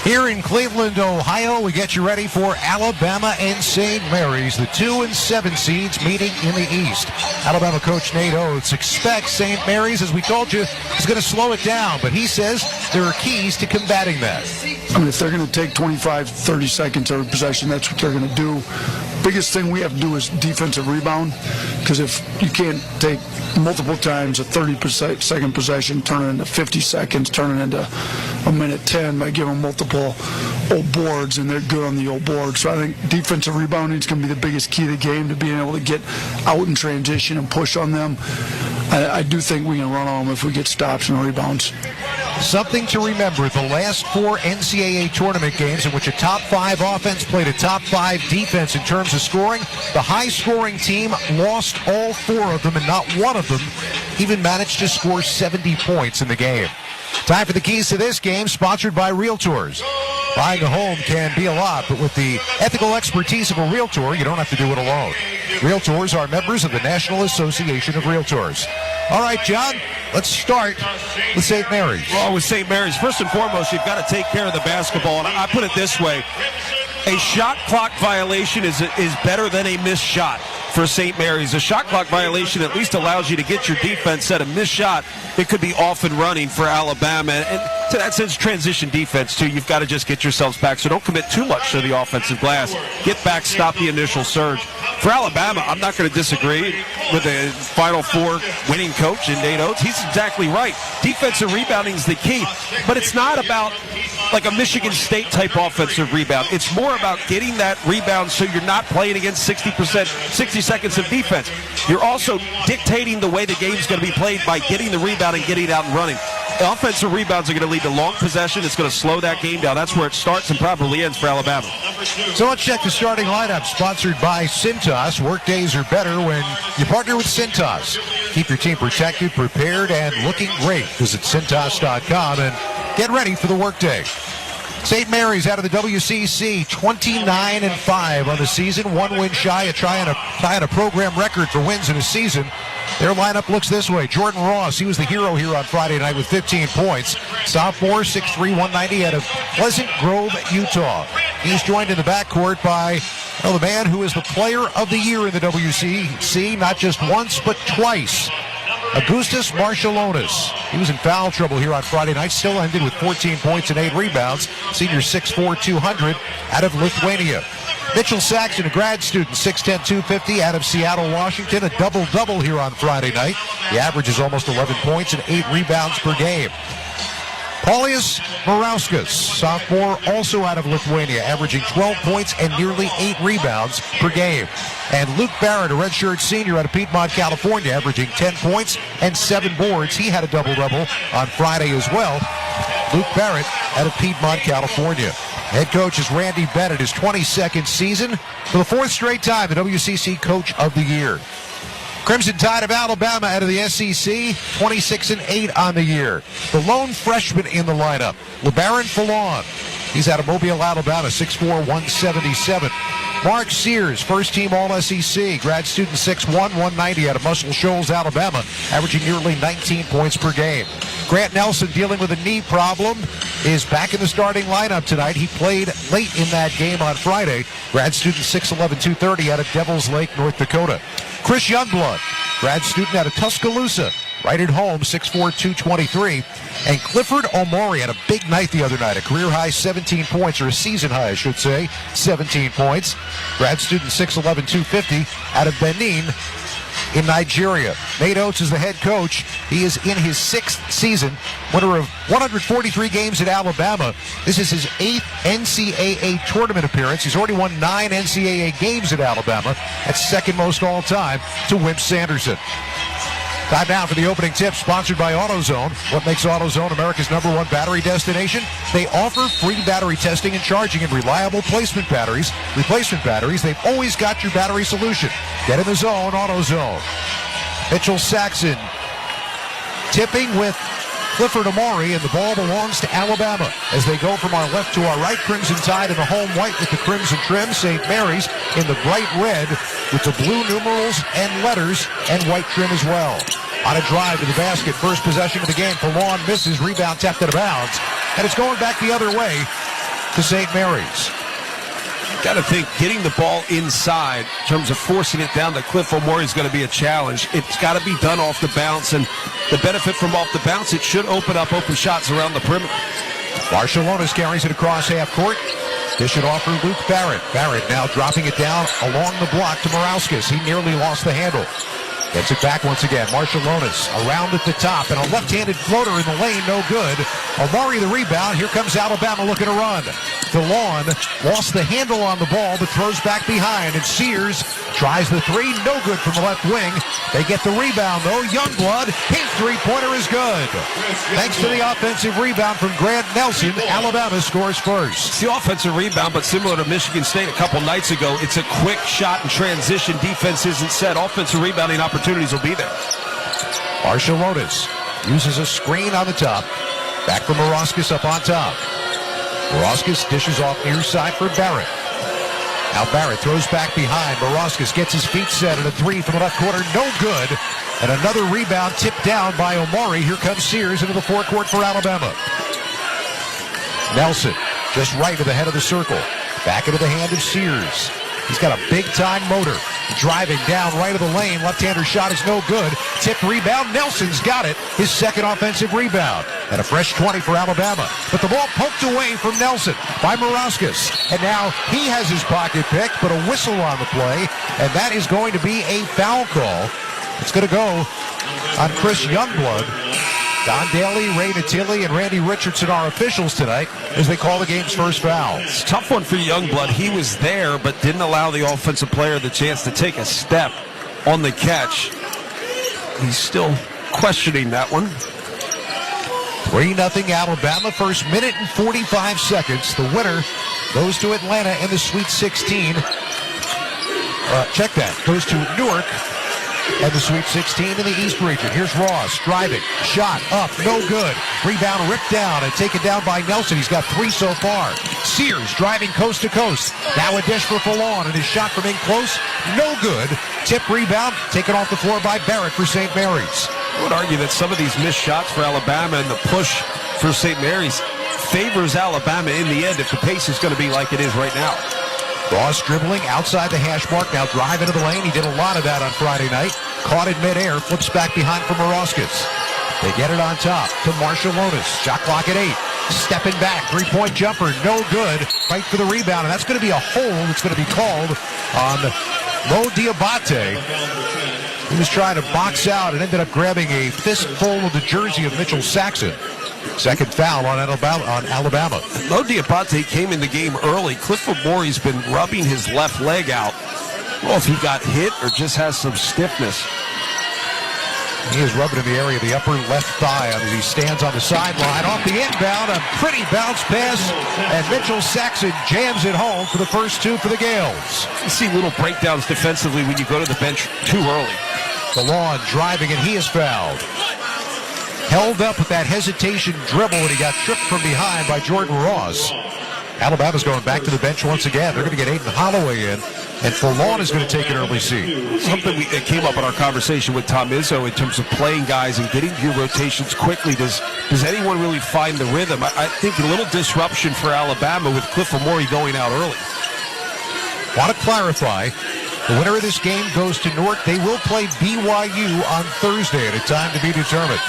Here in Cleveland, Ohio, we get you ready for Alabama and St. Mary's, the 2 and 7 seeds meeting in the East. Alabama coach Nate Oates expects St. Mary's, as we told you, is going to slow it down, but he says there are keys to combating that. I mean, if they're going to take 25, 30 seconds every possession, that's what they're going to do. Biggest thing we have to do is defensive rebound, because if you can't take multiple times a 30-second possession, turn it into 50 seconds, turn it into a minute 10 by giving multiple old boards, and they're good on the old board. So I think defensive rebounding is going to be the biggest key to the game, to being able to get out in transition and push on them. I do think we can run on them if we get stops and rebounds. Something to remember, the last 4 NCAA tournament games in which a top 5 offense played a top 5 defense in terms of scoring, the high-scoring team lost all 4 of them, and not one of them even managed to score 70 points in the game. Time for the keys to this game, sponsored by Realtors. Buying a home can be a lot, but with the ethical expertise of a Realtor, you don't have to do it alone. Realtors are members of the National Association of Realtors. All right, John, let's start with St. Mary's. Well, with St. Mary's, first and foremost, you've got to take care of the basketball. And I put it this way. A shot clock violation is better than a missed shot for St. Mary's. A shot clock violation at least allows you to get your defense set. A missed shot, it could be off and running for Alabama. And to that sense, transition defense, too. You've got to just get yourselves back. So don't commit too much to the offensive glass. Get back, stop the initial surge. For Alabama, I'm not going to disagree with the Final Four winning coach in Nate Oates. He's exactly right. Defensive rebounding is the key. But it's not about like a Michigan State type offensive rebound. It's more about getting that rebound so you're not playing against 60 seconds of defense. You're also dictating the way the game's going to be played by getting the rebound and getting it out and running. The offensive rebounds are going to lead to long possession. It's going to slow that game down. That's where it starts and probably ends for Alabama. So let's check the starting lineup, sponsored by Cintas. Workdays are better when you partner with Cintas. Keep your team protected, prepared, and looking great. Visit Cintas.com and get ready for the workday. St. Mary's out of the WCC, 29-5 on the season, 1 win shy of tying a program record for wins in a season. Their lineup looks this way. Jordan Ross, he was the hero here on Friday night with 15 points. Sophomore, 6'3", 190 out of Pleasant Grove, Utah. He's joined in the backcourt by the man who is the player of the year in the WCC, not just once, but twice. Augustus Marshallonis. He was in foul trouble here on Friday night, still ended with 14 points and 8 rebounds. Senior 6'4", 200 out of Lithuania. Mitchell Saxon, a grad student, 6'10", 250 out of Seattle, Washington. A double-double here on Friday night. The average is almost 11 points and 8 rebounds per game. Paulius Morauskas, sophomore, also out of Lithuania, averaging 12 points and nearly 8 rebounds per game. And Luke Barrett, a redshirt senior out of Piedmont, California, averaging 10 points and 7 boards. He had a double-double on Friday as well. Luke Barrett out of Piedmont, California. Head coach is Randy Bennett, his 22nd season. For the 4th straight time, the WCC Coach of the Year. Crimson Tide of Alabama out of the SEC, 26-8 on the year. The lone freshman in the lineup, LeBaron Fallon. He's out of Mobile, Alabama, 6'4", 177. Mark Sears, first-team All-SEC, grad student, 6'1", 190 out of Muscle Shoals, Alabama, averaging nearly 19 points per game. Grant Nelson, dealing with a knee problem, is back in the starting lineup tonight. He played late in that game on Friday. Grad student, 6'11", 230 out of Devils Lake, North Dakota. Chris Youngblood, grad student out of Tuscaloosa, right at home, 6'4", 223. And Clifford Omori had a big night the other night, a career-high 17 points, or a season-high, I should say, 17 points. Grad student 6'11", 250 out of Benin in Nigeria. Nate Oates is the head coach. He is in his 6th season, winner of 143 games at Alabama. This is his 8th NCAA tournament appearance. He's already won 9 NCAA games at Alabama. That's second most all time to Wimp Sanderson. Time now for the opening tip, sponsored by AutoZone. What makes AutoZone America's #1 battery destination? They offer free battery testing and charging and reliable replacement batteries. They've always got your battery solution. Get in the zone, AutoZone. Mitchell Saxon tipping with Clifford Omori, and the ball belongs to Alabama as they go from our left to our right. Crimson Tide in the home white with the crimson trim. St. Mary's in the bright red with the blue numerals and letters and white trim as well. On a drive to the basket, first possession of the game. Fallon misses, rebound tapped out of bounds. And it's going back the other way. to St. Mary's. Got to think getting the ball inside in terms of forcing it down to Cliff O'More is going to be a challenge. It's got to be done off the bounce, and the benefit from off the bounce, it should open up open shots around the perimeter. Barcelonas carries it across half court. Dish it off for Luke Barrett. Barrett now dropping it down along the block to Morauskas. He nearly lost the handle. Gets it back once again. Marcialonis around at the top, and a left-handed floater in the lane, no good. Omari the rebound. Here comes Alabama looking to run. DeLon lost the handle on the ball, but throws back behind, and Sears tries the three, no good from the left wing. They get the rebound, though. Youngblood, his three-pointer is good. Thanks to the offensive rebound from Grant Nelson, Alabama scores first. It's the offensive rebound, but similar to Michigan State a couple nights ago, it's a quick shot and transition. Defense isn't set. Offensive rebounding opportunities will be there. Barcelonas uses a screen on the top. Back from Morauskas up on top. Morauskas dishes off near side for Barrett. Now Barrett throws back behind. Morauskas gets his feet set, and a three from the left corner, no good. And another rebound tipped down by Omari. Here comes Sears into the forecourt for Alabama. Nelson just right to the head of the circle. Back into the hand of Sears. He's got a big-time motor. Driving down right of the lane. Left-hander shot is no good. Tip rebound. Nelson's got it. His second offensive rebound. And a fresh 20 for Alabama. But the ball poked away from Nelson by Morauskas. And now he has his pocket picked, but a whistle on the play. And that is going to be a foul call. It's going to go on Chris Youngblood. Don Daly, Ray Natili, and Randy Richardson are officials tonight as they call the game's first foul. It's a tough one for Youngblood. He was there, but didn't allow the offensive player the chance to take a step on the catch. He's still questioning that one. 3-0 Alabama, first minute and 45 seconds. The winner goes to Atlanta in the Sweet 16. Check that. Goes to Newark and the Sweet 16 in the East region. Here's Ross driving. Shot up. No good. Rebound ripped down and taken down by Nelson. He's got three so far. Sears driving coast to coast. Now a dish for Fallon, and his shot from in close. No good. Tip rebound taken off the floor by Barrett for St. Mary's. I would argue that some of these missed shots for Alabama and the push for St. Mary's favors Alabama in the end if the pace is going to be like it is right now. Ross dribbling outside the hash mark, now drive into the lane. He did a lot of that on Friday night. Caught in midair, flips back behind for Morauskas. They get it on top to Marcialonis. Shot clock at 8. Stepping back, three-point jumper, no good. Fight for the rebound, and that's going to be a hold that's going to be called on Mo Diabate. He was trying to box out and ended up grabbing a fistful of the jersey of Mitchell Saxon. Second foul on Alabama. Mo Diabate came in the game early. Cliff O'More's been rubbing his left leg out. Well, if he got hit or just has some stiffness. He is rubbing in the area of the upper left thigh as he stands on the sideline. Off the inbound, a pretty bounce pass, and Mitchell Saxon jams it home for the first two for the Gaels. You see little breakdowns defensively when you go to the bench too early. DeLon driving, and he is fouled. Held up with that hesitation dribble, and he got tripped from behind by Jordan Ross. Alabama's going back to the bench once again. They're going to get Aiden Holloway in, and Fallon is going to take an early seat. Something that came up in our conversation with Tom Izzo in terms of playing guys and getting your rotations quickly. Does anyone really find the rhythm? I think a little disruption for Alabama with Cliff O'More going out early. Want to clarify, the winner of this game goes to Newark. They will play BYU on Thursday at a time to be determined.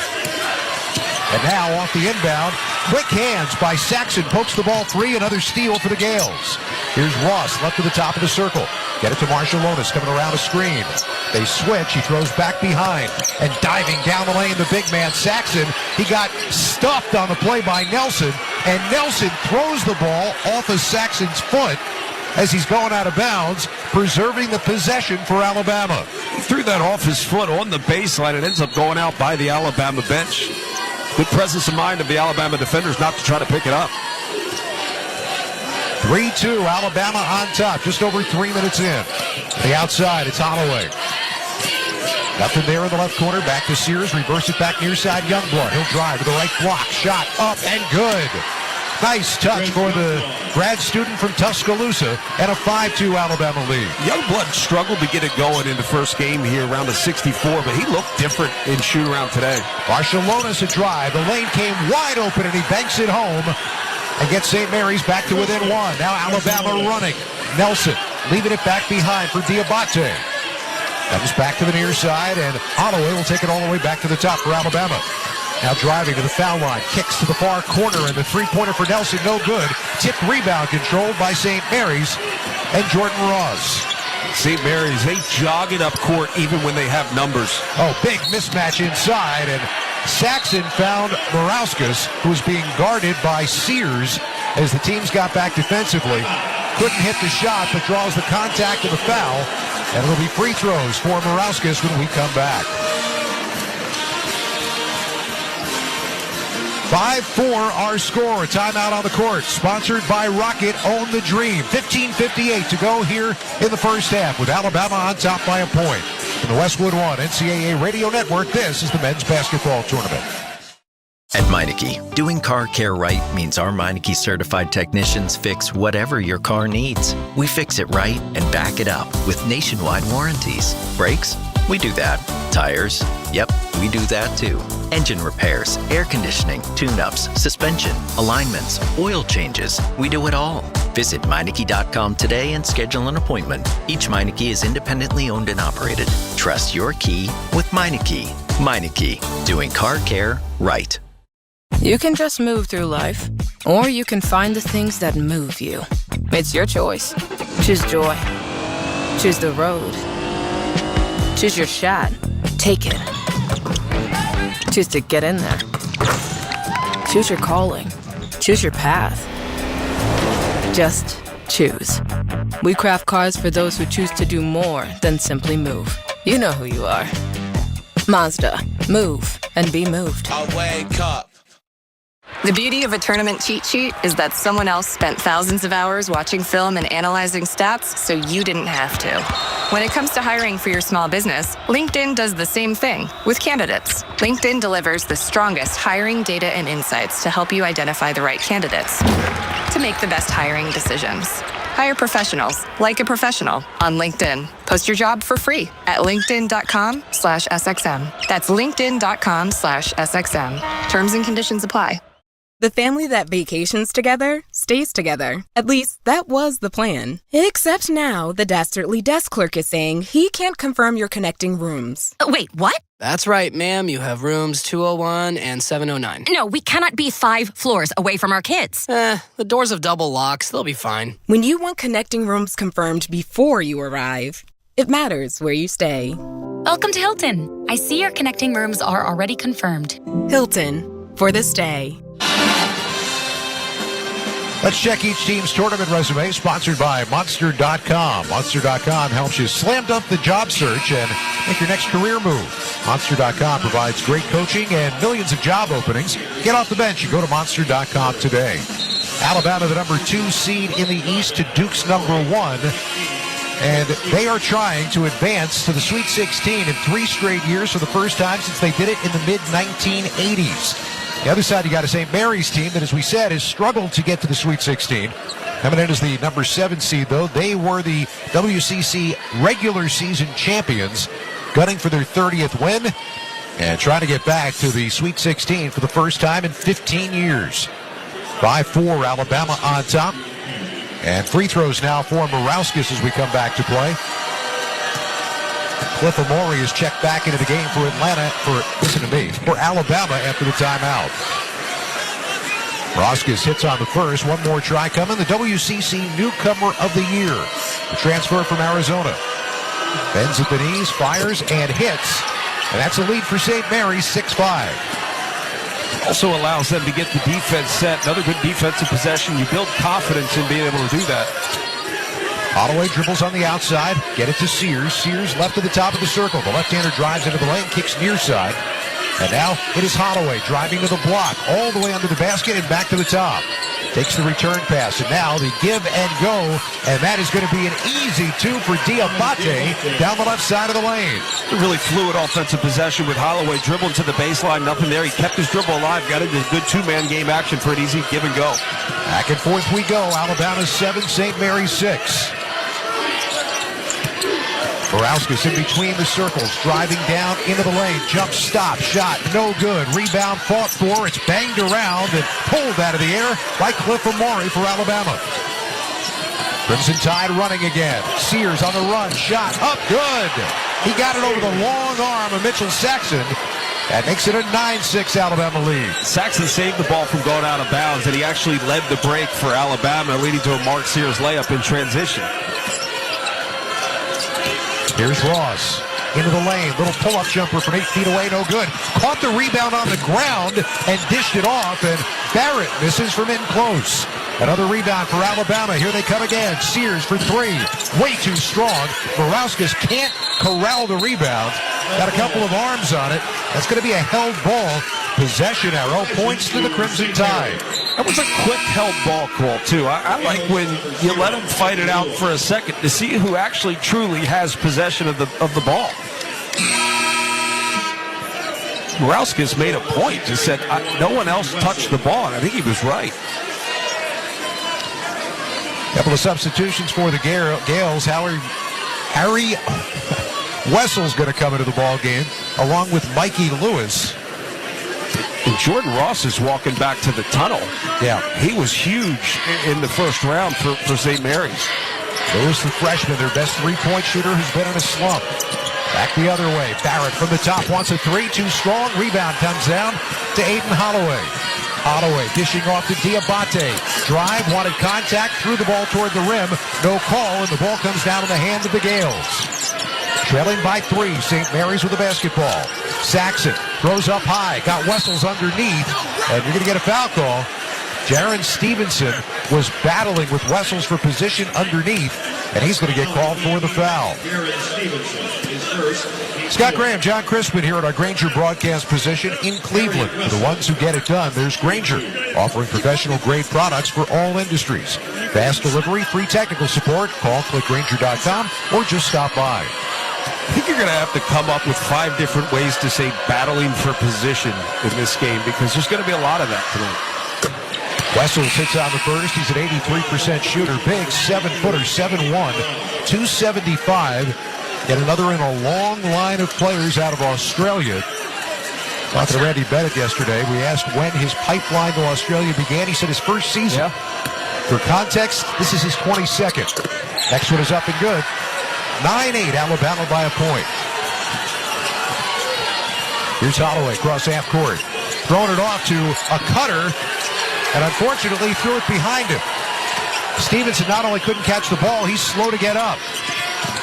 And now off the inbound, quick hands by Saxon, pokes the ball free, another steal for the Gaels. Here's Ross, left to the top of the circle. Get it to Marcialonis, coming around a screen. They switch, he throws back behind, and diving down the lane, the big man, Saxon. He got stuffed on the play by Nelson, and Nelson throws the ball off of Saxon's foot as he's going out of bounds, preserving the possession for Alabama. He threw that off his foot on the baseline. It ends up going out by the Alabama bench. Good presence of mind of the Alabama defenders not to try to pick it up. 3-2, Alabama on top, just over 3 minutes in. The outside, it's Holloway. Nothing there in the left corner, back to Sears, reverse it back near side, Youngblood. He'll drive to the right block, shot up and good. Nice touch for the grad student from Tuscaloosa, and a 5-2 Alabama lead. Youngblood struggled to get it going in the first game here around the 64, but he looked different in shoot-around today. Barcelona's a drive. The lane came wide open, and he banks it home. and gets St. Mary's back to within one. Now Alabama running. Nelson leaving it back behind for Diabate. Comes back to the near side, and Holloway will take it all the way back to the top for Alabama. Now driving to the foul line, kicks to the far corner, and the three-pointer for Nelson, no good. Tipped rebound controlled by St. Mary's and Jordan Ross. St. Mary's, they jog it up court even when they have numbers. Oh, big mismatch inside, and Saxon found Morauskas, who was being guarded by Sears as the teams got back defensively. Couldn't hit the shot, but draws the contact of the foul, and it'll be free throws for Morauskas when we come back. 5-4 our score. Timeout on the court. Sponsored by Rocket. Own the Dream. 15:58 to go here in the first half with Alabama on top by a point. In the Westwood One NCAA Radio Network, this is the men's basketball tournament. At Meineke, doing car care right means our Meineke certified technicians fix whatever your car needs. We fix it right and back it up with nationwide warranties. Brakes? We do that. Tires? Yep, we do that too. Engine repairs, air conditioning, tune-ups, suspension, alignments, oil changes. We do it all. Visit Meineke.com today and schedule an appointment. Each Meineke is independently owned and operated. Trust your key with Meineke. Meineke, doing car care right. You can just move through life, or you can find the things that move you. It's your choice. Choose joy. Choose the road. Choose your shot. Take it. Choose to get in there. Choose your calling. Choose your path. Just choose. We craft cars for those who choose to do more than simply move. You know who you are. Mazda. Move and be moved. I wake up. The beauty of a tournament cheat sheet is that someone else spent thousands of hours watching film and analyzing stats, so you didn't have to. When it comes to hiring for your small business, LinkedIn does the same thing with candidates. LinkedIn delivers the strongest hiring data and insights to help you identify the right candidates to make the best hiring decisions. Hire professionals like a professional on LinkedIn. Post your job for free at linkedin.com/SXM. That's linkedin.com/SXM. Terms and conditions apply. The family that vacations together stays together. At least that was the plan. Except now, the Dastardly desk clerk is saying he can't confirm your connecting rooms. Wait, what? That's right, ma'am. You have rooms 201 and 709. No, we cannot be 5 floors away from our kids. The doors have double locks. They'll be fine. When you want connecting rooms confirmed before you arrive, it matters where you stay. Welcome to Hilton. I see your connecting rooms are already confirmed. Hilton, for the stay. Let's check each team's tournament resume, sponsored by Monster.com. Monster.com helps you slam dunk the job search and make your next career move. Monster.com provides great coaching and millions of job openings. Get off the bench and go to Monster.com today. Alabama, the number 2 seed in the East, to Duke's number 1. And they are trying to advance to the Sweet 16 in 3 straight years for the first time since they did it in the mid-1980s. The other side, you got a St. Mary's team that, as we said, has struggled to get to the Sweet 16. Coming in as the number 7 seed, though, they were the WCC regular season champions, gunning for their 30th win and trying to get back to the Sweet 16 for the first time in 15 years. 5-4, Alabama on top. And free throws now for Morauskas as we come back to play. Cliff Amore is checked back into the game for Atlanta, for Alabama after the timeout. Morauskas hits on the first. One more try coming. The WCC Newcomer of the Year. The transfer from Arizona. Bends at the knees, fires, and hits. And that's a lead for St. Mary's, 6-5. Also allows them to get the defense set. Another good defensive possession. You build confidence in being able to do that. Holloway dribbles on the outside, get it to Sears. Sears left to the top of the circle. The left-hander drives into the lane, kicks near side. And now it is Holloway driving to the block, all the way under the basket and back to the top. Takes the return pass, and now the give and go, and that is going to be an easy 2 for Diabate down the left side of the lane. A really fluid offensive possession with Holloway dribbling to the baseline, nothing there. He kept his dribble alive, got into good 2-man game action for an easy give and go. Back and forth we go. Alabama 7, St. Mary's 6. Morauskas in between the circles, driving down into the lane. Jump stop, shot, no good. Rebound fought for. It's banged around and pulled out of the air by Cliff Amari for Alabama. Crimson Tide running again. Sears on the run, shot up, good. He got it over the long arm of Mitchell Saxon. That makes it a 9-6 Alabama lead. Saxon saved the ball from going out of bounds, and he actually led the break for Alabama, leading to a Mark Sears layup in transition. Here's Ross into the lane. Little pull-up jumper from 8 feet away, no good. Caught the rebound on the ground and dished it off, and Barrett misses from in close. Another rebound for Alabama. Here they come again. Sears for three. Way too strong. Morauskas can't corral the rebound. Got a couple of arms on it. That's going to be a held ball. Possession arrow points to the Crimson Tide. That was a quick held ball call, too. I like when you let them fight it out for a second to see who actually truly has possession of the ball. Morauskas made a point. He said, no one else touched the ball, and I think he was right. Couple of substitutions for the Gaels. Harry Wessel's going to come into the ball game, along with Mikey Lewis. And Jordan Ross is walking back to the tunnel. Yeah. He was huge in the first round for St. Mary's. Lewis, the freshman, their best three-point shooter, who's been in a slump. Back the other way. Barrett from the top wants a three. Too strong. Rebound comes down to Aiden Holloway. Holloway dishing off to Diabate. Drive, wanted contact, threw the ball toward the rim. No call, and the ball comes down in the hands of the Gaels. Trailing by three, St. Mary's with the basketball. Saxon throws up high, got Wessels underneath, and you're going to get a foul call. Jaron Stevenson was battling with Wessels for position underneath, and he's going to get called for the foul. Scott Graham, John Crispin here at our Grainger broadcast position in Cleveland. For the ones who get it done, there's Grainger, offering professional-grade products for all industries. Fast delivery, free technical support. Call clickgrainger.com or just stop by. I think you're going to have to come up with 5 different ways to say battling for position in this game, because there's going to be a lot of that tonight. Wessels hits on the first. He's an 83% shooter. Big 7-footer, 7'1", 275. Yet another in a long line of players out of Australia. Talking to Randy Bennett yesterday, we asked when his pipeline to Australia began. He said his first season. Yeah. For context, this is his 22nd. Next one is up and good. 9-8, Alabama by a point. Here's Holloway across half court. Throwing it off to a cutter, and unfortunately threw it behind him. Stevenson not only couldn't catch the ball, he's slow to get up.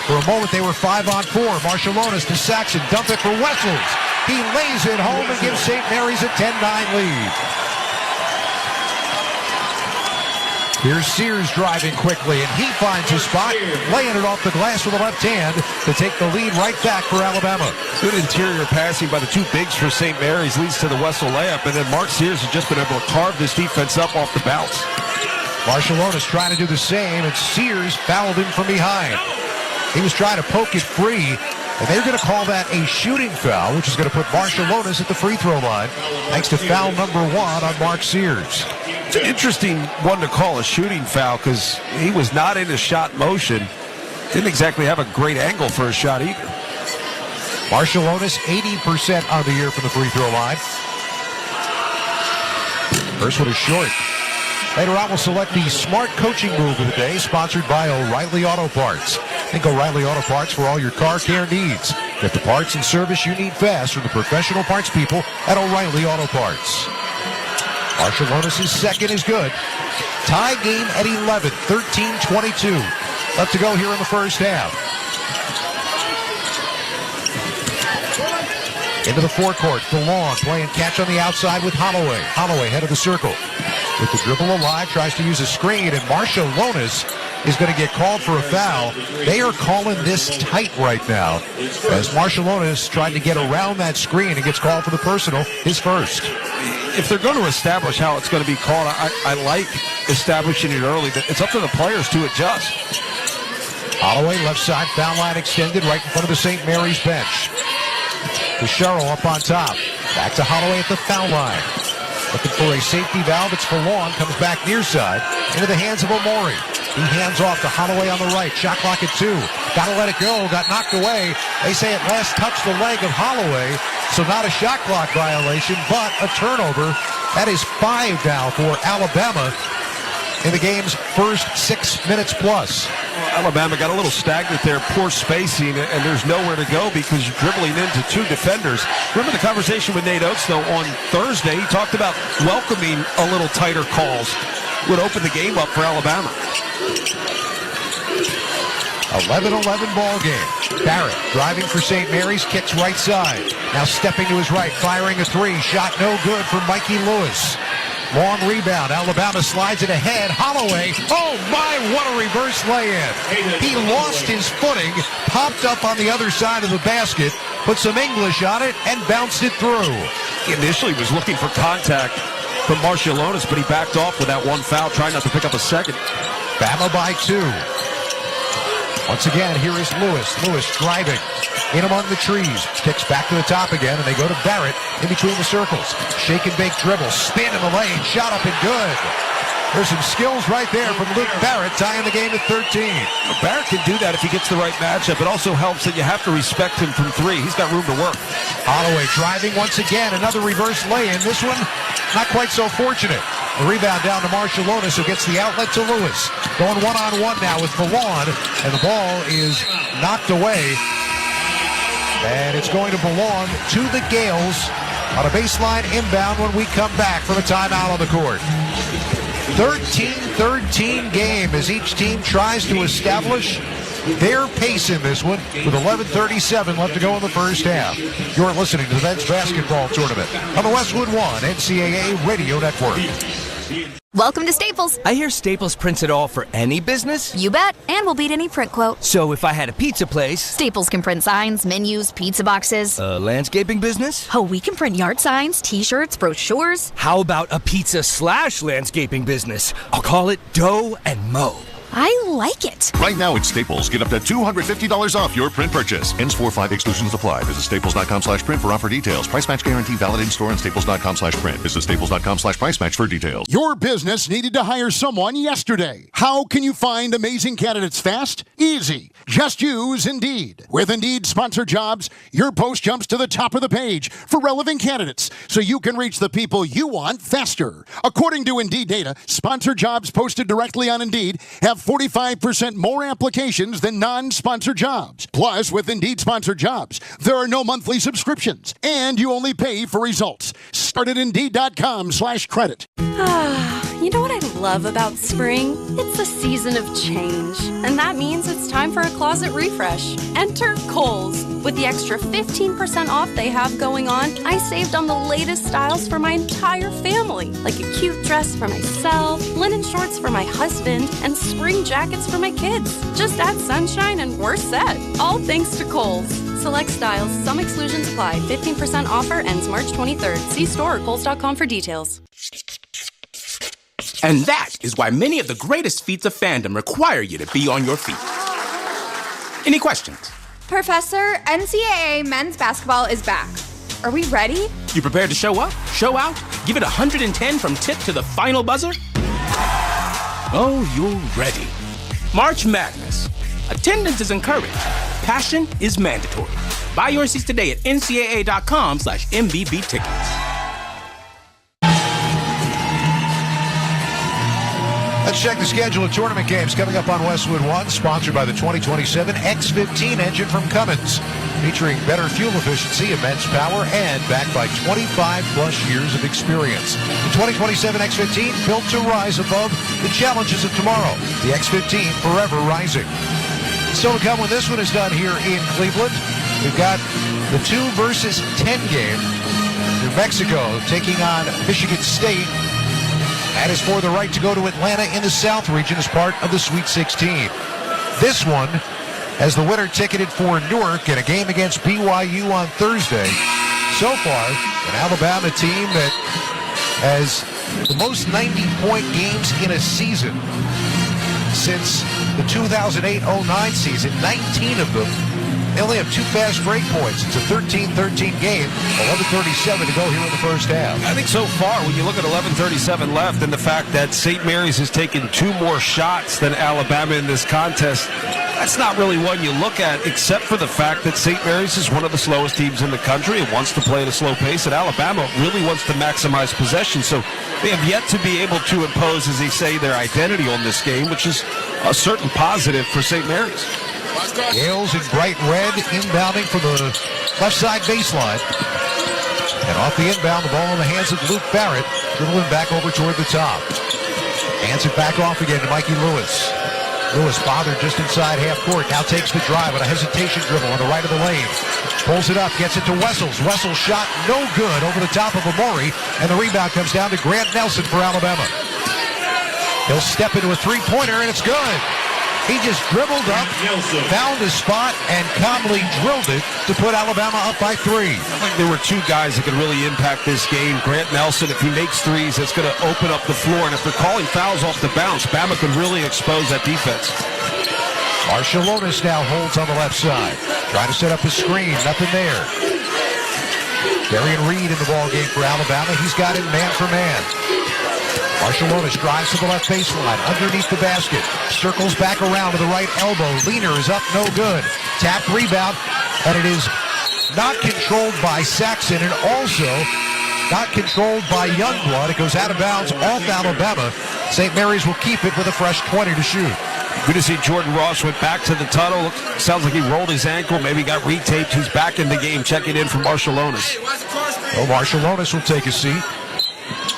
For a moment, they were 5-on-4. Marshallonis to Saxon. Dump it for Wessels. He lays it home and gives St. Mary's a 10-9 lead. Here's Sears driving quickly, and he finds his spot, laying it off the glass with the left hand to take the lead right back for Alabama. Good interior passing by the two bigs for St. Mary's leads to the Wessel layup, and then Mark Sears has just been able to carve this defense up off the bounce. Marshallonis trying to do the same, and Sears fouled him from behind. He was trying to poke it free, and they're going to call that a shooting foul, which is going to put Marshallonis at the free throw line, thanks to foul number 1 on Mark Sears. It's an interesting one to call a shooting foul because he was not in a shot motion. Didn't exactly have a great angle for a shot either. Marshallonis, 80% on the year from the free throw line. First one is short. Later on, we'll select the smart coaching move of the day, sponsored by O'Reilly Auto Parts. Think O'Reilly Auto Parts for all your car care needs. Get the parts and service you need fast from the professional parts people at O'Reilly Auto Parts. Marshallonis' second is good. Tie game at 11, 13-22. Left to go here in the first half. Into the forecourt, DeLong playing catch on the outside with Holloway. Holloway head of the circle. With the dribble alive, tries to use a screen, and Marshallonis is going to get called for a foul. They are calling this tight right now, as Marshallonis tried to get around that screen and gets called for the personal, his first. If they're going to establish how it's going to be called, I like establishing it early. It's up to the players to adjust. Holloway, left side, foul line extended right in front of the St. Mary's bench. Fischaro up on top. Back to Holloway at the foul line. Looking for a safety valve. It's for long. Comes back near side into the hands of Omori. He hands off to Holloway on the right. Shot clock at 2. Got to let it go. Got knocked away. They say it last touched the leg of Holloway, so not a shot clock violation, but a turnover. That is 5 now for Alabama in the game's first 6 minutes plus. Alabama got a little stagnant there, poor spacing, and there's nowhere to go because you're dribbling into 2 defenders. Remember the conversation with Nate Oates, though, on Thursday? He talked about welcoming a little tighter calls. Would open the game up for Alabama. 11-11 ball game. Barrett driving for St. Mary's, kicks right side. Now stepping to his right, firing a 3. Shot no good for Mikey Lewis. Long rebound. Alabama slides it ahead. Holloway. Oh, my, what a reverse lay-in. He lost his footing, popped up on the other side of the basket, put some English on it, and bounced it through. He initially was looking for contact from Marcialonis, but he backed off with that one foul, trying not to pick up a second. Bama by 2. Once again, here is Lewis. Lewis driving in among the trees. Kicks back to the top again, and they go to Barrett in between the circles. Shake and bake dribble. Spin in the lane. Shot up and good. There's some skills right there from Luke Barrett, tying the game at 13. Barrett can do that if he gets the right matchup. It also helps that you have to respect him from 3. He's got room to work. Holloway driving once again. Another reverse lay-in. This one, not quite so fortunate. The rebound down to Marcialonis, who gets the outlet to Lewis. Going one-on-one now with Ballon, and the ball is knocked away. And it's going to belong to the Gaels on a baseline inbound when we come back from a timeout on the court. 13-13 game as each team tries to establish their pace in this one with 11:37 left to go in the first half. You're listening to the men's basketball tournament on the Westwood One NCAA Radio Network. Welcome to Staples. I hear Staples prints it all for any business. You bet, and we'll beat any print quote. So if I had a pizza place... Staples can print signs, menus, pizza boxes. A landscaping business? Oh, we can print yard signs, t-shirts, brochures. How about a pizza/landscaping business? I'll call it Dough and Mo. I like it. Right now at Staples, get up to $250 off your print purchase. Ends 4/5 exclusions apply. Visit staples.com/print for offer details. Price match guarantee valid in store and staples.com/print. Visit staples.com/price match for details. Your business needed to hire someone yesterday. How can you find amazing candidates fast? Easy. Just use Indeed. With Indeed sponsored jobs, your post jumps to the top of the page for relevant candidates so you can reach the people you want faster. According to Indeed data, sponsored jobs posted directly on Indeed have 45% more applications than non-sponsored jobs. Plus, with Indeed sponsored jobs, there are no monthly subscriptions, and you only pay for results. Start at Indeed.com/credit. You know what I love about spring? It's a season of change, and that means it's time for a closet refresh. Enter Kohl's. With the extra 15% off they have going on, I saved on the latest styles for my entire family, like a cute dress for myself, linen shorts for my husband, and spring jackets for my kids. Just add sunshine and we're set. All thanks to Kohl's. Select styles, some exclusions apply. 15% offer ends March 23rd. See store or kohls.com for details. And that is why many of the greatest feats of fandom require you to be on your feet. Any questions? Professor, NCAA men's basketball is back. Are we ready? You prepared to show up, show out, give it 110 from tip to the final buzzer? Oh, you're ready. March Madness. Attendance is encouraged. Passion is mandatory. Buy your seats today at ncaa.com/MBB tickets. Let's check the schedule of tournament games coming up on Westwood One, sponsored by the 2027 X15 engine from Cummins, featuring better fuel efficiency, immense power, and backed by 25-plus years of experience. The 2027 X15 built to rise above the challenges of tomorrow. The X15 forever rising. Still to come when this one is done here in Cleveland. We've got the 2 versus 10 game. New Mexico taking on Michigan State. That is for the right to go to Atlanta in the South region as part of the Sweet 16. This one has the winner ticketed for Newark in a game against BYU on Thursday. So far, an Alabama team that has the most 90-point games in a season since the 2008-09 season, 19 of them They only have 2 fast break points. It's a 13-13 game. 11:37 to go here in the first half. I think so far, when you look at 11:37 left and the fact that St. Mary's has taken 2 more shots than Alabama in this contest, that's not really one you look at, except for the fact that St. Mary's is one of the slowest teams in the country and wants to play at a slow pace, and Alabama really wants to maximize possession. So they have yet to be able to impose, as they say, their identity on this game, which is a certain positive for St. Mary's. Gaels in bright red, inbounding from the left side baseline. And off the inbound, the ball in the hands of Luke Barrett, dribbling back over toward the top. Hands it back off again to Mikey Lewis. Lewis bothered just inside half court. Now takes the drive on a hesitation dribble on the right of the lane. Pulls it up, gets it to Wessels. Wessels shot no good over the top of Amori. And the rebound comes down to Grant Nelson for Alabama. He'll step into a three-pointer, and it's good. He just dribbled up, found his spot, and calmly drilled it to put Alabama up by 3. I think there were 2 guys that could really impact this game. Grant Nelson, if he makes threes, that's going to open up the floor. And if they're calling fouls off the bounce, Bama could really expose that defense. Marshallonis now holds on the left side. Trying to set up his screen. Nothing there. Darian Reed in the ballgame for Alabama. He's got it man for man. Marshallonis drives to the left baseline, underneath the basket, circles back around to the right elbow. Leaner is up, no good. Tap rebound, and it is not controlled by Saxon, and also not controlled by Youngblood. It goes out of bounds off Alabama. St. Mary's will keep it with a fresh 20 to shoot. Good to see Jordan Ross went back to the tunnel. Sounds like he rolled his ankle, maybe got retaped. He's back in the game, checking in for Marshallonis. Well, Marshallonis will take a seat.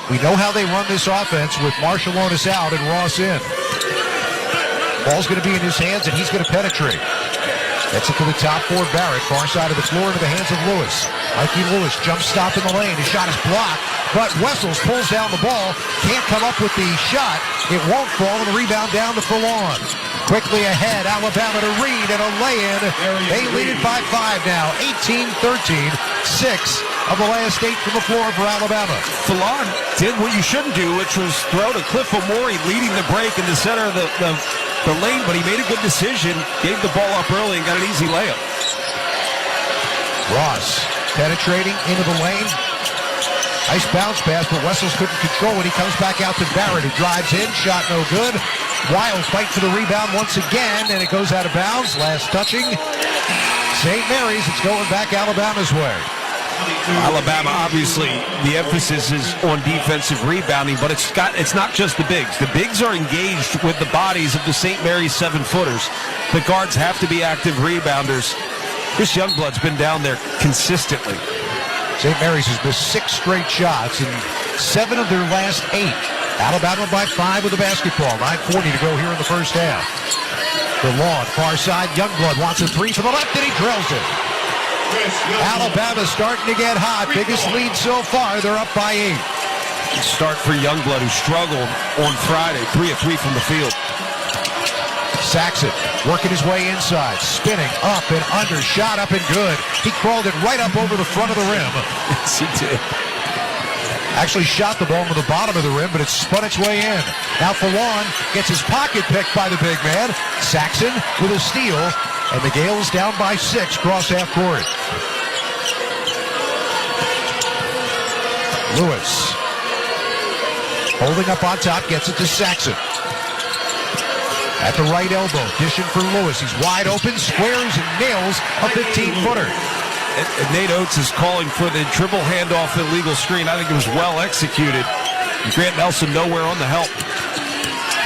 We know how they run this offense with Marshallonis out and Ross in. Ball's going to be in his hands, and he's going to penetrate. Gets it to the top for Barrett. Far side of the floor into the hands of Lewis. Mikey Lewis jump stop in the lane. His shot is blocked, but Wessels pulls down the ball. Can't come up with the shot. It won't fall, and the rebound down to Furlong. Quickly ahead, Alabama to Reed and a lay-in. They lead it by 5 now, 18-13. 6 of the last 8 from the floor for Alabama. Furlong did what you shouldn't do, which was throw to Cliff Amori, leading the break in the center of the lane, but he made a good decision, gave the ball up early, and got an easy layup. Ross penetrating into the lane. Nice bounce pass, but Wessels couldn't control it. He comes back out to Barrett, who drives in, shot no good. Wild fight for the rebound once again, and it goes out of bounds. Last touching St. Mary's. It's going back Alabama's way. Alabama, obviously, the emphasis is on defensive rebounding, but it's not just the bigs. The bigs are engaged with the bodies of the St. Mary's 7-footers. The guards have to be active rebounders. Chris Youngblood's been down there consistently. St. Mary's has missed 6 straight shots in 7 of their last 8. Alabama by 5 with the basketball. 9:40 to go here in the first half. The lawn, far side. Youngblood wants a 3 from the left, and he drills it. Alabama starting to get hot. Biggest lead so far. They're up by 8. Start for Youngblood, who struggled on Friday. 3 of 3 from the field. Saxon working his way inside, spinning up and under, shot up and good. He crawled it right up over the front of the rim. Yes, he did. Actually shot the ball to the bottom of the rim, but it spun its way in. Now Furlong gets his pocket picked by the big man. Saxon with a steal, and the Gaels down by 6, cross half court. Lewis holding up on top, gets it to Saxon. At the right elbow, dishing for Lewis. He's wide open, squares and nails a 15-footer. And Nate Oates is calling for the dribble handoff illegal screen. I think it was well executed. Grant Nelson nowhere on the help.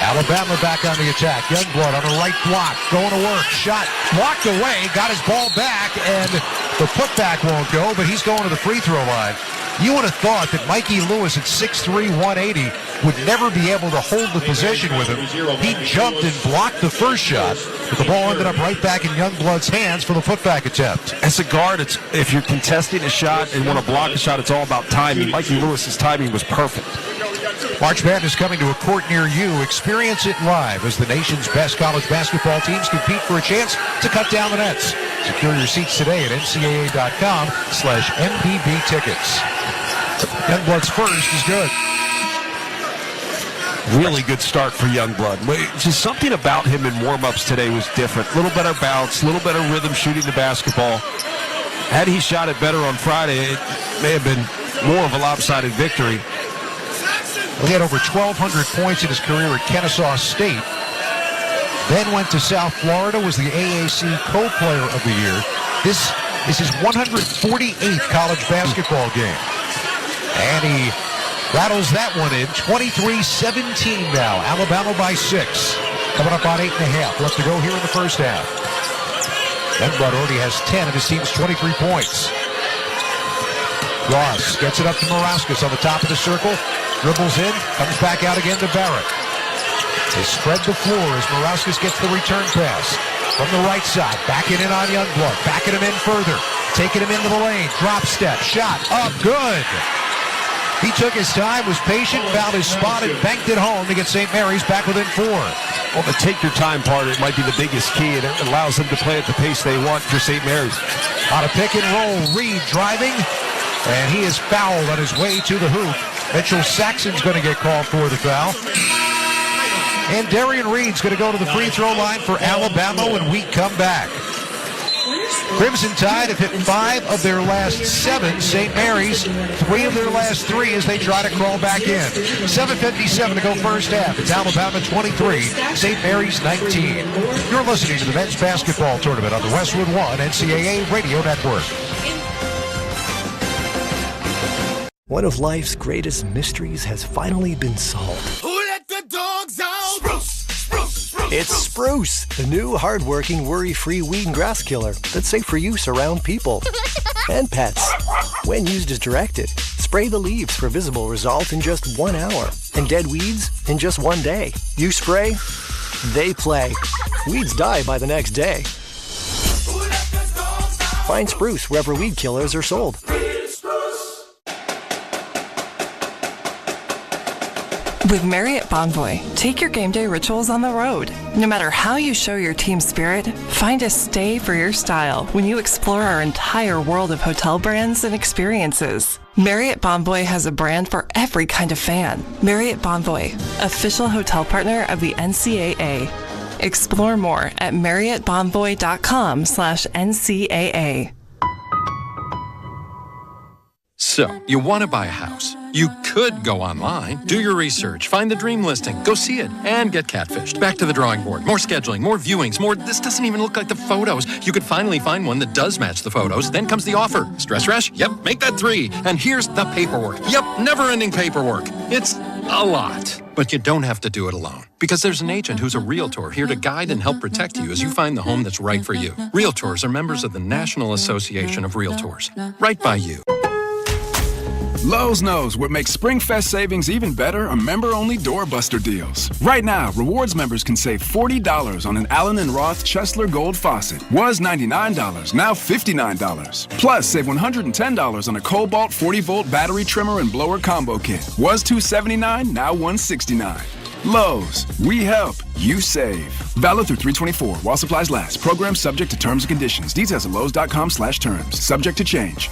Alabama back on the attack. Youngblood on the right block, going to work. Shot blocked away, got his ball back, and the putback won't go, but he's going to the free throw line. You would have thought that Mikey Lewis at 6'3", 180 would never be able to hold the position with him. He jumped and blocked the first shot, but the ball ended up right back in Youngblood's hands for the putback attempt. As a guard, if you're contesting a shot and want to block a shot, it's all about timing. Mikey Lewis's timing was perfect. March Madness coming to a court near you. Experience it live as the nation's best college basketball teams compete for a chance to cut down the nets. Secure your seats today at ncaa.com/MPB tickets. Youngblood's first is good. Really good start for Youngblood. Just something about him in warm-ups today was different. A little better bounce, a little better rhythm shooting the basketball. Had he shot it better on Friday, it may have been more of a lopsided victory. He had over 1,200 points in his career at Kennesaw State. Then went to South Florida, was the AAC Co-Player of the Year. This is his 148th college basketball game. And he rattles that one in. 23-17 now. Alabama by 6. Coming up on 8.5. Left to go here in the first half. Youngblood already has 10 of his team's 23 points. Ross gets it up to Morauskas on the top of the circle. Dribbles in, comes back out again to Barrett. They spread the floor as Morauskas gets the return pass. From the right side, backing in on Youngblood. Backing him in further. Taking him into the lane. Drop step. Shot up. Good. He took his time, was patient, found his spot, and banked it home to get St. Mary's back within 4. Well, the take your time part, it might be the biggest key. It allows them to play at the pace they want for St. Mary's. On a pick and roll, Reed driving, and he is fouled on his way to the hoop. Mitchell Saxon's going to get called for the foul. And Darian Reed's going to go to the free throw line for Alabama when we come back. Crimson Tide have hit 5 of their last 7. St. Mary's, 3 of their last 3 as they try to crawl back in. 7:57 to go first half. It's Alabama 23, St. Mary's 19. You're listening to the men's basketball tournament on the Westwood One NCAA Radio Network. One of life's greatest mysteries has finally been solved. Who let the dogs out? Spruce. It's Spruce, the new hard-working, worry-free weed and grass killer that's safe for use around people and pets. When used as directed, spray the leaves for visible result in just 1 hour and dead weeds in just 1 day. You spray, they play. Weeds die by the next day. Find Spruce wherever weed killers are sold. With Marriott Bonvoy, take your game day rituals on the road. No matter how you show your team spirit, find a stay for your style when you explore our entire world of hotel brands and experiences. Marriott Bonvoy has a brand for every kind of fan. Marriott Bonvoy, official hotel partner of the NCAA. Explore more at marriottbonvoy.com/NCAA. So, you want to buy a house. You could go online, do your research, find the dream listing, go see it, and get catfished. Back to the drawing board. More scheduling, more viewings, more. This doesn't even look like the photos. You could finally find one that does match the photos. Then comes the offer. Stress rash? Yep, make that 3. And here's the paperwork. Yep, never-ending paperwork. It's a lot. But you don't have to do it alone. Because there's an agent who's a realtor here to guide and help protect you as you find the home that's right for you. Realtors are members of the National Association of Realtors. Right by you. Lowe's knows what makes SpringFest savings even better are member-only doorbuster deals. Right now, rewards members can save $40 on an Allen & Roth Chesler Gold faucet. Was $99, now $59. Plus, save $110 on a Cobalt 40-volt battery trimmer and blower combo kit. Was $279, now $169. Lowe's, we help, you save. Valid through 3/24 while supplies last. Program subject to terms and conditions. Details at lowes.com/terms. Subject to change.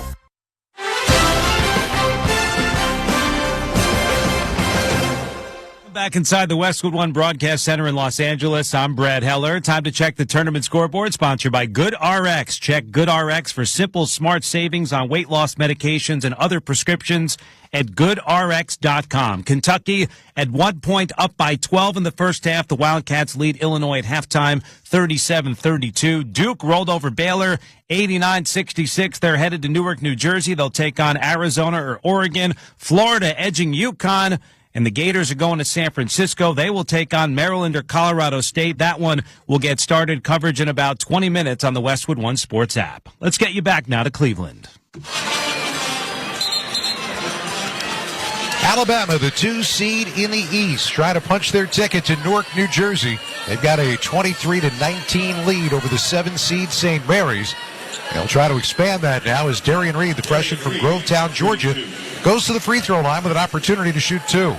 Back inside the Westwood One Broadcast Center in Los Angeles, I'm Brad Heller. Time to check the tournament scoreboard, sponsored by GoodRx. Check GoodRx for simple, smart savings on weight loss medications and other prescriptions at GoodRx.com. Kentucky at 1 point up by 12 in the first half. The Wildcats lead Illinois at halftime, 37-32. Duke rolled over Baylor, 89-66. They're headed to Newark, New Jersey. They'll take on Arizona or Oregon. Florida edging UConn. And the Gators are going to San Francisco. They will take on Maryland or Colorado State. That one will get started. Coverage in about 20 minutes on the Westwood One Sports app. Let's get you back now to Cleveland. Alabama, the 2 seed in the East, try to punch their ticket to Newark, New Jersey. They've got a 23-19 lead over the 7 seed St. Mary's. They'll try to expand that now as Darian Reed, the freshman from Grovetown, Georgia, goes to the free throw line with an opportunity to shoot 2.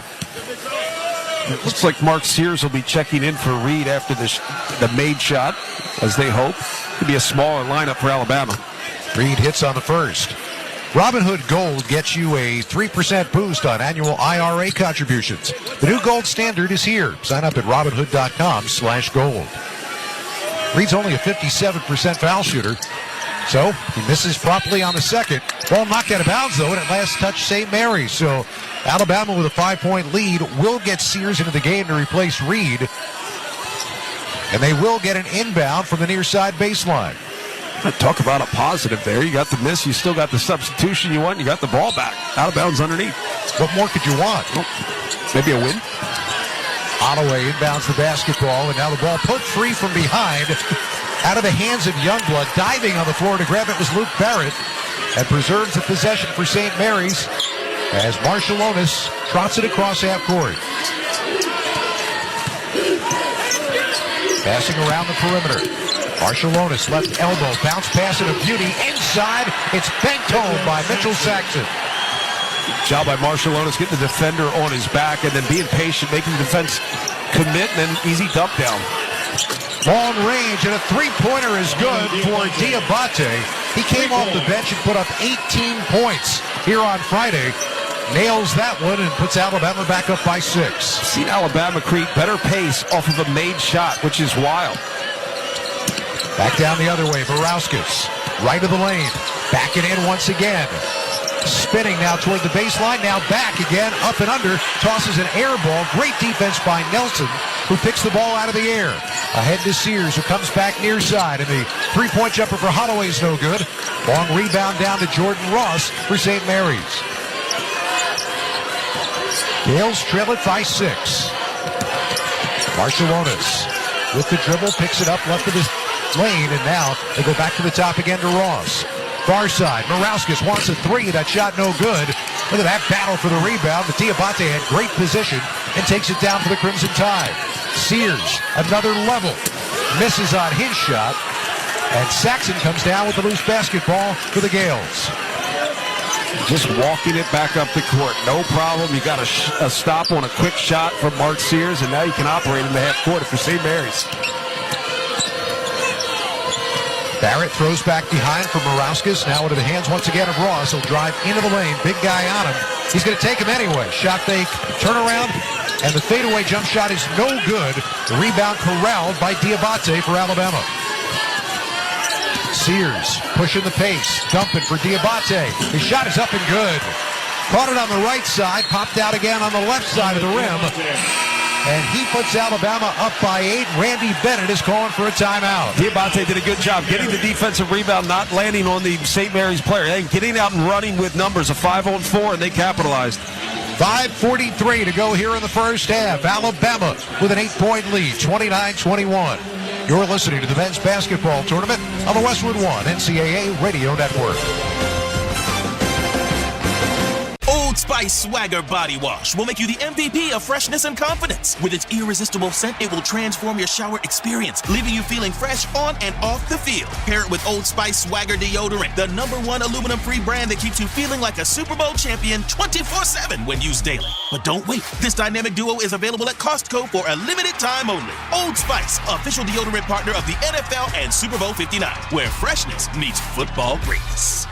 It looks like Mark Sears will be checking in for Reed after the made shot, as they hope. Could be a smaller lineup for Alabama. Reed hits on the first. Robinhood Gold gets you a 3% boost on annual IRA contributions. The new gold standard is here. Sign up at robinhood.com/gold. Reed's only a 57% foul shooter, so he misses promptly on the second. Ball knocked out of bounds, though, and at last touched St. Mary's. So Alabama with a 5-point lead will get Sears into the game to replace Reed. And they will get an inbound from the near side baseline. Talk about a positive there. You got the miss. You still got the substitution you want. You got the ball back. Out of bounds underneath. What more could you want? Maybe a win. Holloway inbounds the basketball, and now the ball put free from behind. Out of the hands of Youngblood. Diving on the floor to grab it was Luke Barrett. And preserves the possession for St. Mary's as Marshallonis trots it across half court. Passing around the perimeter. Marshallonis left elbow, bounce pass and a beauty inside. It's banked home by Mitchell Saxon. Job by Marshallonis, getting the defender on his back and then being patient, making the defense commit, and then easy dump down. Long range, and a three-pointer is good for Diabate. He came off the bench and put up 18 points here on Friday. Nails that one and puts Alabama back up by 6. Seen Alabama create better pace off of a made shot, which is wild. Back down the other way, Varauskas, right of the lane, backing in once again. Spinning now toward the baseline, now back again, up and under, tosses an air ball. Great defense by Nelson, who picks the ball out of the air. Ahead to Sears, who comes back near side, and the three-point jumper for Holloway's no good. Long rebound down to Jordan Ross for St. Mary's. Gaels trail it by 6. Marshallonis with the dribble, picks it up left of his lane, and now they go back to the top again to Ross. Far side, Varauskas wants a three. That shot no good. Look at that battle for the rebound. But Diabate had great position and takes it down for the Crimson Tide. Sears, another level, misses on his shot, and Saxon comes down with the loose basketball for the Gaels. Just walking it back up the court, no problem. You got a stop on a quick shot from Mark Sears, and now you can operate in the half court for St. Mary's. Barrett throws back behind for Varauskas. Now into the hands once again of Ross. He'll drive into the lane. Big guy on him. He's going to take him anyway. Shot fake, turnaround, and the fadeaway jump shot is no good. The rebound corralled by Diabate for Alabama. Sears pushing the pace, dumping for Diabate. His shot is up and good. Caught it on the right side, popped out again on the left side of the rim. And he puts Alabama up by 8. Randy Bennett is calling for a timeout. Diabate did a good job getting the defensive rebound, not landing on the St. Mary's player. They getting out and running with numbers, a 5-on-4, and they capitalized. 5:43 to go here in the first half. Alabama with an 8-point lead, 29-21. You're listening to the men's basketball tournament on the Westwood One NCAA Radio Network. Old Spice Swagger Body Wash will make you the MVP of freshness and confidence. With its irresistible scent, it will transform your shower experience, leaving you feeling fresh on and off the field. Pair it with Old Spice Swagger Deodorant, the #1 aluminum-free brand that keeps you feeling like a Super Bowl champion 24/7 when used daily. But don't wait. This dynamic duo is available at Costco for a limited time only. Old Spice, official deodorant partner of the NFL and Super Bowl 59, where freshness meets football greatness.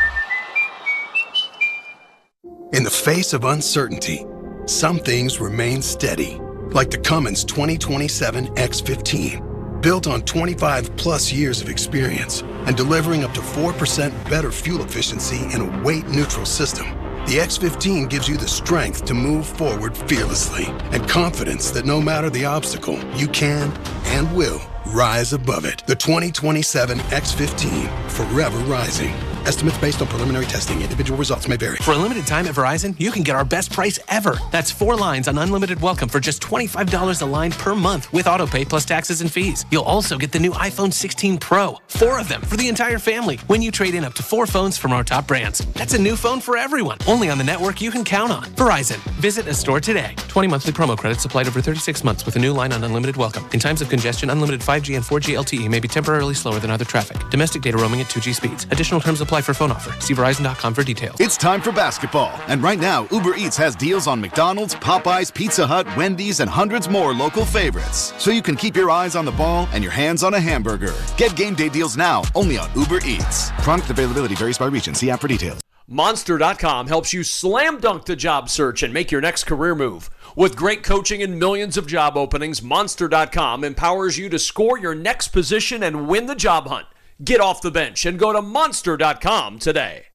In the face of uncertainty, some things remain steady, like the Cummins 2027 X15, built on 25-plus years of experience and delivering up to 4% better fuel efficiency in a weight-neutral system. The X15 gives you the strength to move forward fearlessly and confidence that no matter the obstacle, you can and will rise above it. The 2027 X15, forever rising. Estimates based on preliminary testing. Individual results may vary. For a limited time at Verizon, you can get our best price ever. That's 4 lines on unlimited welcome for just $25 a line per month with autopay plus taxes and fees. You'll also get the new iPhone 16 Pro, 4 of them for the entire family when you trade in up to 4 phones from our top brands. That's a new phone for everyone, only on the network you can count on. Verizon. Visit a store today. 20 monthly promo credits applied over 36 months with a new line on unlimited welcome. In times of congestion, unlimited 5G and 4G LTE may be temporarily slower than other traffic. Domestic data roaming at 2G speeds. Additional terms apply for phone offer. See Verizon.com for details. It's time for basketball. And right now, Uber Eats has deals on McDonald's, Popeyes, Pizza Hut, Wendy's, and hundreds more local favorites. So you can keep your eyes on the ball and your hands on a hamburger. Get game day deals now, only on Uber Eats. Product availability varies by region. See app for details. Monster.com helps you slam dunk the job search and make your next career move. With great coaching and millions of job openings, Monster.com empowers you to score your next position and win the job hunt. Get off the bench and go to Monster.com today.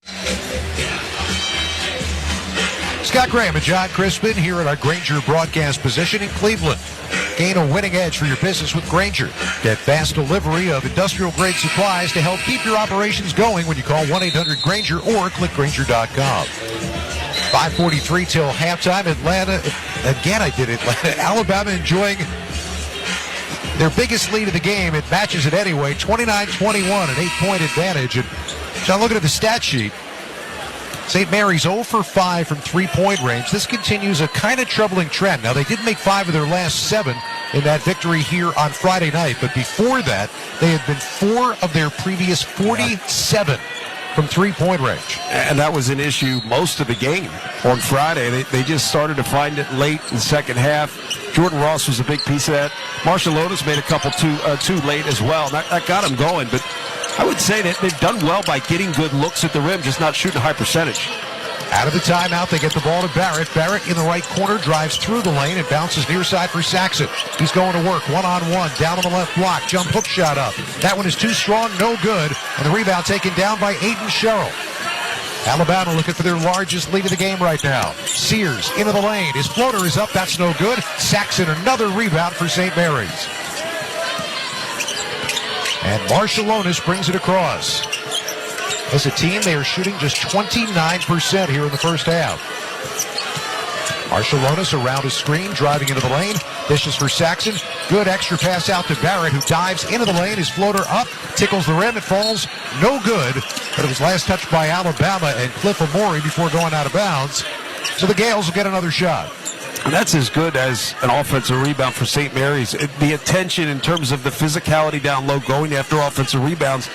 Scott Graham and John Crispin here at our Grainger broadcast position in Cleveland. Gain a winning edge for your business with Grainger. Get fast delivery of industrial-grade supplies to help keep your operations going when you call 1-800-GRAINGER or click Grainger.com. 5:43 till halftime. Atlanta, Alabama enjoying their biggest lead of the game. It matches it anyway, 29-21, an 8-point advantage. And John, looking at the stat sheet, St. Mary's 0 for 5 from three-point range. This continues a kind of troubling trend. Now, they did make 5 of their last 7 in that victory here on Friday night, but before that, they had been 4 of their previous 47 from three-point range. And that was an issue most of the game on Friday. They just started to find it late in the second half. Jordan Ross was a big piece of that. Marshall Otis made a couple too late as well. That got him going, but I would say that they've done well by getting good looks at the rim, just not shooting high percentage. Out of the timeout, they get the ball to Barrett. Barrett in the right corner, drives through the lane and bounces near side for Saxon. He's going to work one-on-one, down on the left block, jump hook shot up. That one is too strong, no good, and the rebound taken down by Aiden Sherrill. Alabama looking for their largest lead of the game right now. Sears into the lane. His floater is up, that's no good. Saxon, another rebound for St. Mary's. And Marshallonis brings it across. As a team, they are shooting just 29% here in the first half. Marshallonis around his screen, driving into the lane. Dishes for Saxon. Good extra pass out to Barrett, who dives into the lane. His floater up, tickles the rim. It falls no good, but it was last touched by Alabama and Cliff Amore before going out of bounds. So the Gaels will get another shot. That's as good as an offensive rebound for St. Mary's. The attention in terms of the physicality down low, going after offensive rebounds,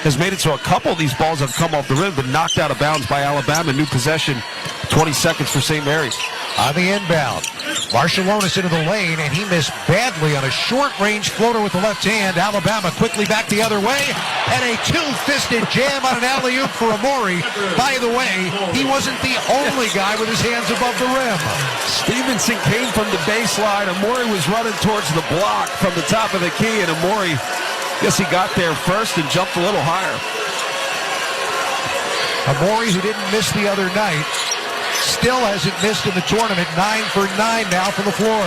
has made it so a couple of these balls have come off the rim, but knocked out of bounds by Alabama. New possession, 20 seconds for St. Mary's. On the inbound, Marshallonis into the lane, and he missed badly on a short-range floater with the left hand. Alabama quickly back the other way, and a two-fisted jam on an alley-oop for Amore. By the way, he wasn't the only guy with his hands above the rim. Stevenson came from the baseline. Amore was running towards the block from the top of the key, and Amore, guess he got there first and jumped a little higher. Amore, who didn't miss the other night, still hasn't missed in the tournament. 9 for 9 now from the floor.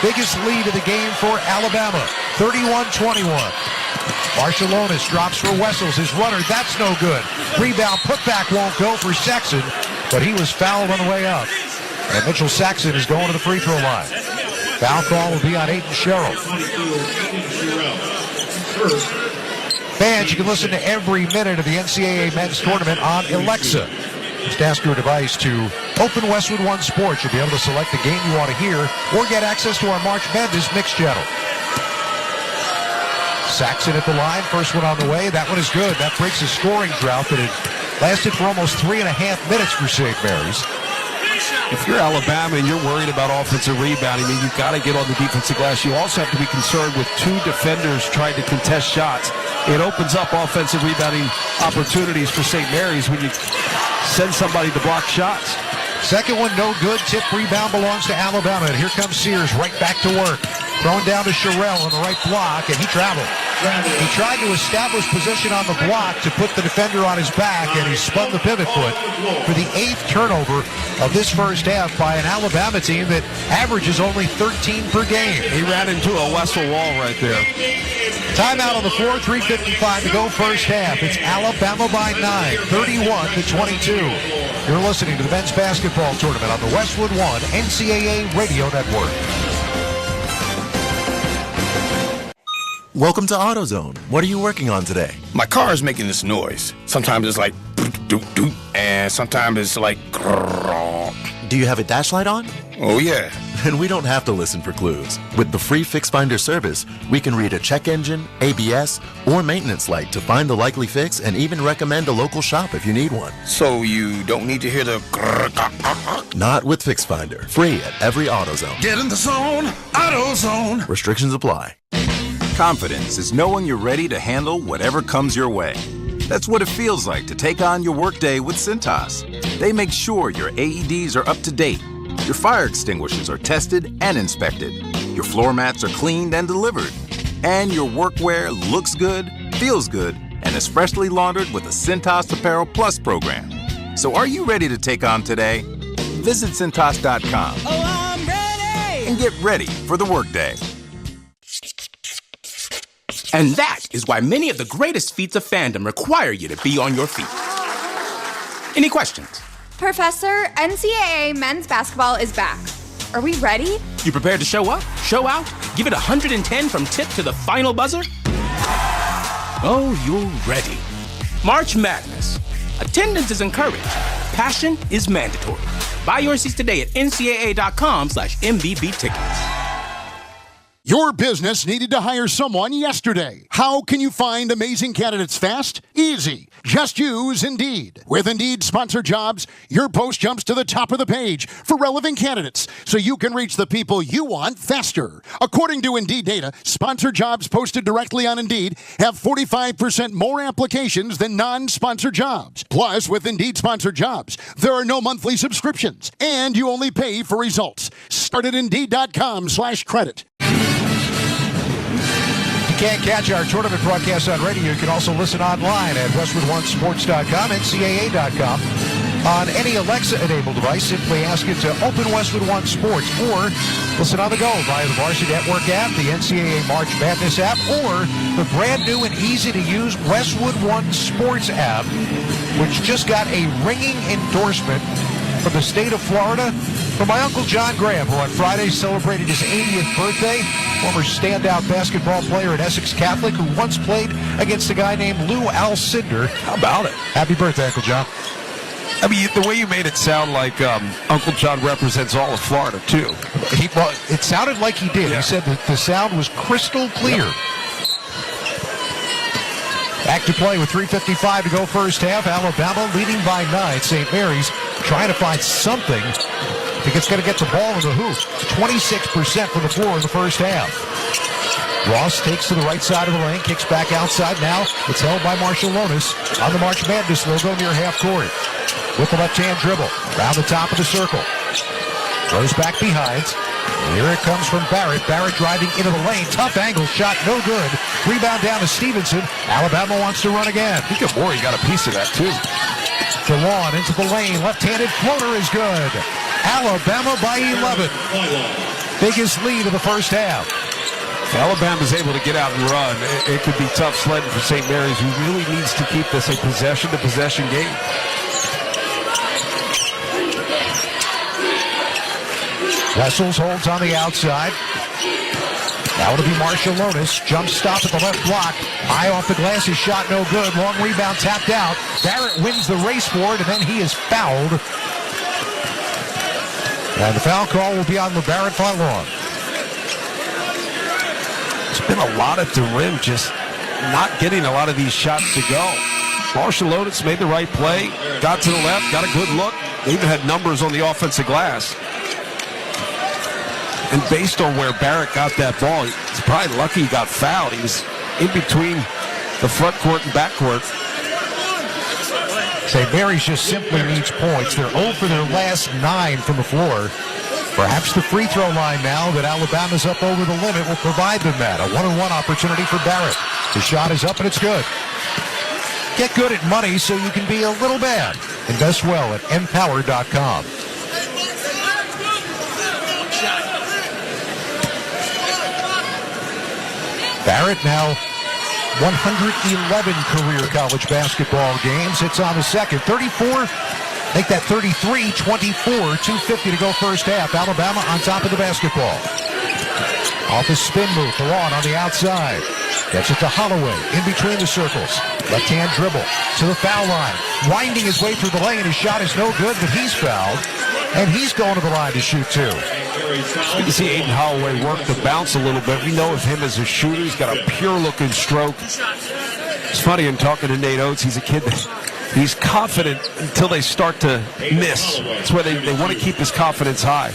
Biggest lead of the game for Alabama, 31-21. Marshallonis drops for Wessels, his runner, that's no good. Rebound, putback won't go for Saxon, but he was fouled on the way up. And Mitchell Saxon is going to the free throw line. Foul call will be on Aiden Sherrill. Fans, you can listen to every minute of the NCAA men's tournament on Alexa. Just ask your device to open Westwood One Sports. You'll be able to select the game you want to hear or get access to our March Madness mix channel. Saxon at the line, first one on the way. That one is good. That breaks a scoring drought that had lasted for almost 3.5 minutes for St. Mary's. If you're Alabama and you're worried about offensive rebounding, I mean, you've got to get on the defensive glass. You also have to be concerned with 2 defenders trying to contest shots. It opens up offensive rebounding opportunities for St. Mary's when you send somebody to block shots. Second one, no good. Tip rebound belongs to Alabama. And here comes Sears right back to work. Thrown down to Sherrill on the right block, and he traveled. He tried to establish position on the block to put the defender on his back, and he spun the pivot foot for the 8th turnover of this first half by an Alabama team that averages only 13 per game. He ran into a Wessel wall right there. Timeout on the floor, 3:55 to go first half. It's Alabama by 9, 31-22. You're listening to the men's basketball tournament on the Westwood One NCAA Radio Network. Welcome to AutoZone. What are you working on today? My car is making this noise. Sometimes it's like doot doot, and sometimes it's like grrr. Do you have a dash light on? Oh yeah. Then we don't have to listen for clues. With the free Fix Finder service, we can read a check engine, ABS, or maintenance light to find the likely fix and even recommend a local shop if you need one. So you don't need to hear the grrr. Not with Fix Finder. Free at every AutoZone. Get in the zone, AutoZone. Restrictions apply. Confidence is knowing you're ready to handle whatever comes your way. That's what it feels like to take on your workday with Cintas. They make sure your AEDs are up to date, your fire extinguishers are tested and inspected, your floor mats are cleaned and delivered, and your workwear looks good, feels good, and is freshly laundered with a Cintas Apparel Plus program. So are you ready to take on today? Visit Cintas.com. Oh, I'm ready! And get ready for the workday. And that is why many of the greatest feats of fandom require you to be on your feet. Any questions? Professor, NCAA men's basketball is back. Are we ready? You prepared to show up, show out, give it 110 from tip to the final buzzer? Oh, you're ready. March Madness. Attendance is encouraged. Passion is mandatory. Buy your seats today at ncaa.com/MVB tickets. Your business needed to hire someone yesterday. How can you find amazing candidates fast? Easy. Just use Indeed. With Indeed Sponsored Jobs, your post jumps to the top of the page for relevant candidates so you can reach the people you want faster. According to Indeed data, sponsored jobs posted directly on Indeed have 45% more applications than non-sponsored jobs. Plus, with Indeed Sponsored Jobs, there are no monthly subscriptions, and you only pay for results. Start at Indeed.com/credit. Can't catch our tournament broadcast on radio, you can also listen online at westwood1sports.com, ncaa.com. On any Alexa-enabled device, simply ask it to open Westwood One Sports, or listen on the go via the Varsity Network app, the NCAA March Madness app, or the brand new and easy-to-use Westwood One Sports app, which just got a ringing endorsement from the state of Florida from my Uncle John Graham, who on Friday celebrated his 80th birthday. Former standout basketball player at Essex Catholic, who once played against a guy named Lou Alcindor. How about it? Happy birthday, Uncle John. I mean, the way you made it sound like Uncle John represents all of Florida, too. Well, it sounded like he did. Yeah. He said that the sound was crystal clear. Yep. Back to play with 3:55 to go first half. Alabama leading by 9. St. Mary's trying to find something. I think it's going to get the ball in the hoop. 26% from the floor in the first half. Ross takes to the right side of the lane, kicks back outside. Now it's held by Marshall Lonis on the March Madness logo near half court. With the left-hand dribble, around the top of the circle. Goes back behind. Here it comes from Barrett. Barrett driving into the lane. Tough angle shot, no good. Rebound down to Stevenson. Alabama wants to run again. I think Amori got a piece of that, too. DeLon into the lane. Left-handed floater is good. Alabama by 11. Biggest lead of the first half. If Alabama's able to get out and run, it could be tough sledding for St. Mary's, who really needs to keep this a possession-to-possession game. Wessels holds on the outside. Now it'll be Marshall Lonis. Jump stop at the left block. High off the glass. His shot no good. Long rebound tapped out. Barrett wins the race for it, and then he is fouled. And the foul call will be on LeBarrett Fallon. It's been a lot at the rim, just not getting a lot of these shots to go. Marshall Lonis made the right play. Got to the left. Got a good look. They even had numbers on the offensive glass. And based on where Barrett got that ball, he's probably lucky he got fouled. He was in between the front court and back court. St. Mary's just simply needs points. They're 0 for their last 9 from the floor. Perhaps the free throw line now that Alabama's up over the limit will provide them that. A 1-on-1 opportunity for Barrett. The shot is up and it's good. Get good at money so you can be a little bad. Invest well at empower.com. Barrett now 111 career college basketball games. Hits on the second. 34, make that 33, 24, 2:50 to go first half. Alabama on top of the basketball. Off his spin move, Theron on the outside. Gets it to Holloway, in between the circles. Left-hand dribble to the foul line. Winding his way through the lane. His shot is no good, but he's fouled. And he's going to the line to shoot too. You can see Aiden Holloway work the bounce a little bit. We know of him as a shooter. He's got a pure-looking stroke. It's funny, in talking to Nate Oates, he's a kid that he's confident until they start to miss. That's why they want to keep his confidence high.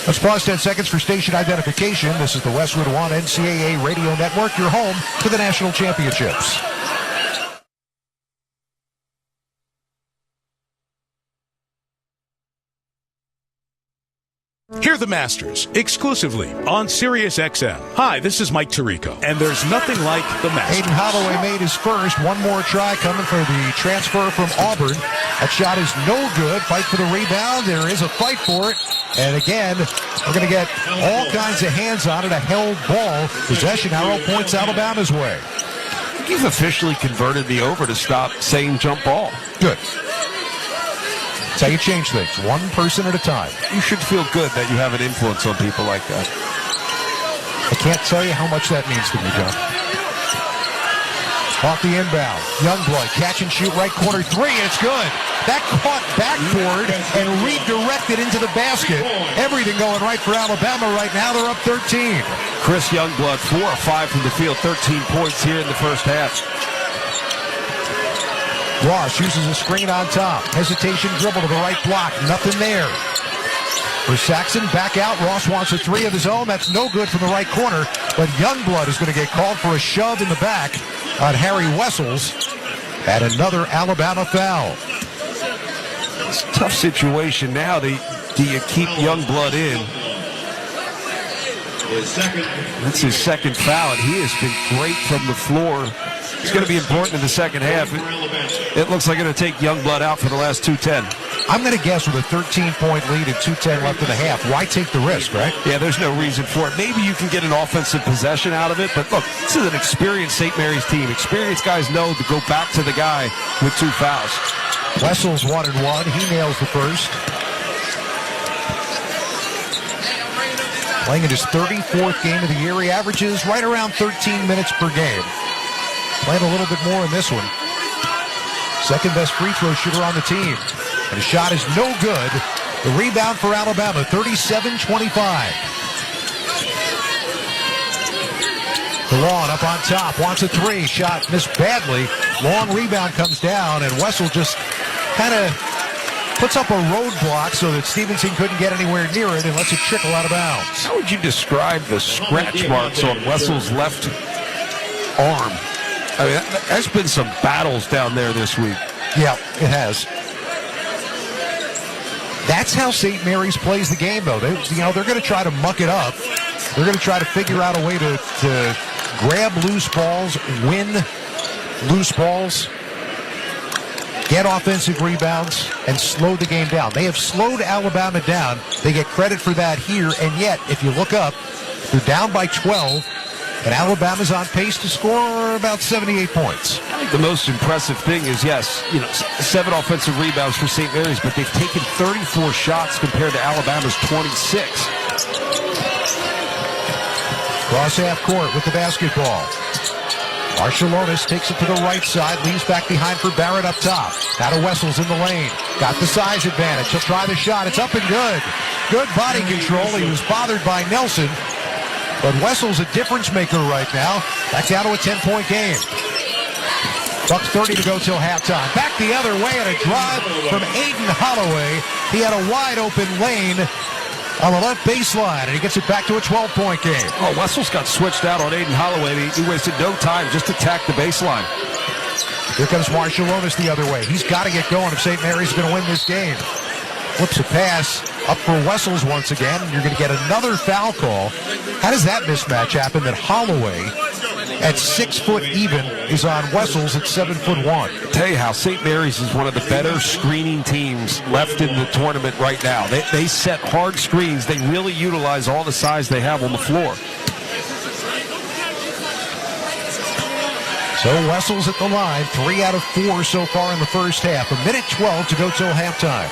Let's pause 10 seconds for station identification. This is the Westwood One NCAA Radio Network, your home for the national championships. Hear the Masters exclusively on SiriusXM. Hi, this is Mike Tirico, and there's nothing like the Masters. Aiden Holloway made his first. One more try coming for the transfer from Auburn. That shot is no good. Fight for the rebound. There is a fight for it. And again, we're going to get all kinds of hands on it. A held ball. Possession arrow points Alabama's way. I think he's officially converted the over to stop saying jump ball. Good. That's how you change things, one person at a time. You should feel good that you have an influence on people like that. I can't tell you how much that means to me, John. Off the inbound. Youngblood, catch and shoot, right corner three, and it's good. That caught backboard and redirected into the basket. Everything going right for Alabama right now. They're up 13. Chris Youngblood, 4 of 5 from the field, 13 points here in the first half. Ross uses a screen on top. Hesitation dribble to the right block. Nothing there. For Saxon, back out. Ross wants a three of his own. That's no good from the right corner. But Youngblood is going to get called for a shove in the back on Harry Wessels. And another Alabama foul. It's a tough situation now. Do you keep Youngblood in? That's his second foul, and he has been great from the floor. It's going to be important in the second half. It looks like going to take Youngblood out for the last 2:10. I'm going to guess with a 13-point lead and 2:10 left in the half, why take the risk, right? Yeah, there's no reason for it. Maybe you can get an offensive possession out of it, but look, this is an experienced St. Mary's team. Experienced guys know to go back to the guy with 2 fouls. Wessels 1 and 1. He nails the first. Playing in his 34th game of the year, he averages right around 13 minutes per game. Playing a little bit more in this one. Second best free throw shooter on the team. And his shot is no good. The rebound for Alabama, 37-25. DeLon up on top, wants a three. Shot missed badly. Long rebound comes down, and Wessel just kind of puts up a roadblock so that Stevenson couldn't get anywhere near it and lets it trickle out of bounds. How would you describe the scratch marks on Wessel's left arm? I mean, there's been some battles down there this week. Yeah, it has. That's how St. Mary's plays the game, though. They're going to try to muck it up. They're going to try to figure out a way to grab loose balls, win loose balls, get offensive rebounds, and slow the game down. They have slowed Alabama down. They get credit for that here, and yet, if you look up, they're down by 12. And Alabama's on pace to score about 78 points. I think the most impressive thing is, 7 offensive rebounds for St. Mary's, but they've taken 34 shots compared to Alabama's 26. Cross half court with the basketball. Marshallonis takes it to the right side, leaves back behind for Barrett up top. Now to Wessels in the lane. Got the size advantage. He'll try the shot. It's up and good. Good body control. He was bothered by Nelson. But Wessel's a difference maker right now. Back down to a 10-point game. Bucks 30 to go till halftime. Back the other way and a drive from Aiden Holloway. He had a wide open lane on the left baseline, and he gets it back to a 12-point game. Oh, Wessel's got switched out on Aiden Holloway. He wasted no time, just attacked the baseline. Here comes Marshallonis the other way. He's got to get going if St. Mary's is going to win this game. Flips a pass up for Wessels once again. You're going to get another foul call. How does that mismatch happen that Holloway at 6 foot even is on Wessels at 7'1"? I'll tell you how St. Mary's is one of the better screening teams left in the tournament right now. They set hard screens. They really utilize all the size they have on the floor. So Wessels at the line, 3 out of 4 so far in the first half. 1:12 to go till halftime.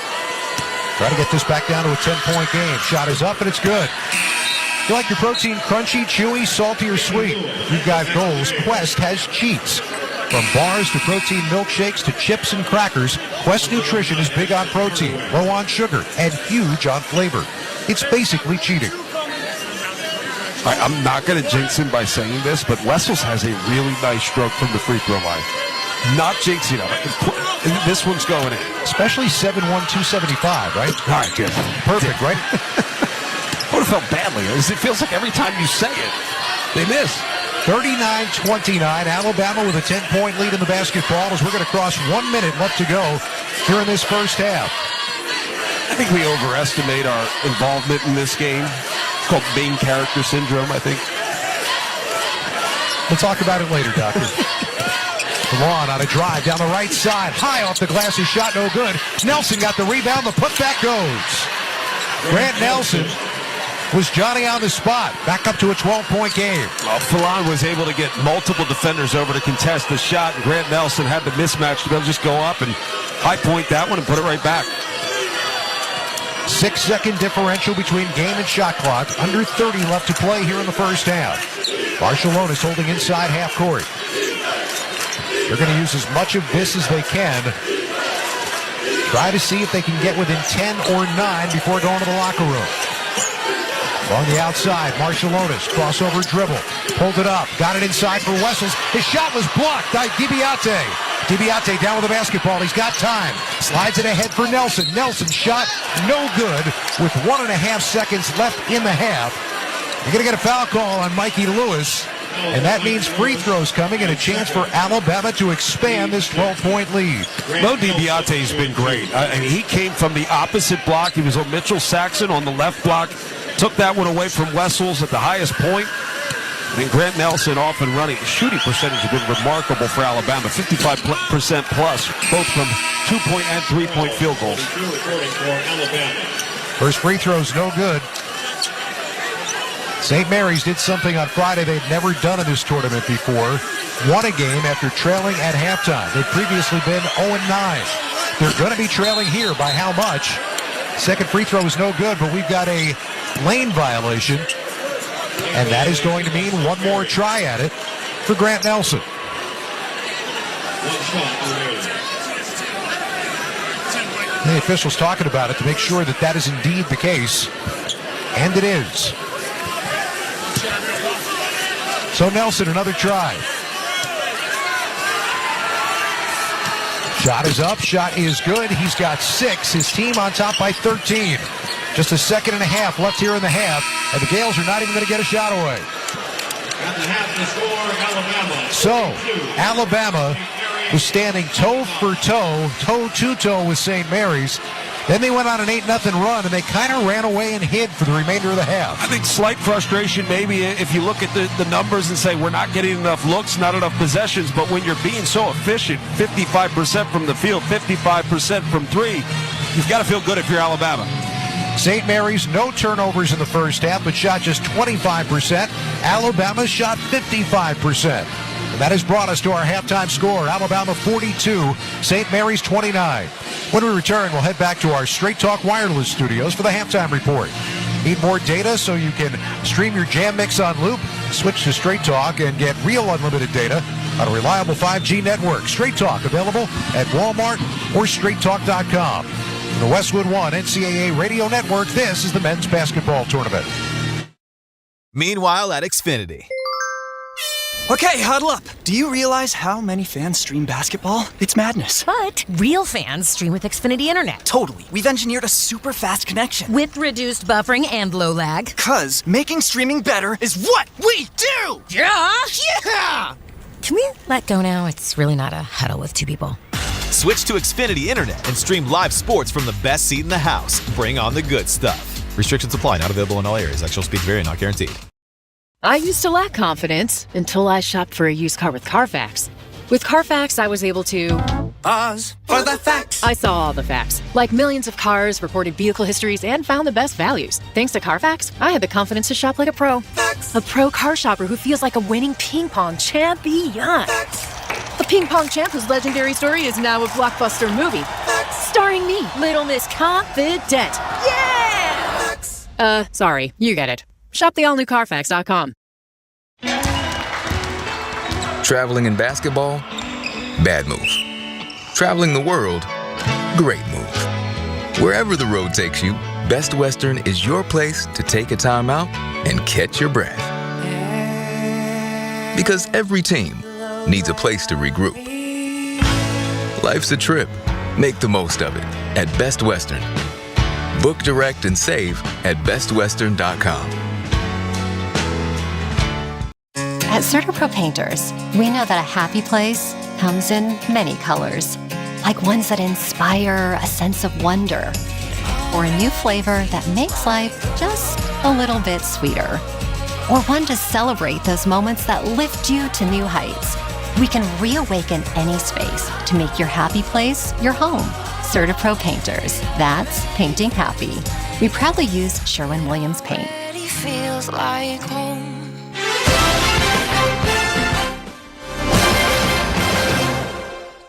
Try to get this back down to a 10-point game. Shot is up, and it's good. You like your protein crunchy, chewy, salty, or sweet? If you've got goals, Quest has cheats. From bars to protein milkshakes to chips and crackers, Quest Nutrition is big on protein, low on sugar, and huge on flavor. It's basically cheating. I'm not going to jinx him by saying this, but Wessels has a really nice stroke from the free throw line. Not jinxing him. This one's going in. Especially 7'1", 275, right? All right, good. Perfect, right? I would have felt badly. It feels like every time you say it, they miss. 39-29, Alabama with a 10-point lead in the basketball as we're going to cross 1 minute left to go here in this first half. think we overestimate our involvement in this game. It's called main character syndrome, I think. We'll talk about it later, Doctor. Lawn on a drive down the right side. High off the glass, his shot no good. Nelson got the rebound. The putback goes. Grant Nelson was Johnny on the spot. Back up to a 12-point game. Well, Fallon was able to get multiple defenders over to contest the shot, and Grant Nelson had the mismatch to be able to just go up and high point that one and put it right back. 6-second differential between game and shot clock. Under 30 left to play here in the first half. Barcelona is holding inside half court. They're going to use as much of this as they can. Try to see if they can get within 10 or 9 before going to the locker room. On the outside, Marciulionis, crossover dribble, pulled it up, got it inside for Wessels. His shot was blocked by Dibiate. Dibiate down with the basketball. He's got time. Slides it ahead for Nelson. Nelson's shot no good with 1.5 seconds left in the half. You're going to get a foul call on Mikey Lewis, and that means free throws coming and a chance for Alabama to expand this 12-point lead. Mo Dibiate's been great. I mean, he came from the opposite block. He was on Mitchell Saxon on the left block. Took that one away from Wessels at the highest point. And Grant Nelson off and running. Shooting percentage has been remarkable for Alabama. 55% plus, both from 2-point and 3-point field goals. First free throw's no good. St. Mary's did something on Friday they'd never done in this tournament before. Won a game after trailing at halftime. They'd previously been 0-9. They're going to be trailing here. By how much? Second free throw is no good, but we've got a lane violation, and that is going to mean one more try at it for Grant Nelson. And the officials talking about it to make sure that that is indeed the case, and it is. So Nelson, another try. Shot is up, shot is good. He's got 6. His team on top by 13. Just a second and a half left here in the half, and the Gaels are not even going to get a shot away. At the half, the score, Alabama. So, Alabama was standing toe for toe, toe-to-toe with St. Mary's. Then they went on an 8-0 run, and they kind of ran away and hid for the remainder of the half. I think slight frustration maybe if you look at the numbers and say we're not getting enough looks, not enough possessions, but when you're being so efficient, 55% from the field, 55% from 3, you've got to feel good if you're Alabama. St. Mary's, no turnovers in the first half, but shot just 25%. Alabama shot 55%. And that has brought us to our halftime score. Alabama 42, St. Mary's 29. When we return, we'll head back to our Straight Talk Wireless studios for the halftime report. Need more data so you can stream your Jam Mix on loop? Switch to Straight Talk and get real unlimited data on a reliable 5G network. Straight Talk available at Walmart or straighttalk.com. From the Westwood One NCAA Radio Network, this is the men's basketball tournament. Meanwhile at Xfinity. Okay, huddle up. Do you realize how many fans stream basketball? It's madness. But real fans stream with Xfinity Internet. Totally. We've engineered a super fast connection. With reduced buffering and low lag. 'Cause making streaming better is what we do! Yeah! Yeah! Can we let go now? It's really not a huddle with 2 people. Switch to Xfinity Internet and stream live sports from the best seat in the house. Bring on the good stuff. Restrictions apply. Not available in all areas. Actual speeds vary. Not guaranteed. I used to lack confidence until I shopped for a used car with Carfax. With Carfax, I was able to pause for the facts. I saw all the facts, like millions of cars, reported vehicle histories, and found the best values. Thanks to Carfax, I had the confidence to shop like a pro. Facts. A pro car shopper who feels like a winning ping pong champion. Facts. The ping pong champ whose legendary story is now a blockbuster movie. Facts. Starring me, Little Miss Confident. Yeah! Facts. Sorry, you get it. Shop the all-new Carfax.com. Traveling in basketball? Bad move. Traveling the world? Great move. Wherever the road takes you, Best Western is your place to take a time out and catch your breath. Because every team needs a place to regroup. Life's a trip. Make the most of it at Best Western. Book direct and save at bestwestern.com. At CertaPro Painters, we know that a happy place comes in many colors, like ones that inspire a sense of wonder. or a new flavor that makes life just a little bit sweeter. Or one to celebrate those moments that lift you to new heights. We can reawaken any space to make your happy place your home. CertaPro Painters. That's painting happy. We proudly use Sherwin-Williams paint. Feels like home.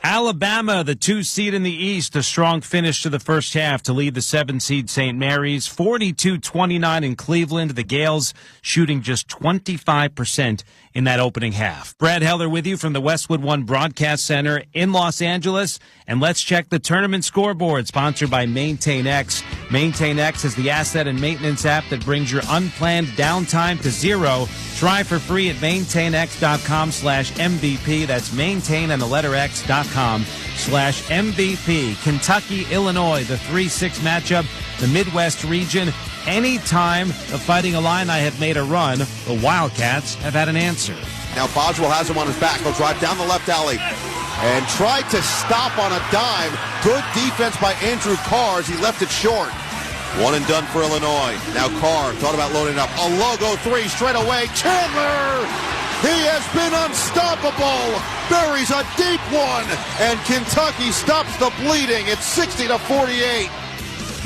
Alabama, the 2 seed in the East, a strong finish to the first half to lead the 7 seed St. Mary's. 42-29 in Cleveland. The Gaels shooting just 25% in that opening half. Brad Heller with you from the Westwood One Broadcast Center in Los Angeles. And let's check the tournament scoreboard, sponsored by MaintainX. MaintainX is the asset and maintenance app that brings your unplanned downtime to zero. Try for free at maintainx.com/MVP. That's maintain and the letter X.com/MVP. Kentucky, Illinois, the 3-6 matchup, the Midwest region. Anytime the Fighting Illini have made a run, the Wildcats have had an answer. Now Boswell has him on his back. He'll drive down the left alley and try to stop on a dime. Good defense by Andrew Carr as he left it short. One and done for Illinois. Now Carr thought about loading up. A logo 3 straight away. Chandler! He has been unstoppable. Buries a deep one. And Kentucky stops the bleeding. It's 60-48.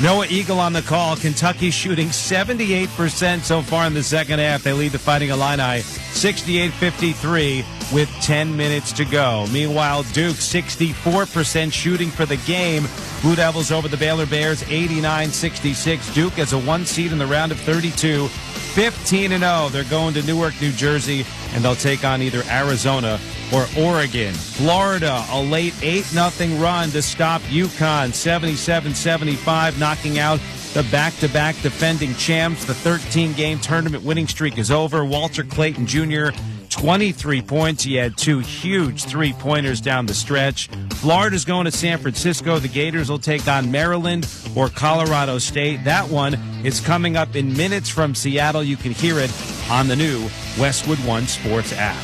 Noah Eagle on the call. Kentucky shooting 78% so far in the second half. They lead the Fighting Illini 68-53 with 10 minutes to go. Meanwhile, Duke 64% shooting for the game. Blue Devils over the Baylor Bears 89-66. Duke as a 1 seed in the round of 32. 15-0. They're going to Newark, New Jersey, and they'll take on either Arizona or Oregon. Florida, a late 8-0 run to stop UConn, 77-75, knocking out the back-to-back defending champs. The 13-game tournament winning streak is over. Walter Clayton Jr., 23 points. He had 2 huge three-pointers down the stretch. Florida's going to San Francisco. The Gators will take on Maryland or Colorado State. That one is coming up in minutes from Seattle. You can hear it on the new Westwood One Sports app.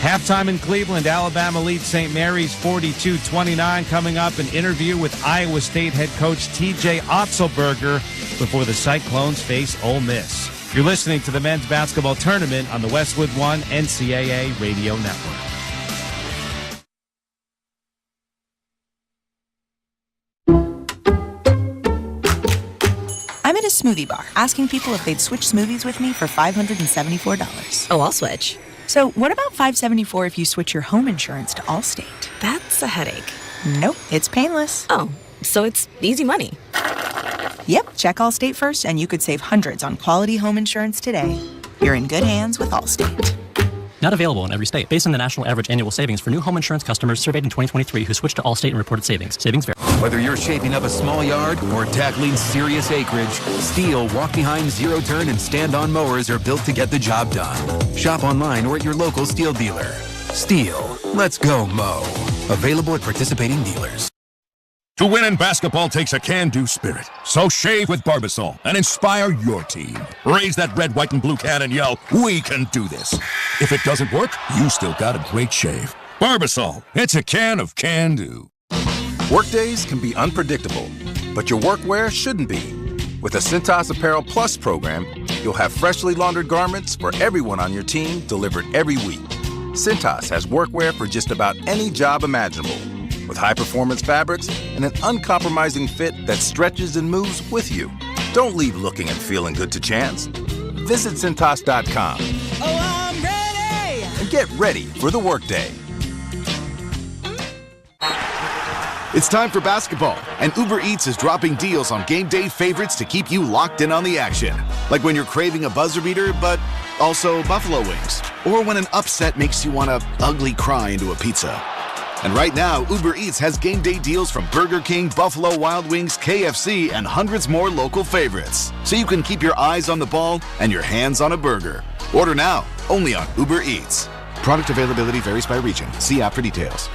Halftime in Cleveland, Alabama leads St. Mary's 42-29. Coming up, an interview with Iowa State head coach T.J. Otzelberger before the Cyclones face Ole Miss. You're listening to the men's basketball tournament on the Westwood One NCAA Radio Network. I'm at a smoothie bar asking people if they'd switch smoothies with me for $574. Oh, I'll switch. So what about $574 if you switch your home insurance to Allstate? That's a headache. Nope, it's painless. Oh, so it's easy money. Yep, check Allstate first and you could save hundreds on quality home insurance today. You're in good hands with Allstate. Not available in every state. Based on the national average annual savings for new home insurance customers surveyed in 2023 who switched to Allstate and reported savings. Savings vary. Whether you're shaping up a small yard or tackling serious acreage, Steel walk-behind zero-turn and stand-on mowers are built to get the job done. Shop online or at your local Steel dealer. Steel. Let's go mow. Available at participating dealers. To win in basketball takes a can-do spirit. So shave with Barbasol and inspire your team. Raise that red, white, and blue can and yell, "We can do this." If it doesn't work, you still got a great shave. Barbasol, it's a can of can-do. Workdays can be unpredictable, but your workwear shouldn't be. With the Cintas Apparel Plus program, you'll have freshly laundered garments for everyone on your team delivered every week. Cintas has workwear for just about any job imaginable, with high-performance fabrics and an uncompromising fit that stretches and moves with you. Don't leave looking and feeling good to chance. Visit Cintas.com. Oh, I'm ready! And get ready for the workday. It's time for basketball, and Uber Eats is dropping deals on game day favorites to keep you locked in on the action. Like when you're craving a buzzer beater, but also buffalo wings. Or when an upset makes you want to ugly cry into a pizza. And right now, Uber Eats has game day deals from Burger King, Buffalo Wild Wings, KFC, and hundreds more local favorites. So you can keep your eyes on the ball and your hands on a burger. Order now, only on Uber Eats. Product availability varies by region. See app for details.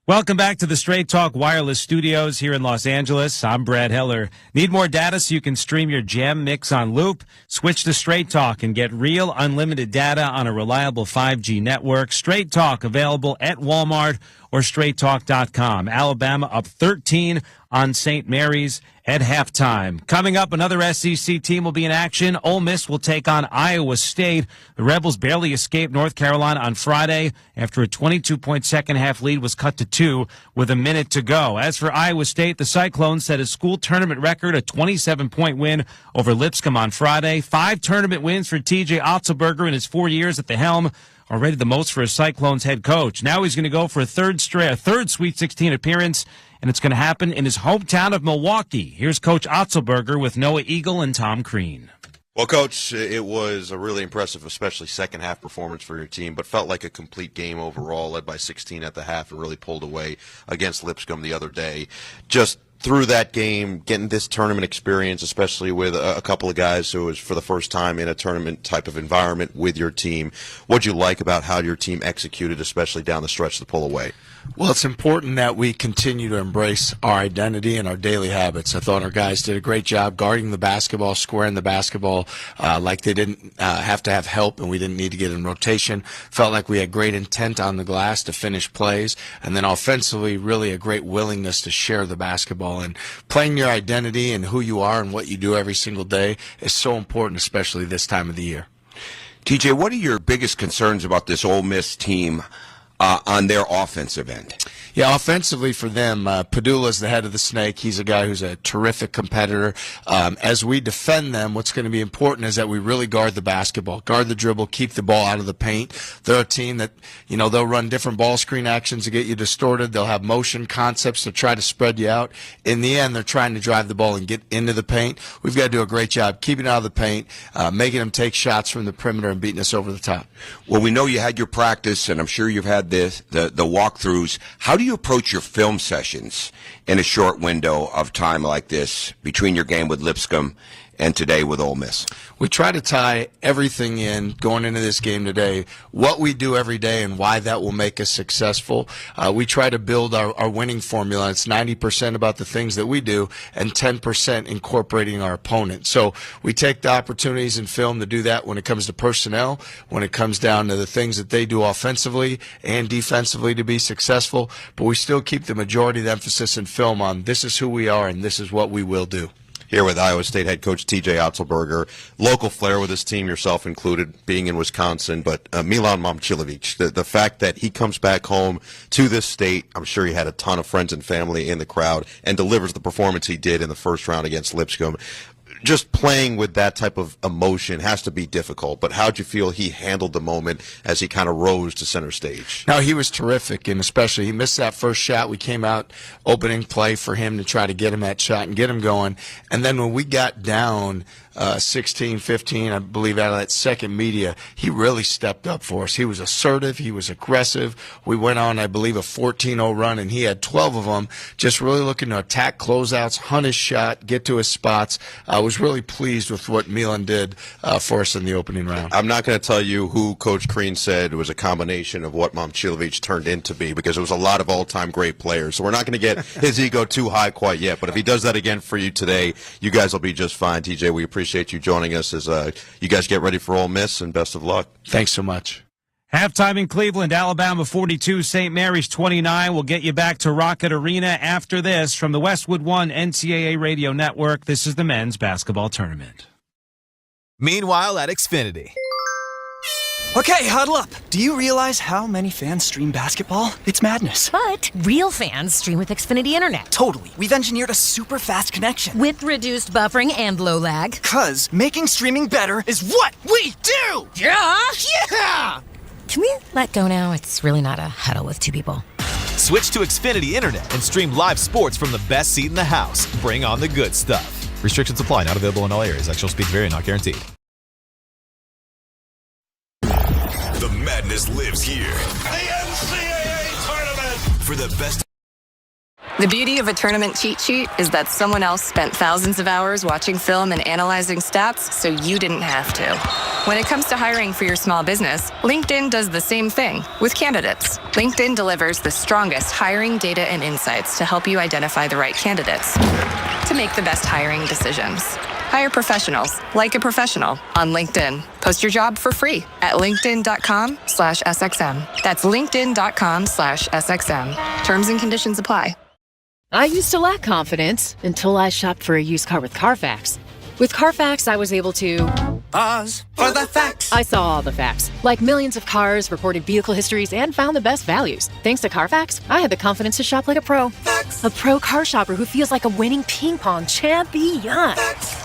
Welcome back to the Straight Talk Wireless Studios here in Los Angeles. I'm Brad Heller. Need more data so you can stream your Jam mix on loop? Switch to Straight Talk and get real unlimited data on a reliable 5G network. Straight Talk available at Walmart or straighttalk.com. Alabama up 13 on St. Mary's at halftime. Coming up, another SEC team will be in action. Ole Miss will take on Iowa State. The Rebels barely escaped North Carolina on Friday after a 22-point second-half lead was cut to 2 with a minute to go. As for Iowa State, the Cyclones set a school tournament record, a 27-point win over Lipscomb on Friday. 5 tournament wins for TJ Otzelberger in his 4 years at the helm. Already the most for a Cyclones head coach. Now he's going to go for a third Sweet 16 appearance, and it's going to happen in his hometown of Milwaukee. Here's Coach Otzelberger with Noah Eagle and Tom Crean. Well, Coach, it was a really impressive, especially second-half performance for your team, but felt like a complete game overall, led by 16 at the half and really pulled away against Lipscomb the other day. Just through that game, getting this tournament experience, especially with a couple of guys who was for the first time in a tournament type of environment with your team, what'd you like about how your team executed, especially down the stretch to pull away? Well, it's important that we continue to embrace our identity and our daily habits. I thought our guys did a great job guarding the basketball, squaring the basketball like they didn't have to have help and we didn't need to get in rotation. Felt like we had great intent on the glass to finish plays. And then offensively, really a great willingness to share the basketball. And playing your identity and who you are and what you do every single day is so important, especially this time of the year. TJ, what are your biggest concerns about this Ole Miss team on their offensive end? Yeah, offensively for them, Padula's the head of the snake. He's a guy who's a terrific competitor. As we defend them, what's going to be important is that we really guard the basketball, guard the dribble, keep the ball out of the paint. They're a team that, they'll run different ball screen actions to get you distorted. They'll have motion concepts to try to spread you out. In the end, they're trying to drive the ball and get into the paint. We've got to do a great job keeping it out of the paint, making them take shots from the perimeter and beating us over the top. Well, we know you had your practice, and I'm sure you've had the walkthroughs. How do you approach your film sessions in a short window of time like this between your game with Lipscomb and today with Ole Miss? We try to tie everything in going into this game today, what we do every day and why that will make us successful. We try to build our winning formula. It's 90% about the things that we do and 10% incorporating our opponent. So we take the opportunities in film to do that when it comes to personnel, when it comes down to the things that they do offensively and defensively to be successful, but we still keep the majority of the emphasis in film on this is who we are and this is what we will do. Here with Iowa State head coach TJ Otzelberger, local flair with his team, yourself included, being in Wisconsin, but Milan Momcilovic, the fact that he comes back home to this state, I'm sure he had a ton of friends and family in the crowd, and delivers the performance he did in the first round against Lipscomb. Just playing with that type of emotion has to be difficult, but how'd you feel he handled the moment as he kind of rose to center stage? No, he was terrific, and especially he missed that first shot. We came out opening play for him to try to get him that shot and get him going, and then when we got down 16-15, I believe, out of that second media, he really stepped up for us. He was assertive. He was aggressive. We went on, I believe, a 14-0 run, and he had 12 of them, just really looking to attack closeouts, hunt his shot, get to his spots. I was really pleased with what Milan did for us in the opening round. I'm not going to tell you who Coach Crean said was a combination of what Momcilovic turned into be, because it was a lot of all-time great players. So we're not going to get his ego too high quite yet, but if he does that again for you today, you guys will be just fine. TJ, we appreciate you joining us as you guys get ready for Ole Miss, and best of luck. Thanks so much. Halftime in Cleveland, Alabama 42, St. Mary's 29. We'll get you back to Rocket Arena after this from the Westwood One NCAA Radio Network. This is the men's basketball tournament. Meanwhile at Xfinity. Okay, huddle up. Do you realize how many fans stream basketball? It's madness. But real fans stream with Xfinity Internet. Totally. We've engineered a super fast connection. With reduced buffering and low lag. 'Cause making streaming better is what we do! Yeah! Yeah! Can we let go now? It's really not a huddle with two people. Switch to Xfinity Internet and stream live sports from the best seat in the house. Bring on the good stuff. Restrictions apply. Not available in all areas. Actual speeds vary. Not guaranteed. The madness lives here. The NCAA tournament for the best. The beauty of a tournament cheat sheet is that someone else spent thousands of hours watching film and analyzing stats, so you didn't have to. When it comes to hiring for your small business, LinkedIn does the same thing with candidates. LinkedIn delivers the strongest hiring data and insights to help you identify the right candidates to make the best hiring decisions. Hire professionals like a professional on LinkedIn. Post your job for free at linkedin.com/SXM. That's linkedin.com/SXM. Terms and conditions apply. I used to lack confidence until I shopped for a used car with Carfax. With Carfax, I was able to pause for the facts. I saw all the facts, like millions of cars, reported vehicle histories, and found the best values. Thanks to Carfax, I had the confidence to shop like a pro. Facts. A pro car shopper who feels like a winning ping pong champion. Facts.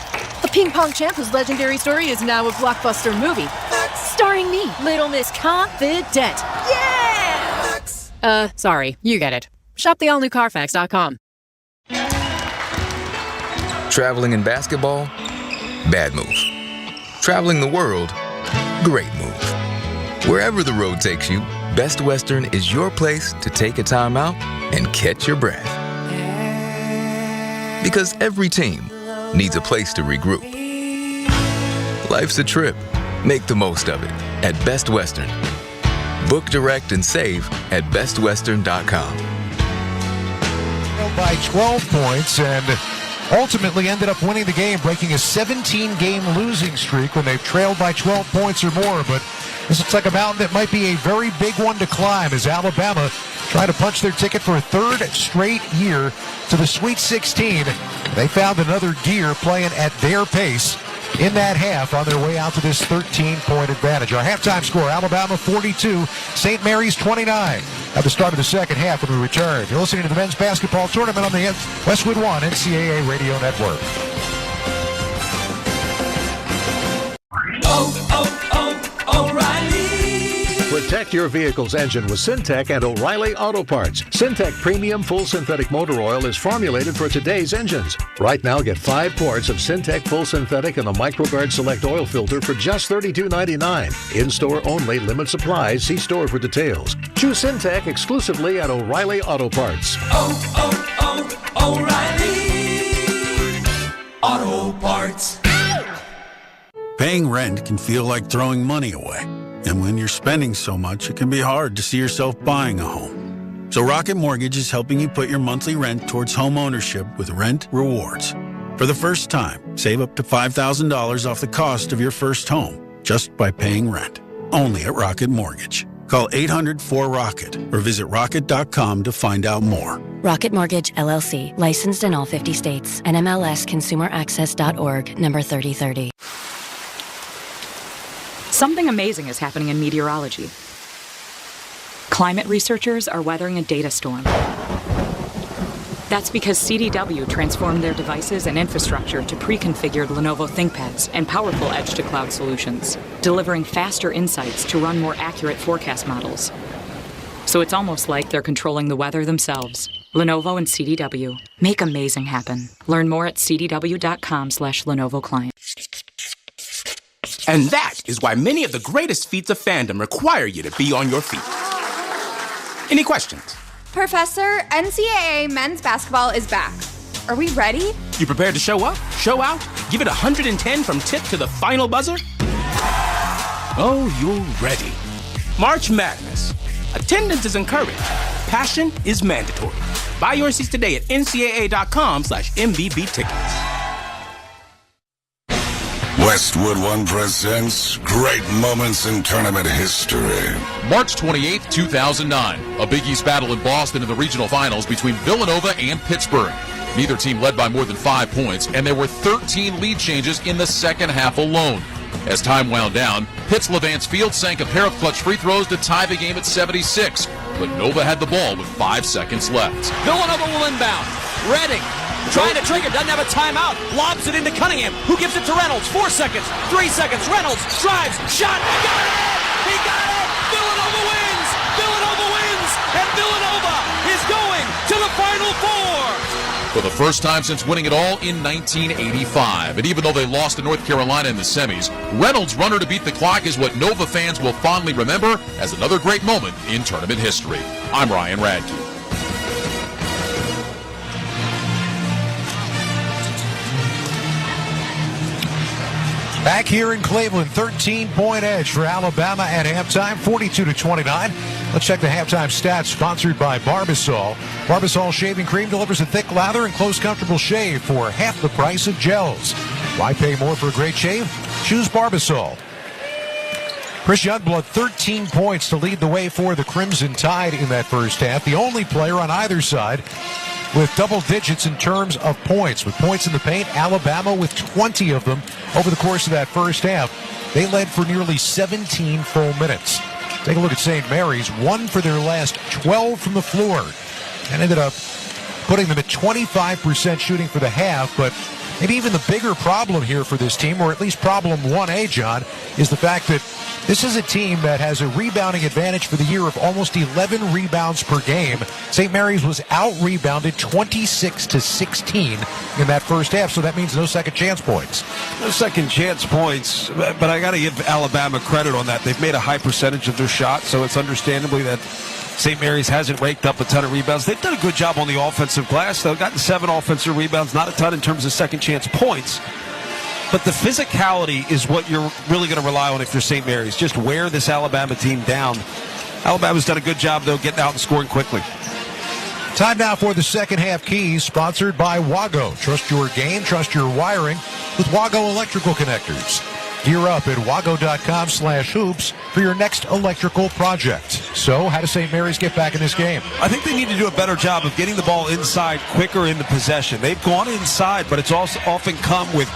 A ping pong champ whose legendary story is now a blockbuster movie. Facts. Starring me, Little Miss Confident. Yeah! Facts. Sorry, you get it. Shop the all-new Carfax.com. Traveling in basketball? Bad move. Traveling the world? Great move. Wherever the road takes you, Best Western is your place to take a time out and catch your breath. Because every team needs a place to regroup. Life's a trip. Make the most of it at Best Western. Book direct and save at bestwestern.com. By 12 points and ultimately ended up winning the game, breaking a 17-game losing streak when they've trailed by 12 points or more. But this looks like a mountain that might be a very big one to climb as Alabama try to punch their ticket for a third straight year to the Sweet 16. They found another gear playing at their pace in that half on their way out to this 13-point advantage. Our halftime score, Alabama 42, St. Mary's 29 at the start of the second half when we return. You're listening to the men's basketball tournament on the Westwood One NCAA Radio Network. O'Reilly. Protect your vehicle's engine with Syntec and O'Reilly Auto Parts. Syntec Premium Full Synthetic Motor Oil is formulated for today's engines. Right now, get 5 quarts of Syntec Full Synthetic and a MicroGuard Select Oil Filter for just $32.99. In-store only, limit supplies. See store for details. Choose Syntec exclusively at O'Reilly Auto Parts. O'Reilly Auto Parts. Paying rent can feel like throwing money away. And when you're spending so much, it can be hard to see yourself buying a home. So Rocket Mortgage is helping you put your monthly rent towards home ownership with Rent Rewards. For the first time, save up to $5,000 off the cost of your first home just by paying rent. Only at Rocket Mortgage. Call 800-4ROCKET or visit rocket.com to find out more. Rocket Mortgage, LLC. Licensed in all 50 states. NMLSConsumerAccess.org, number 3030. Something amazing is happening in meteorology. Climate researchers are weathering a data storm. That's because CDW transformed their devices and infrastructure to pre-configured Lenovo ThinkPads and powerful edge-to-cloud solutions, delivering faster insights to run more accurate forecast models. So it's almost like they're controlling the weather themselves. Lenovo and CDW. Make amazing happen. Learn more at cdw.com/Lenovo Client. And that is why many of the greatest feats of fandom require you to be on your feet. Any questions? Professor, NCAA men's basketball is back. Are we ready? You prepared to show up, show out, give it 110 from tip to the final buzzer? Oh, you're ready. March Madness. Attendance is encouraged. Passion is mandatory. Buy your seats today at ncaa.com/MVB tickets. Westwood One presents Great Moments in Tournament History. March 28, 2009. A Big East battle in Boston in the regional finals between Villanova and Pittsburgh. Neither team led by more than 5 points, and there were 13 lead changes in the second half alone. As time wound down, Pitt's Levance Field sank a pair of clutch free throws to tie the game at 76, but Nova had the ball with 5 seconds left. Villanova will inbound. Redding trying to trigger, doesn't have a timeout, lobs it into Cunningham, who gives it to Reynolds. 4 seconds, 3 seconds, Reynolds drives, shot, got it! He got it! Villanova wins! Villanova wins! And Villanova is going to the Final Four! For the first time since winning it all in 1985. And even though they lost to North Carolina in the semis, Reynolds' runner to beat the clock is what Nova fans will fondly remember as another great moment in tournament history. I'm Ryan Radke. Back here in Cleveland, 13-point edge for Alabama at halftime, 42-29. Let's check the halftime stats, sponsored by Barbasol. Barbasol shaving cream delivers a thick lather and close, comfortable shave for half the price of gels. Why pay more for a great shave? Choose Barbasol. Chris Youngblood, 13 points to lead the way for the Crimson Tide in that first half. The only player on either side with double digits in terms of points. With points in the paint, Alabama with 20 of them over the course of that first half. They led for nearly 17 full minutes. Take a look at St. Mary's. 1 for their last 12 from the floor. And ended up putting them at 25% shooting for the half. But maybe even the bigger problem here for this team, or at least problem 1A, John, is the fact that this is a team that has a rebounding advantage for the year of almost 11 rebounds per game. St. Mary's was out-rebounded 26-16 in that first half, so that means no second chance points. No second chance points, but I got to give Alabama credit on that. They've made a high percentage of their shots, so it's understandably that St. Mary's hasn't raked up a ton of rebounds. They've done a good job on the offensive glass. They've gotten 7 offensive rebounds, not a ton in terms of second chance points. But the physicality is what you're really going to rely on if you're St. Mary's. Just wear this Alabama team down. Alabama's done a good job, though, getting out and scoring quickly. Time now for the second half keys, sponsored by Wago. Trust your game, trust your wiring with Wago electrical connectors. Gear up at wago.com/hoops for your next electrical project. So, how does St. Mary's get back in this game? I think they need to do a better job of getting the ball inside quicker in the possession. They've gone inside, but it's also often come with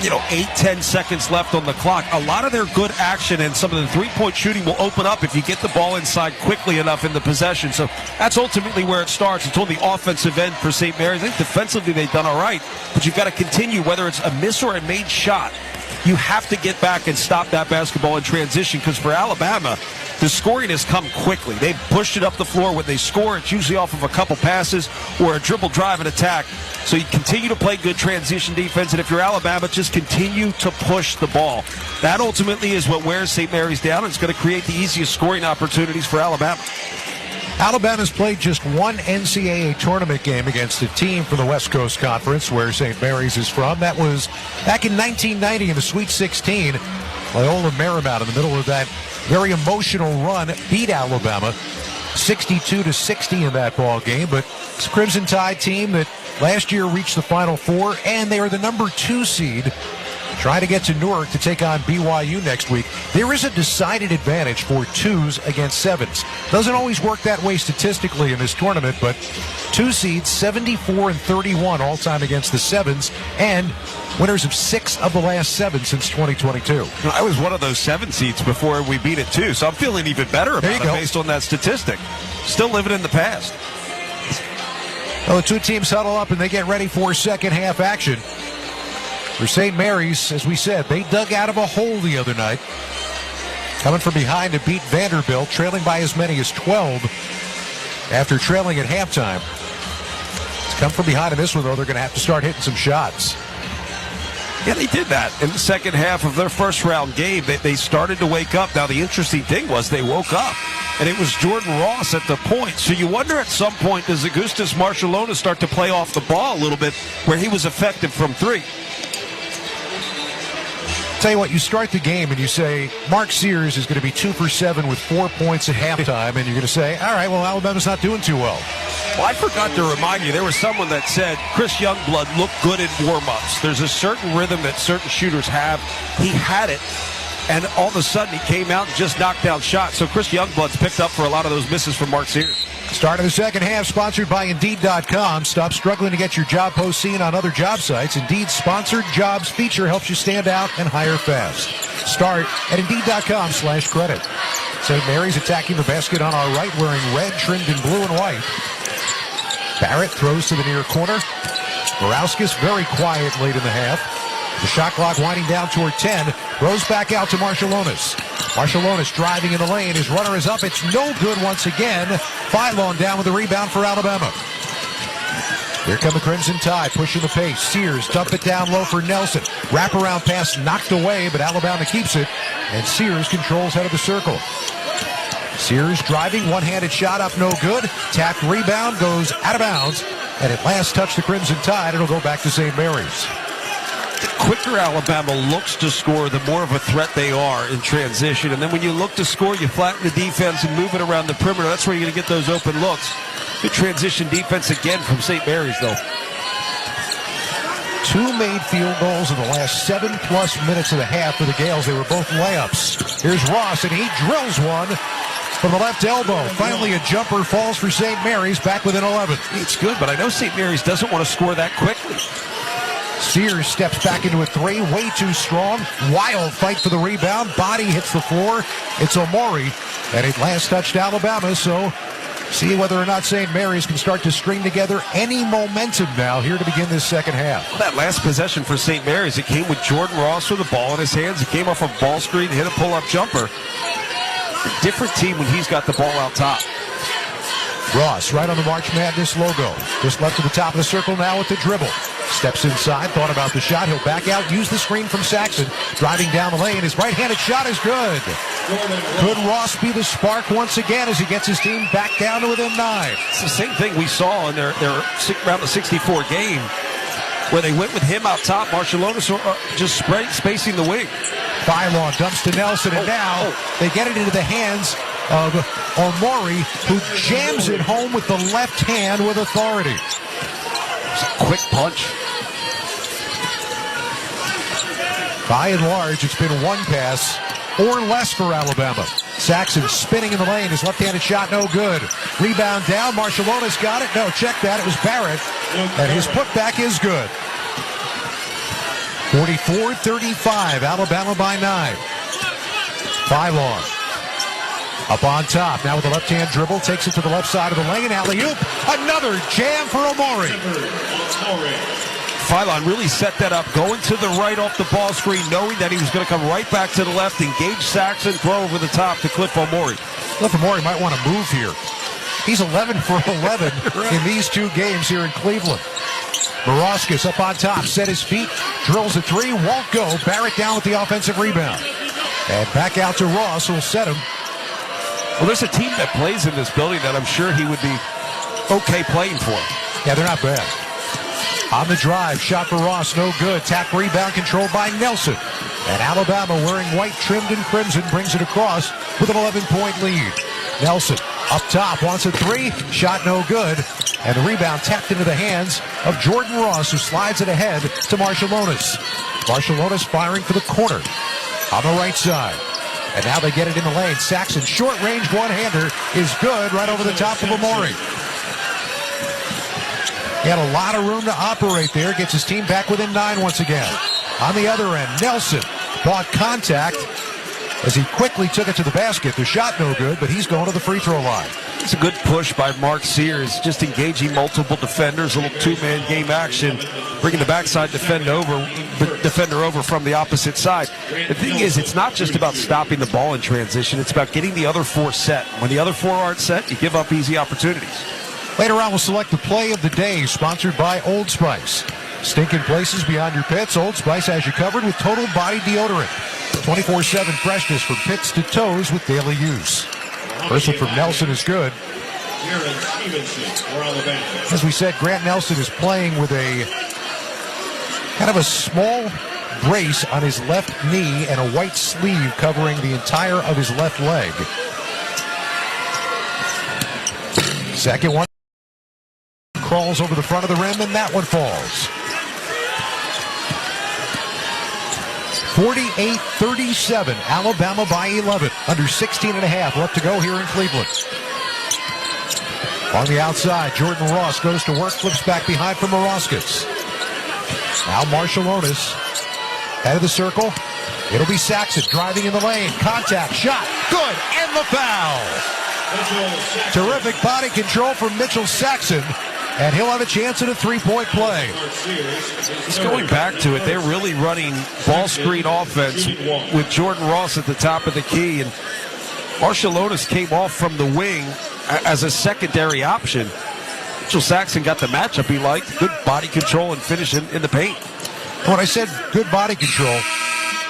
8-10 seconds left on the clock. A lot of their good action and some of the three-point shooting will open up if you get the ball inside quickly enough in the possession. So that's ultimately where it starts. It's on the offensive end for St. Mary's. I think defensively they've done all right, but you've got to continue, whether it's a miss or a made shot. You have to get back and stop that basketball in transition, because for Alabama, the scoring has come quickly. They've pushed it up the floor. When they score, it's usually off of a couple passes or a dribble drive and attack. So you continue to play good transition defense, and if you're Alabama, just continue to push the ball. That ultimately is what wears St. Mary's down, and it's going to create the easiest scoring opportunities for Alabama. Alabama's played just one NCAA tournament game against a team from the West Coast Conference, where St. Mary's is from. That was back in 1990 in the Sweet 16. Loyola Marymount, in the middle of that very emotional run, beat Alabama 62-60 in that ball game. But it's a Crimson Tide team that last year reached the Final Four, and they are the number 2 seed. Trying to get to Newark to take on BYU next week. There is a decided advantage for 2s against 7s. Doesn't always work that way statistically in this tournament, but 2 seeds, 74-31 all-time against the 7s, and winners of 6 of the last 7 since 2022. I was one of those 7 seeds before we beat it, too, so I'm feeling even better about it based on that statistic. Still living in the past. Well, the 2 teams huddle up and they get ready for second half action. For St. Mary's, as we said, they dug out of a hole the other night. Coming from behind to beat Vanderbilt, trailing by as many as 12 after trailing at halftime. It's come from behind in this one, though. They're going to have to start hitting some shots. Yeah, they did that in the second half of their first round game. They started to wake up. Now, the interesting thing was they woke up, and it was Jordan Ross at the point. So you wonder at some point, does Augustus Marciulona start to play off the ball a little bit where he was effective from 3? Tell you what, you start the game and you say, Mark Sears is going to be 2 for 7 with 4 points at halftime, and you're going to say, all right, well, Alabama's not doing too well. Well, I forgot to remind you, there was someone that said Chris Youngblood looked good in warm-ups. There's a certain rhythm that certain shooters have. He had it, and all of a sudden he came out and just knocked down shots. So Chris Youngblood's picked up for a lot of those misses from Mark Sears. Start of the second half, sponsored by Indeed.com. Stop struggling to get your job post seen on other job sites. Indeed's Sponsored Jobs feature helps you stand out and hire fast. Start at Indeed.com/credit. St. Mary's attacking the basket on our right, wearing red trimmed in blue and white. Barrett throws to the near corner. Morauskas very quiet late in the half. The shot clock winding down toward 10. Throws back out to Marciulonis. Marciulonis driving in the lane. His runner is up. It's no good once again. Philon down with the rebound for Alabama. Here come the Crimson Tide, pushing the pace. Sears dump it down low for Nelson. Wraparound pass knocked away, but Alabama keeps it. And Sears controls head of the circle. Sears driving, one-handed shot up, no good. Tapped rebound, goes out of bounds. And at last touch the Crimson Tide. It'll go back to St. Mary's. The quicker Alabama looks to score, the more of a threat they are in transition. And then when you look to score, you flatten the defense and move it around the perimeter. That's where you're going to get those open looks. Good transition defense again from St. Mary's, though. 2 made field goals in the last 7+ minutes of the half for the Gaels. They were both layups. Here's Ross, and he drills one from the left elbow. Finally, a jumper falls for St. Mary's, back within 11. It's good, but I know St. Mary's doesn't want to score that quickly. Sears steps back into a 3, way too strong. Wild fight for the rebound. Body hits the floor. It's Omori, and it last touched Alabama, so see whether or not St. Mary's can start to string together any momentum now here to begin this second half. Well, that last possession for St. Mary's, it came with Jordan Ross with the ball in his hands. It came off a ball screen, hit a pull-up jumper. A different team when he's got the ball out top. Ross right on the March Madness logo. Just left to the top of the circle now with the dribble. Steps inside, thought about the shot. He'll back out, use the screen from Saxon. Driving down the lane, his right-handed shot is good. Could Ross be the spark once again as he gets his team back down to within 9? It's the same thing we saw in their round of 64 game, where they went with him out top. Marcialonis just spacing the wing. Phylon dumps to Nelson, and now they get it into the hands of Omori, who jams it home with the left hand with authority. It's a quick punch. By and large, it's been one pass or less for Alabama. Saxon spinning in the lane. His left-handed shot no good. Rebound down. Marcialonis got it. No, check that. It was Barrett. And his putback is good. 44-35. Alabama by 9. Phylon up on top. Now with the left-hand dribble. Takes it to the left side of the lane. Alley-oop. Another jam for Omori. Phylon really set that up, going to the right off the ball screen, knowing that he was going to come right back to the left, engage Saxon, throw over the top to Cliff Omori. Cliff Omori might want to move here. He's 11 for 11 in these 2 games here in Cleveland. Moroskis up on top, set his feet, drills a 3, won't go. Barrett down with the offensive rebound. And back out to Ross, who'll set him. Well, there's a team that plays in this building that I'm sure he would be okay playing for. Yeah, they're not bad. On the drive, shot for Ross, no good. Tap rebound controlled by Nelson. And Alabama, wearing white trimmed in crimson, brings it across with an 11-point lead. Nelson up top, wants a 3, shot no good. And the rebound tapped into the hands of Jordan Ross, who slides it ahead to Marcialonis. Marcialonis firing for the corner on the right side. And now they get it in the lane. Saxon, short-range one-hander is good right over the top of Omori. He had a lot of room to operate there. Gets his team back within 9 once again. On the other end, Nelson bought contact as he quickly took it to the basket. The shot no good, but he's going to the free throw line. It's a good push by Mark Sears, just engaging multiple defenders, a little 2-man game action, bringing the backside defender over from the opposite side. The thing is, it's not just about stopping the ball in transition. It's about getting the other 4 set. When the other 4 aren't set, you give up easy opportunities. Later on, we'll select the play of the day, sponsored by Old Spice. Stinking places beyond your pits, Old Spice has you covered with total body deodorant. 24/7 freshness from pits to toes with daily use. First one from Nelson is good. As we said, Grant Nelson is playing with a kind of a small brace on his left knee and a white sleeve covering the entire of his left leg. Second one crawls over the front of the rim, and that one falls. 48-37, Alabama by 11. Under 16 and a half left to go here in Cleveland. On the outside, Jordan Ross goes to work, flips back behind for Moroskis. Now Marcialonis, head of the circle. It'll be Saxon driving in the lane. Contact, shot, good, and the foul. Terrific body control from Mitchell Saxon, and he'll have a chance at a 3-point play. Just going back to it, they're really running ball screen offense with Jordan Ross at the top of the key, and Marcialonis came off from the wing as a secondary option. Mitchell Saxon got the matchup he liked, good body control and finish in the paint. When I said good body control,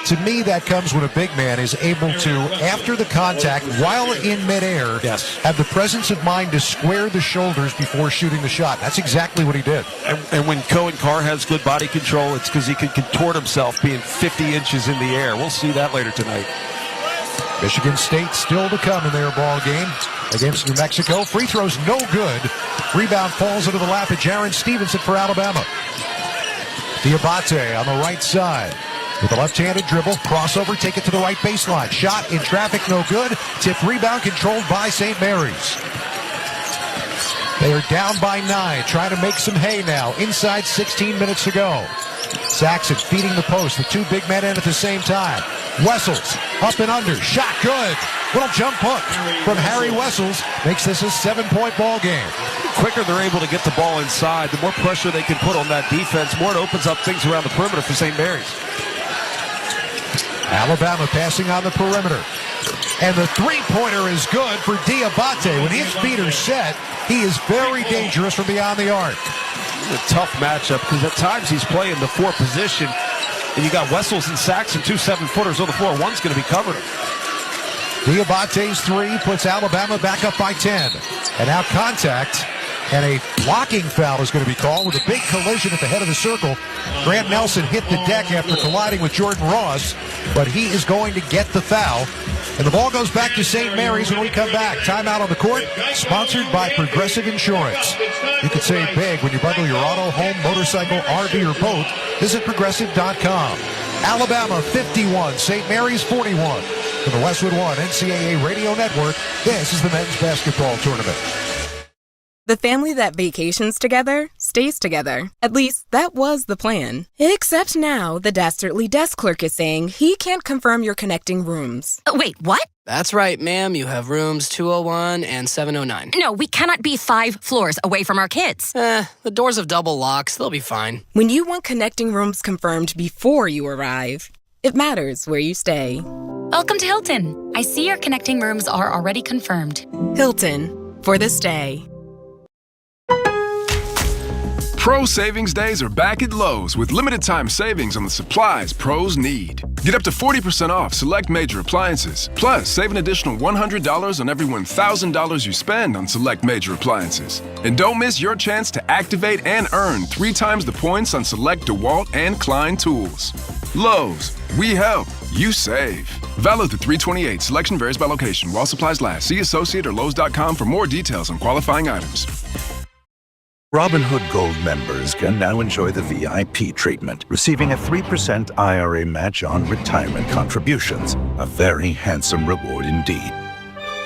to me that comes when a big man is able to, after the contact, while in midair, have the presence of mind to square the shoulders before shooting the shot. That's exactly what he did. And when Cohen Carr has good body control, it's because he can contort himself being 50 inches in the air. We'll see that later tonight. Michigan State still to come in their ball game against New Mexico. Free throws no good. Rebound falls into the lap of Jaron Stevenson for Alabama. Diabate on the right side. With a left-handed dribble, crossover, take it to the right baseline. Shot in traffic, no good. Tip rebound controlled by St. Mary's. They are down by 9, trying to make some hay now. Inside 16 minutes to go. Saxon feeding the post, the two big men in at the same time. Wessels, up and under, shot good. Little jump hook from Harry Wessels makes this a 7-point ball game. The quicker they're able to get the ball inside, the more pressure they can put on that defense, more it opens up things around the perimeter for St. Mary's. Alabama passing on the perimeter. And the three-pointer is good for Diabate. When his feet are set, he is very dangerous from beyond the arc. It's a tough matchup because at times he's playing the 4 position, and you got Wessels and Saxon, 2 7-footers on the floor. One's going to be covering him. Diabate's 3 puts Alabama back up by 10. And now contact, and a blocking foul is going to be called with a big collision at the head of the circle. Grant Nelson hit the deck after colliding with Jordan Ross, but he is going to get the foul. And the ball goes back to St. Mary's when we come back. Timeout on the court, sponsored by Progressive Insurance. You can save big when you bundle your auto, home, motorcycle, RV, or boat. Visit Progressive.com. Alabama 51, St. Mary's 41. From the Westwood One NCAA Radio Network, this is the men's basketball tournament. The family that vacations together stays together. At least, that was the plan. Except now, the Dastardly desk clerk is saying he can't confirm your connecting rooms. Wait, what? That's right, ma'am. You have rooms 201 and 709. No, we cannot be 5 floors away from our kids. The doors have double locks. They'll be fine. When you want connecting rooms confirmed before you arrive, it matters where you stay. Welcome to Hilton. I see your connecting rooms are already confirmed. Hilton, for the stay. Pro Savings Days are back at Lowe's with limited time savings on the supplies pros need. Get up to 40% off select major appliances. Plus, save an additional $100 on every $1,000 you spend on select major appliances. And don't miss your chance to activate and earn 3 times the points on select DeWalt and Klein tools. Lowe's, we help, you save. Valid through 3/28. Selection varies by location. While supplies last. See associate or Lowe's.com for more details on qualifying items. Robinhood Gold members can now enjoy the VIP treatment, receiving a 3% IRA match on retirement contributions, a very handsome reward indeed.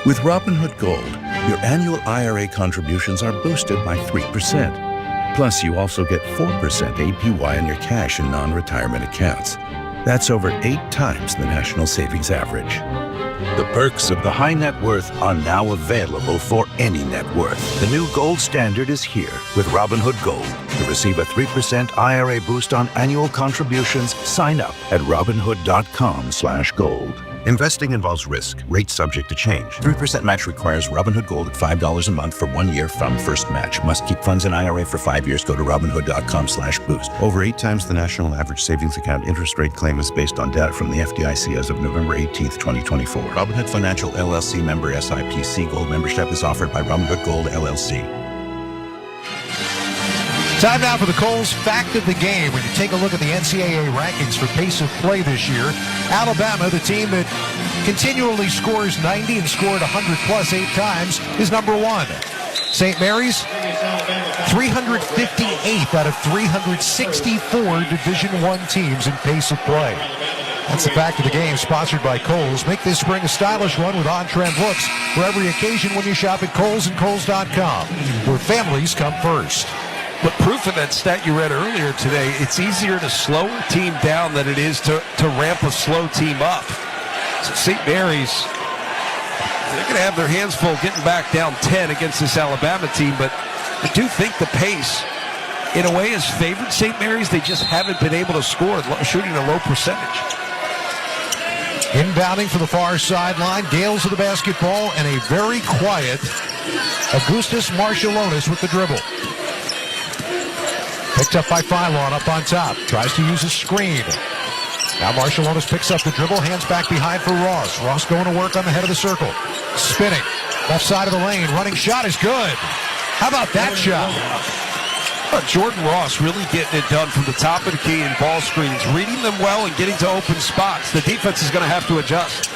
With Robinhood Gold, your annual IRA contributions are boosted by 3%. Plus, you also get 4% APY on your cash and non-retirement accounts. That's over 8 times the national savings average. The perks of the high net worth are now available for any net worth. The new gold standard is here with Robinhood Gold. To receive a 3% IRA boost on annual contributions, sign up at Robinhood.com/gold. Investing involves risk. Rates subject to change. 3% match requires Robinhood Gold at $5 a month for 1 year from first match. Must keep funds in IRA for 5 years. Go to Robinhood.com/boost. Over 8 times the national average savings account interest rate claim is based on data from the FDIC as of November 18th, 2024. Robinhood Financial LLC member SIPC. Gold membership is offered by Robinhood Gold LLC. Time now for the Coles Fact of the Game. When you take a look at the NCAA rankings for pace of play this year, Alabama, the team that continually scores 90 and scored 100-plus 8 times, is number 1. St. Mary's, 358th out of 364 Division I teams in pace of play. That's the Fact of the Game, sponsored by Kohl's. Make this spring a stylish one with on-trend looks for every occasion when you shop at Kohl's and Kohl's.com, where families come first. But proof of that stat you read earlier today, it's easier to slow a team down than it is to ramp a slow team up. So St. Mary's, they're going to have their hands full getting back down 10 against this Alabama team, but I do think the pace, in a way, has favored St. Mary's. They just haven't been able to score, shooting a low percentage. Inbounding for the far sideline, Gaels of the basketball, and a very quiet Augustus Marshallonis with the dribble. Picked up by Philon up on top. Tries to use a screen. Now Marshallonis picks up the dribble, hands back behind for Ross. Ross going to work on the head of the circle. Spinning. Left side of the lane. Running shot is good. How about that shot? Jordan Ross really getting it done from the top of the key in ball screens, reading them well and getting to open spots. The defense is going to have to adjust.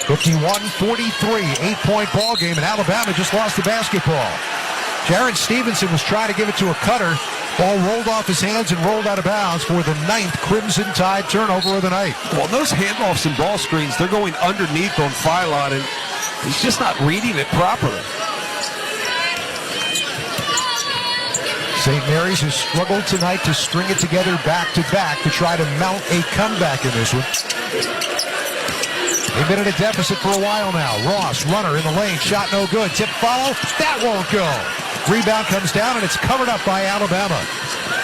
51-43, 8-point ball game, and Alabama just lost the basketball. Jaron Stevenson was trying to give it to a cutter. Ball rolled off his hands and rolled out of bounds for the 9th Crimson Tide turnover of the night. Well, those handoffs and ball screens, they're going underneath on Phylon, and he's just not reading it properly. St. Mary's has struggled tonight to string it together back-to-back to try to mount a comeback in this one. They've been in a deficit for a while now. Ross, runner in the lane, shot no good. Tip follow, that won't go. Rebound comes down, and it's covered up by Alabama.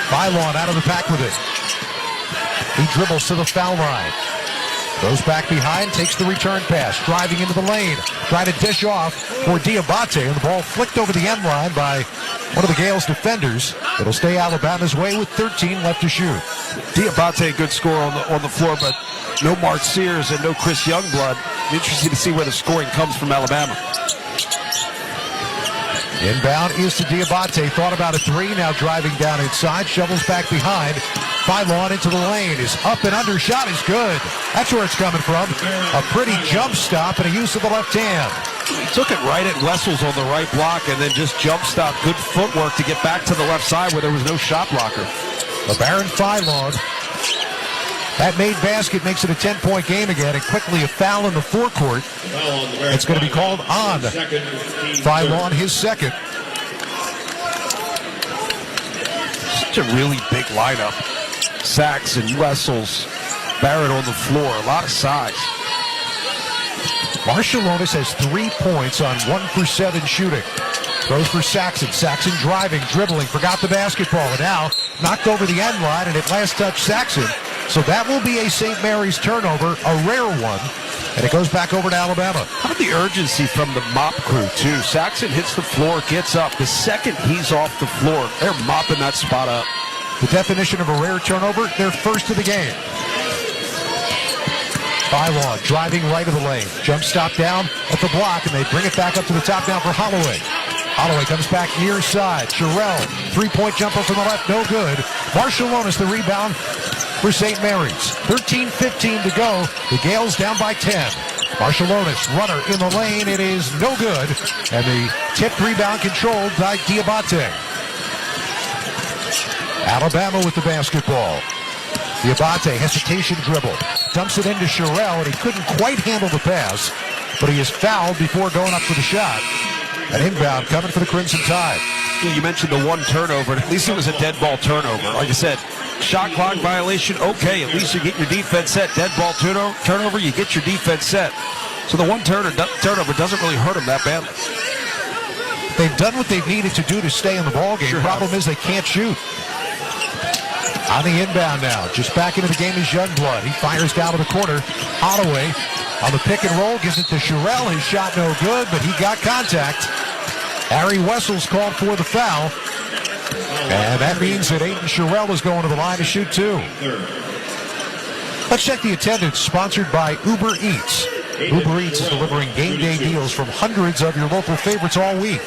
Phylon out of the pack with it. He dribbles to the foul line. Goes back behind, takes the return pass, driving into the lane. Trying to dish off for Diabate, and the ball flicked over the end line by one of the Gaels defenders. It'll stay Alabama's way with 13 left to shoot. Diabate, good score on the floor, but no Mark Sears and no Chris Youngblood. Interesting to see where the scoring comes from Alabama. Inbound is to Diabate. Thought about a three. Now driving down inside. Shovels back behind. Phylon into the lane. His up and under shot is good. That's where it's coming from. A pretty jump stop and a use of the left hand. He took it right at Wessels on the right block and then just jump stop. Good footwork to get back to the left side where there was no shot blocker. LeBaron Phylon. That made basket makes it a 10-point game again, and quickly a foul in the forecourt. It's going to be called on Phylon, his second. Such a really big lineup. Saxon, Wessels, Barrett on the floor. A lot of size. Marshallonis has 3 points on 1 for 7 shooting. Throws for Saxon. Saxon driving, dribbling, forgot the basketball, and now knocked over the end line, and at last touch Saxon. So that will be a St. Mary's turnover, a rare one, and it goes back over to Alabama. How about the urgency from the mop crew, too? Saxon hits the floor, gets up. The second he's off the floor, they're mopping that spot up. The definition of a rare turnover, their first of the game. Phylon driving right of the lane. Jump stop down at the block, and they bring it back up to the top now for Holloway. Holloway comes back near side. Sherrell, 3-point jumper from the left, no good. Marshallonis the rebound for St. Mary's. 13:15 to go. The Gaels down by 10. Marshallonis, runner in the lane. It is no good. And the tipped rebound controlled by Diabate. Alabama with the basketball. Diabate, hesitation dribble. Dumps it into Sherrell, and he couldn't quite handle the pass. But he is fouled before going up for the shot. An inbound coming for the Crimson Tide. You mentioned the one turnover, and at least it was a dead ball turnover. Like I said, shot clock violation, okay, at least you get your defense set. Dead ball turnover, you get your defense set. So the one turnover doesn't really hurt them that badly. They've done what they've needed to do to stay in the ballgame. The problem is they can't shoot. On the inbound now, just back into the game is Youngblood. He fires down to the corner. Holloway on the pick and roll, gives it to Sherrell. His shot no good, but he got contact. Harry Wessels called for the foul. And that means that Aiden Sherrell is going to the line to shoot two. Let's check the attendance, sponsored by Uber Eats. Uber Eats is delivering game day deals from hundreds of your local favorites all week.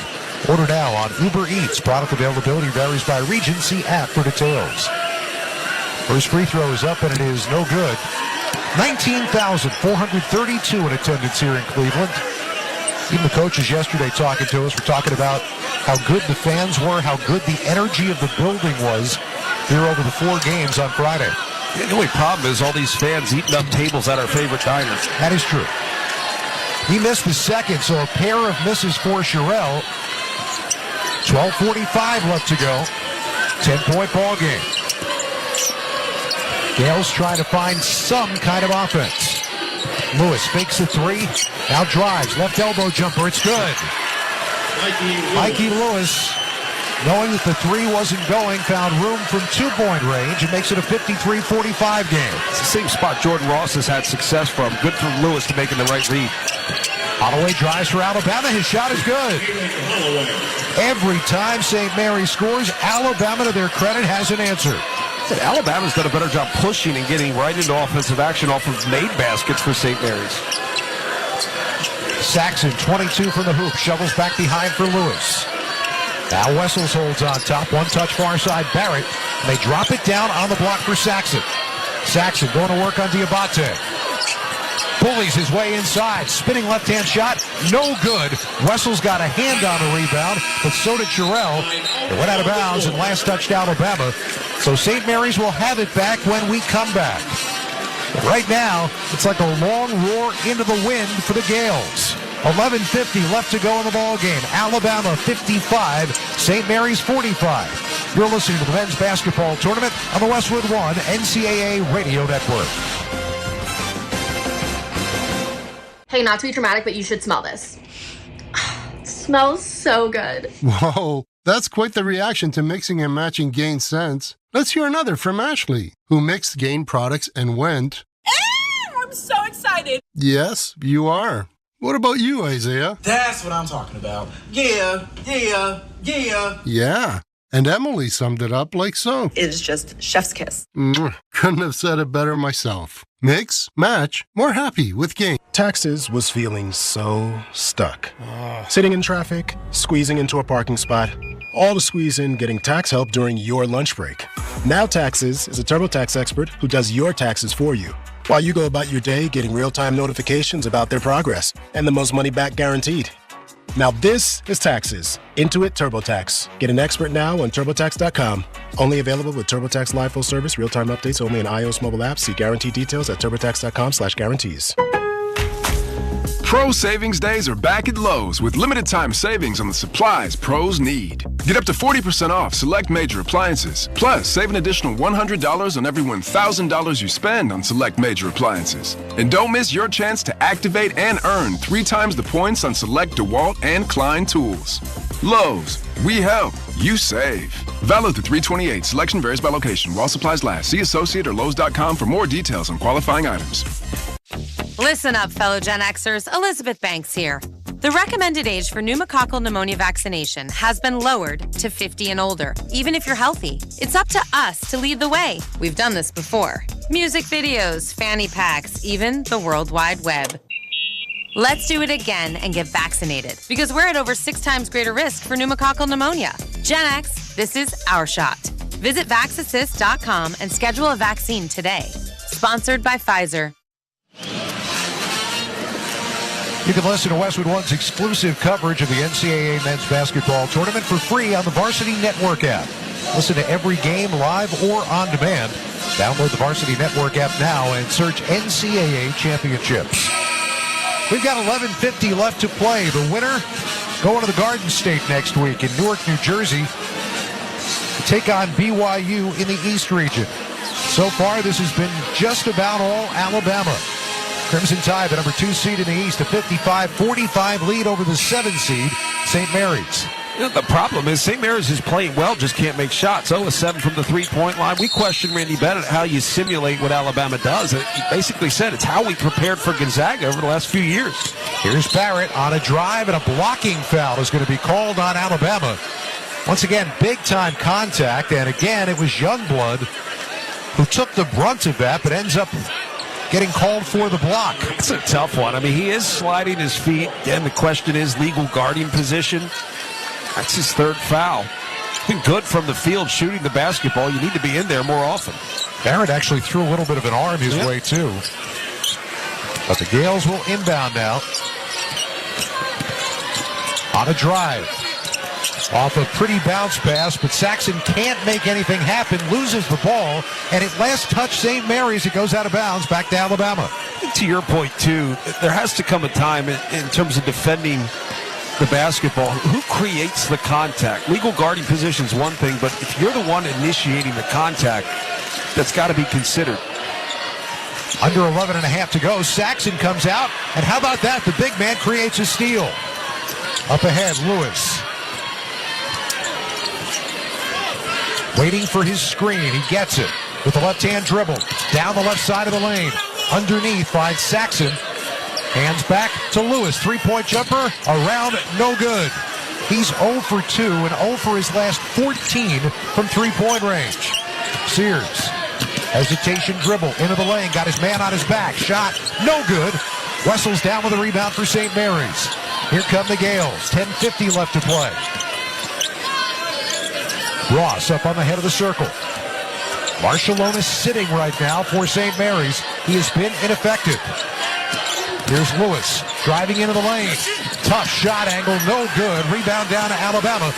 Order now on Uber Eats. Product availability varies by region. See app for details. First free throw is up, and it is no good. 19,432 in attendance here in Cleveland. Even the coaches yesterday talking to us were talking about how good the fans were, how good the energy of the building was here over the 4 games on Friday. Yeah, the only problem is all these fans eating up tables at our favorite diners. That is true. He missed the second, so a pair of misses for Sherrell. 12:45 left to go. 10-point ball game. Gaels trying to find some kind of offense. Lewis fakes the three. Now drives. Left elbow jumper. It's good. Mikey Lewis, knowing that the three wasn't going, found room from 2-point range. It makes it a 53-45 game. It's the same spot Jordan Ross has had success from. Good for Lewis to making the right read. Holloway drives for Alabama. His shot is good. Every time St. Mary scores, Alabama, to their credit, has an answer. Alabama's done a better job pushing and getting right into offensive action off of made baskets for St. Mary's. Saxon, 22 from the hoop, shovels back behind for Lewis. Now Wessels holds on top, one touch far side Barrett. And they drop it down on the block for Saxon. Saxon going to work on Diabate. bullies his way inside. Spinning left-hand shot, no good. Wessel's got a hand on the rebound, but so did Terrell. It went out of bounds and last touched Alabama. So St. Mary's will have it back when we come back. Right now, it's like a long roar into the wind for the Gaels. 11:50 left to go in the ball game. Alabama 55, St. Mary's 45. You're listening to the men's basketball tournament on the Westwood One NCAA Radio Network. Hey, not to be dramatic, but you should smell this. It smells so good. Whoa, that's quite the reaction to mixing and matching Gain scents. Let's hear another from Ashley, who mixed Gain products and went, I'm so excited. yes, you are. What about you, Isaiah? That's what I'm talking about. Yeah. Yeah, and Emily summed it up like so. It's just chef's kiss. Couldn't have said it better myself. Mix, match, more happy with Gain. Taxes was feeling so stuck. Sitting in traffic, squeezing into a parking spot, all to squeeze in getting tax help during your lunch break. Now Taxes is a TurboTax expert who does your taxes for you, while you go about your day getting real-time notifications about their progress and the most money back guaranteed. Now this is Taxes. Intuit TurboTax. Get an expert now on TurboTax.com. Only available with TurboTax Live Full Service. Real-time updates only in iOS mobile apps. See guarantee details at TurboTax.com/guarantees. Pro Savings Days are back at Lowe's with limited time savings on the supplies pros need. Get up to 40% off select major appliances. Plus, save an additional $100 on every $1,000 you spend on select major appliances. And don't miss your chance to activate and earn 3 times the points on select DeWalt and Klein tools. Lowe's, we help, you save. Valid through 3/28. Selection varies by location. While supplies last. See associate or Lowe's.com for more details on qualifying items. Listen up, fellow Gen Xers. Elizabeth Banks here. The recommended age for pneumococcal pneumonia vaccination has been lowered to 50 and older, even if you're healthy. It's up to us to lead the way. We've done this before. Music videos, fanny packs, even the World Wide Web. Let's do it again and get vaccinated, because we're at over 6 times greater risk for pneumococcal pneumonia. Gen X, this is our shot. Visit VaxAssist.com and schedule a vaccine today. Sponsored by Pfizer. You can listen to Westwood One's exclusive coverage of the NCAA men's basketball tournament for free on the Varsity Network app. Listen to every game live or on demand. Download the Varsity Network app now and search NCAA Championships. We've got 11:50 left to play. The winner going to the Garden State next week in Newark, New Jersey to take on BYU in the East region. So far, this has been just about all Alabama. Crimson Tide, the number 2 seed in the East, a 55-45 lead over the 7 seed, St. Mary's. You know, the problem is St. Mary's is playing well, just can't make shots. 0-7 from the three-point line. We questioned Randy Bennett how you simulate what Alabama does. He basically said it's how we prepared for Gonzaga over the last few years. Here's Barrett on a drive, and a blocking foul is going to be called on Alabama. Once again, big-time contact, and again, it was Youngblood who took the brunt of that, but ends up getting called for the block. It's a tough one. I mean, he is sliding his feet. Again, the question is legal guardian position. That's his 3rd foul. Been good from the field shooting the basketball. You need to be in there more often. Barrett actually threw a little bit of an arm his way, too. But the Gaels will inbound now. On a drive. Off a pretty bounce pass, but Saxon can't make anything happen, loses the ball, and it last touched St. Mary's. It goes out of bounds back to Alabama. To your point, too, there has to come a time in terms of defending the basketball. Who creates the contact? Legal guarding position is one thing, but if you're the one initiating the contact, that's got to be considered. Under 11 and a half to go. Saxon comes out, and how about that? The big man creates a steal. Up ahead, Lewis. Waiting for his screen. He gets it with the left-hand dribble. Down the left side of the lane. Underneath finds Saxon. Hands back to Lewis. 3-point jumper. Around, no good. He's 0 for 2 and 0 for his last 14 from 3-point range. Sears. Hesitation dribble into the lane. Got his man on his back. Shot, no good. Wessel's down with a rebound for St. Mary's. Here come the Gaels. 10:50 left to play. Ross up on the head of the circle. Marshalonis sitting right now for St. Mary's. He has been ineffective. Here's Lewis driving into the lane. Tough shot angle, no good. Rebound down to Alabama.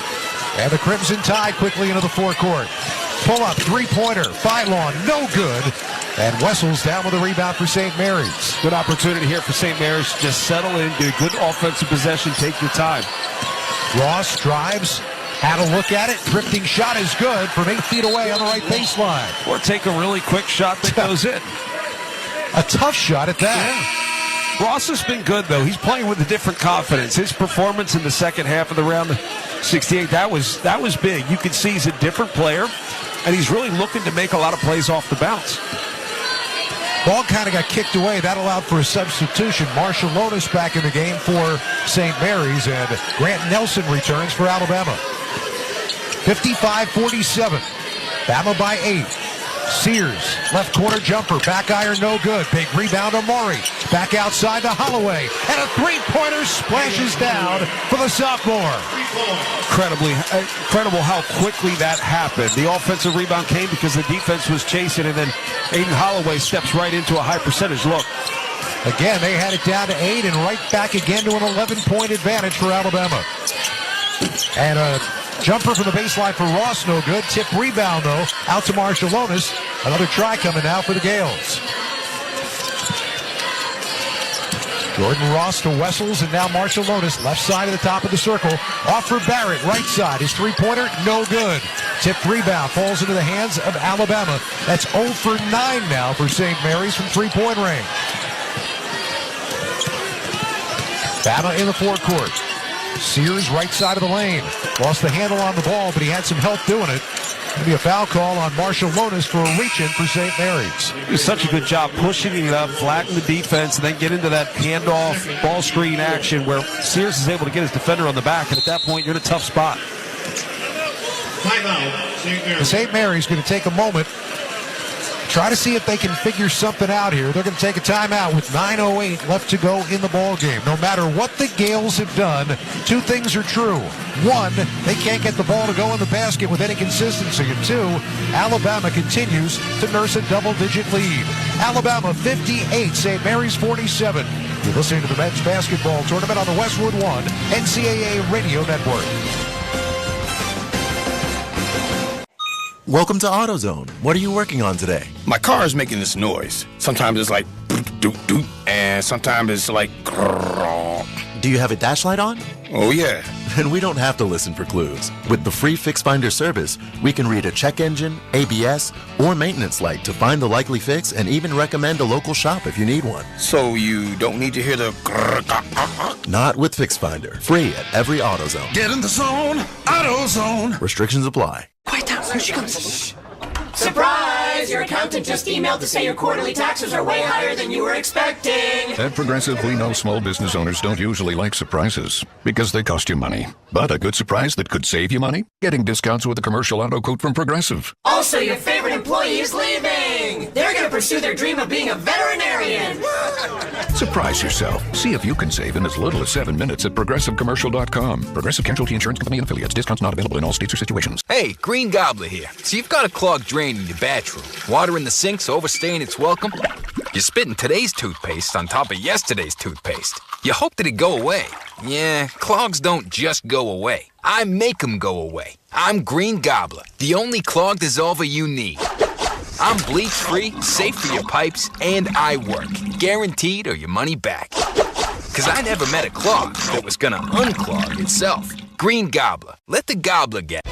And the Crimson Tide quickly into the forecourt. Pull up, three-pointer, Phylon, no good. And Wessels down with a rebound for St. Mary's. Good opportunity here for St. Mary's. Just settle in, get a good offensive possession, take your time. Ross drives, had a look at it. Drifting shot is good from 8 feet away on the right baseline. Or take a really quick shot that goes in. A tough shot at that. Yeah. Ross has been good, though. He's playing with a different confidence. His performance in the second half of the round 68, that was big. You can see he's a different player, and he's really looking to make a lot of plays off the bounce. Ball kind of got kicked away. That allowed for a substitution. Marshall Lotus back in the game for St. Mary's, and Grant Nelson returns for Alabama. 55-47. Bama by 8. Sears, left corner jumper, back iron, no good. Big rebound to Maury. Back outside to Holloway. And a three-pointer splashes down for the sophomore. Incredible how quickly that happened. The offensive rebound came because the defense was chasing, and then Aiden Holloway steps right into a high percentage look. Again, they had it down to 8 and right back again to an 11-point advantage for Alabama. And a jumper from the baseline for Ross, no good. Tip rebound, though, out to Marshallonis. Another try coming now for the Gaels. Jordan Ross to Wessels, and now Marshallonis, left side of the top of the circle. Off for Barrett, right side. His three-pointer, no good. Tipped rebound falls into the hands of Alabama. That's 0 for 9 now for St. Mary's from three-point range. Bama in the forecourt. Sears right side of the lane. Lost the handle on the ball, but he had some help doing it. Going to be a foul call on Marshallonis for a reach-in for St. Mary's. He did such a good job pushing it up, flatten the defense, and then get into that handoff ball screen action where Sears is able to get his defender on the back, and at that point, you're in a tough spot. St. Mary's going to take a moment, try to see if they can figure something out here. They're going to take a timeout with 9:08 left to go in the ball game. No matter what the Gaels have done, two things are true. One, they can't get the ball to go in the basket with any consistency. And two, Alabama continues to nurse a double-digit lead. Alabama 58, St. Mary's 47. You're listening to the men's basketball tournament on the Westwood One NCAA Radio Network. Welcome to AutoZone. What are you working on today? My car is making this noise. Sometimes it's like doot doot, and sometimes it's like grrr. Do you have a dash light on? Oh yeah. Then we don't have to listen for clues. With the free Fix Finder service, we can read a check engine, ABS, or maintenance light to find the likely fix and even recommend a local shop if you need one. So you don't need to hear the grrr. Not with Fix Finder. Free at every AutoZone. Get in the zone, AutoZone. Restrictions apply. Quiet down, here she comes. Surprise! Your accountant just emailed to say your quarterly taxes are way higher than you were expecting. At Progressive, we know small business owners don't usually like surprises because they cost you money. But a good surprise that could save you money? Getting discounts with a commercial auto quote from Progressive. Also, your favorite employee is leaving. They're going to pursue their dream of being a veterinarian. Surprise yourself. See if you can save in as little as 7 minutes at ProgressiveCommercial.com. Progressive Casualty Insurance Company and Affiliates. Discounts not available in all states or situations. Hey, Green Gobbler here. So you've got a clogged drain in your bathroom. Water in the sink's overstaying its welcome. You're spitting today's toothpaste on top of yesterday's toothpaste. You hope that it go away. Yeah, clogs don't just go away. I make them go away. I'm Green Gobbler, the only clog dissolver you need. I'm bleach-free, safe for your pipes, and I work. Guaranteed or your money back. Because I never met a clog that was gonna unclog itself. Green Gobbler. Let the gobbler get.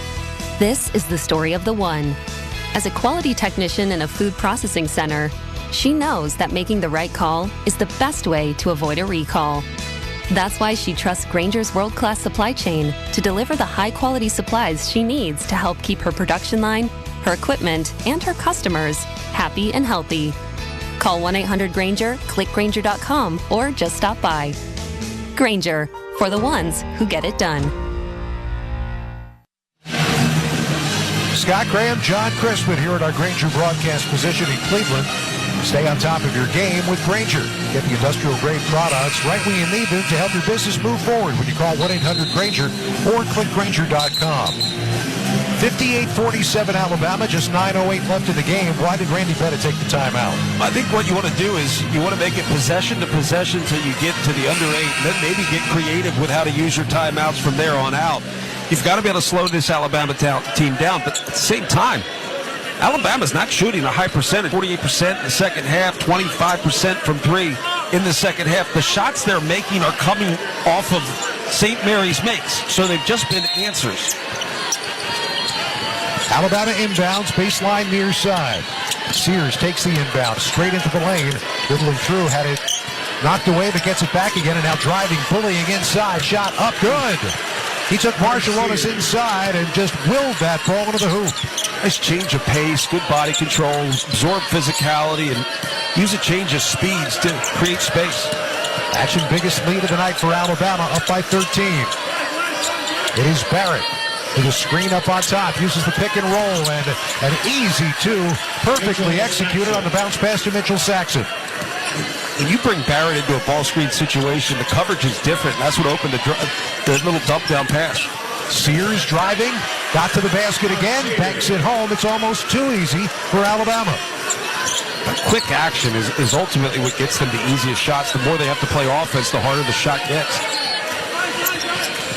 This is the story of the one. As a quality technician in a food processing center, she knows that making the right call is the best way to avoid a recall. That's why she trusts Grainger's world-class supply chain to deliver the high-quality supplies she needs to help keep her production line, her equipment, and her customers happy and healthy. Call 1-800-GRAINGER, click Grainger.com, or just stop by. Grainger, for the ones who get it done. Scott Graham, John Crispin here at our Grainger broadcast position in Cleveland. Stay on top of your game with Grainger. Get the industrial-grade products right when you need them to help your business move forward when you call 1-800-GRAINGER or click Grainger.com. 58-47 Alabama, just 9:08 left in the game. Why did Randy Pettit take the timeout? I think what you want to do is you want to make it possession to possession until you get to the under 8, and then maybe get creative with how to use your timeouts from there on out. You've got to be able to slow this Alabama team down, but at the same time, Alabama's not shooting a high percentage, 48% in the second half, 25% from 3 in the second half. The shots they're making are coming off of St. Mary's makes, so they've just been answers. Alabama inbounds, baseline near side. Sears takes the inbound straight into the lane. Dribbling through, had it knocked away, but gets it back again, and now driving, bullying inside. Shot up, good. He took Marshallonis inside and just willed that ball into the hoop. Nice change of pace, good body control, absorb physicality, and use a change of speeds to create space. Action biggest lead of the night for Alabama, up by 13. It is Barrett with a screen up on top, uses the pick and roll, and an easy two, perfectly executed on the bounce pass to Mitchell Saxon. When you bring Barrett into a ball screen situation, the coverage is different. That's what opened the little dump down pass. Sears driving, got to the basket again, banks it home. It's almost too easy for Alabama. But quick action is ultimately what gets them the easiest shots. The more they have to play offense, the harder the shot gets.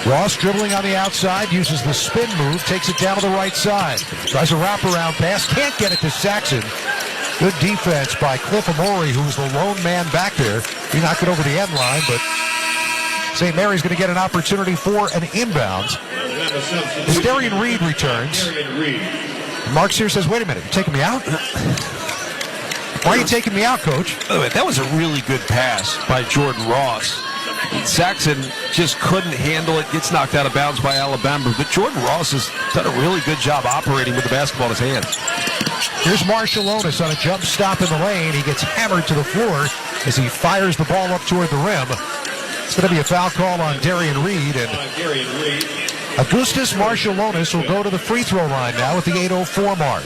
Ross dribbling on the outside, uses the spin move, takes it down to the right side. Tries a wraparound pass, can't get it to Saxon. Good defense by Cliff Amore, who's the lone man back there. He knocked it over the end line, but St. Mary's going to get an opportunity for an inbound. As Darian Reed returns, Mark Sears says, wait a minute, you're taking me out? Why are you taking me out, Coach? Oh, that was a really good pass by Jordan Ross. Saxon just couldn't handle it, gets knocked out of bounds by Alabama, but Jordan Ross has done a really good job operating with the basketball in his hands. Here's Marshallonis on a jump stop in the lane. He gets hammered to the floor as he fires the ball up toward the rim. It's going to be a foul call on Darian Reed, and Augustus Marshallonis will go to the free throw line now at the 8:04 mark.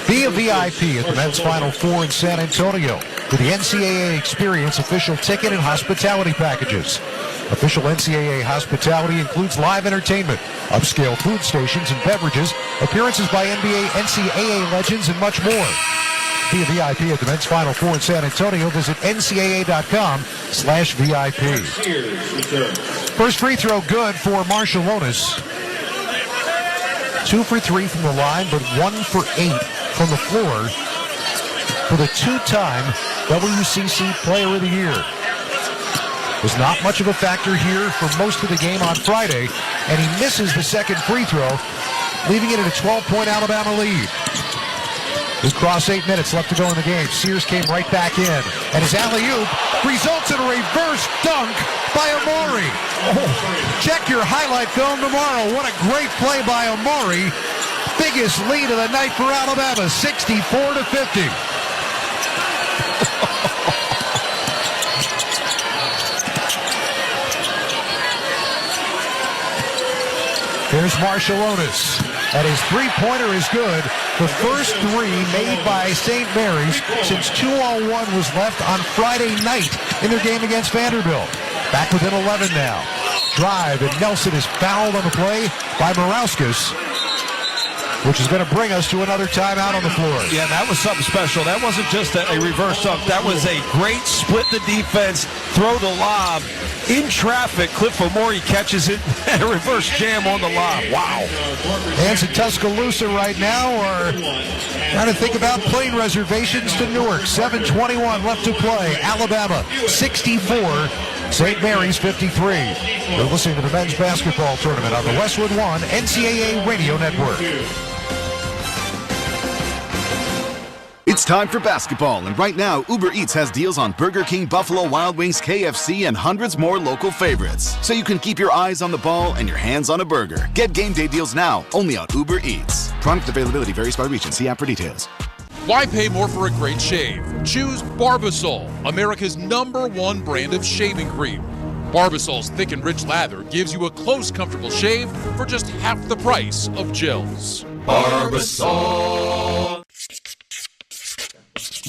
Be a VIP at the men's Final Four in San Antonio with the NCAA Experience official ticket and hospitality packages. Official NCAA hospitality includes live entertainment, upscale food stations and beverages, appearances by NBA, NCAA legends, and much more. Be a VIP at the men's Final Four in San Antonio. Visit ncaa.com/VIP. First free throw good for Marshallonis. 2 for 3 from the line, but 1 for 8 from the floor for the two-time WCC Player of the Year. Was not much of a factor here for most of the game on Friday, and he misses the second free throw, leaving it at a 12-point Alabama lead. We cross 8 minutes left to go in the game. Sears came right back in, and his alley-oop results in a reverse dunk by Amore. Oh, check your highlight film tomorrow. What a great play by Amore. Biggest lead of the night for Alabama, 64-50. Here's Marshallonis, and his three-pointer is good. The first three made by St. Mary's since 2:01 was left on Friday night in their game against Vanderbilt. Back within 11 now. Drive, and Nelson is fouled on the play by Morauskas, which is going to bring us to another timeout on the floor. Yeah, that was something special. That wasn't just a reverse dunk. That was a great split the defense, throw the lob. In traffic, Cliff Amore catches it, and a reverse jam on the lob. Wow. Fans in Tuscaloosa right now are trying to think about plane reservations to Newark. 7:21 left to play. Alabama 64, St. Mary's 53. You're listening to the men's basketball tournament on the Westwood One NCAA Radio Network. It's time for basketball, and right now, Uber Eats has deals on Burger King, Buffalo Wild Wings, KFC, and hundreds more local favorites. So you can keep your eyes on the ball and your hands on a burger. Get game day deals now, only on Uber Eats. Product availability varies by region. See app for details. Why pay more for a great shave? Choose Barbasol, America's #1 brand of shaving cream. Barbasol's thick and rich lather gives you a close, comfortable shave for just half the price of gels. Barbasol.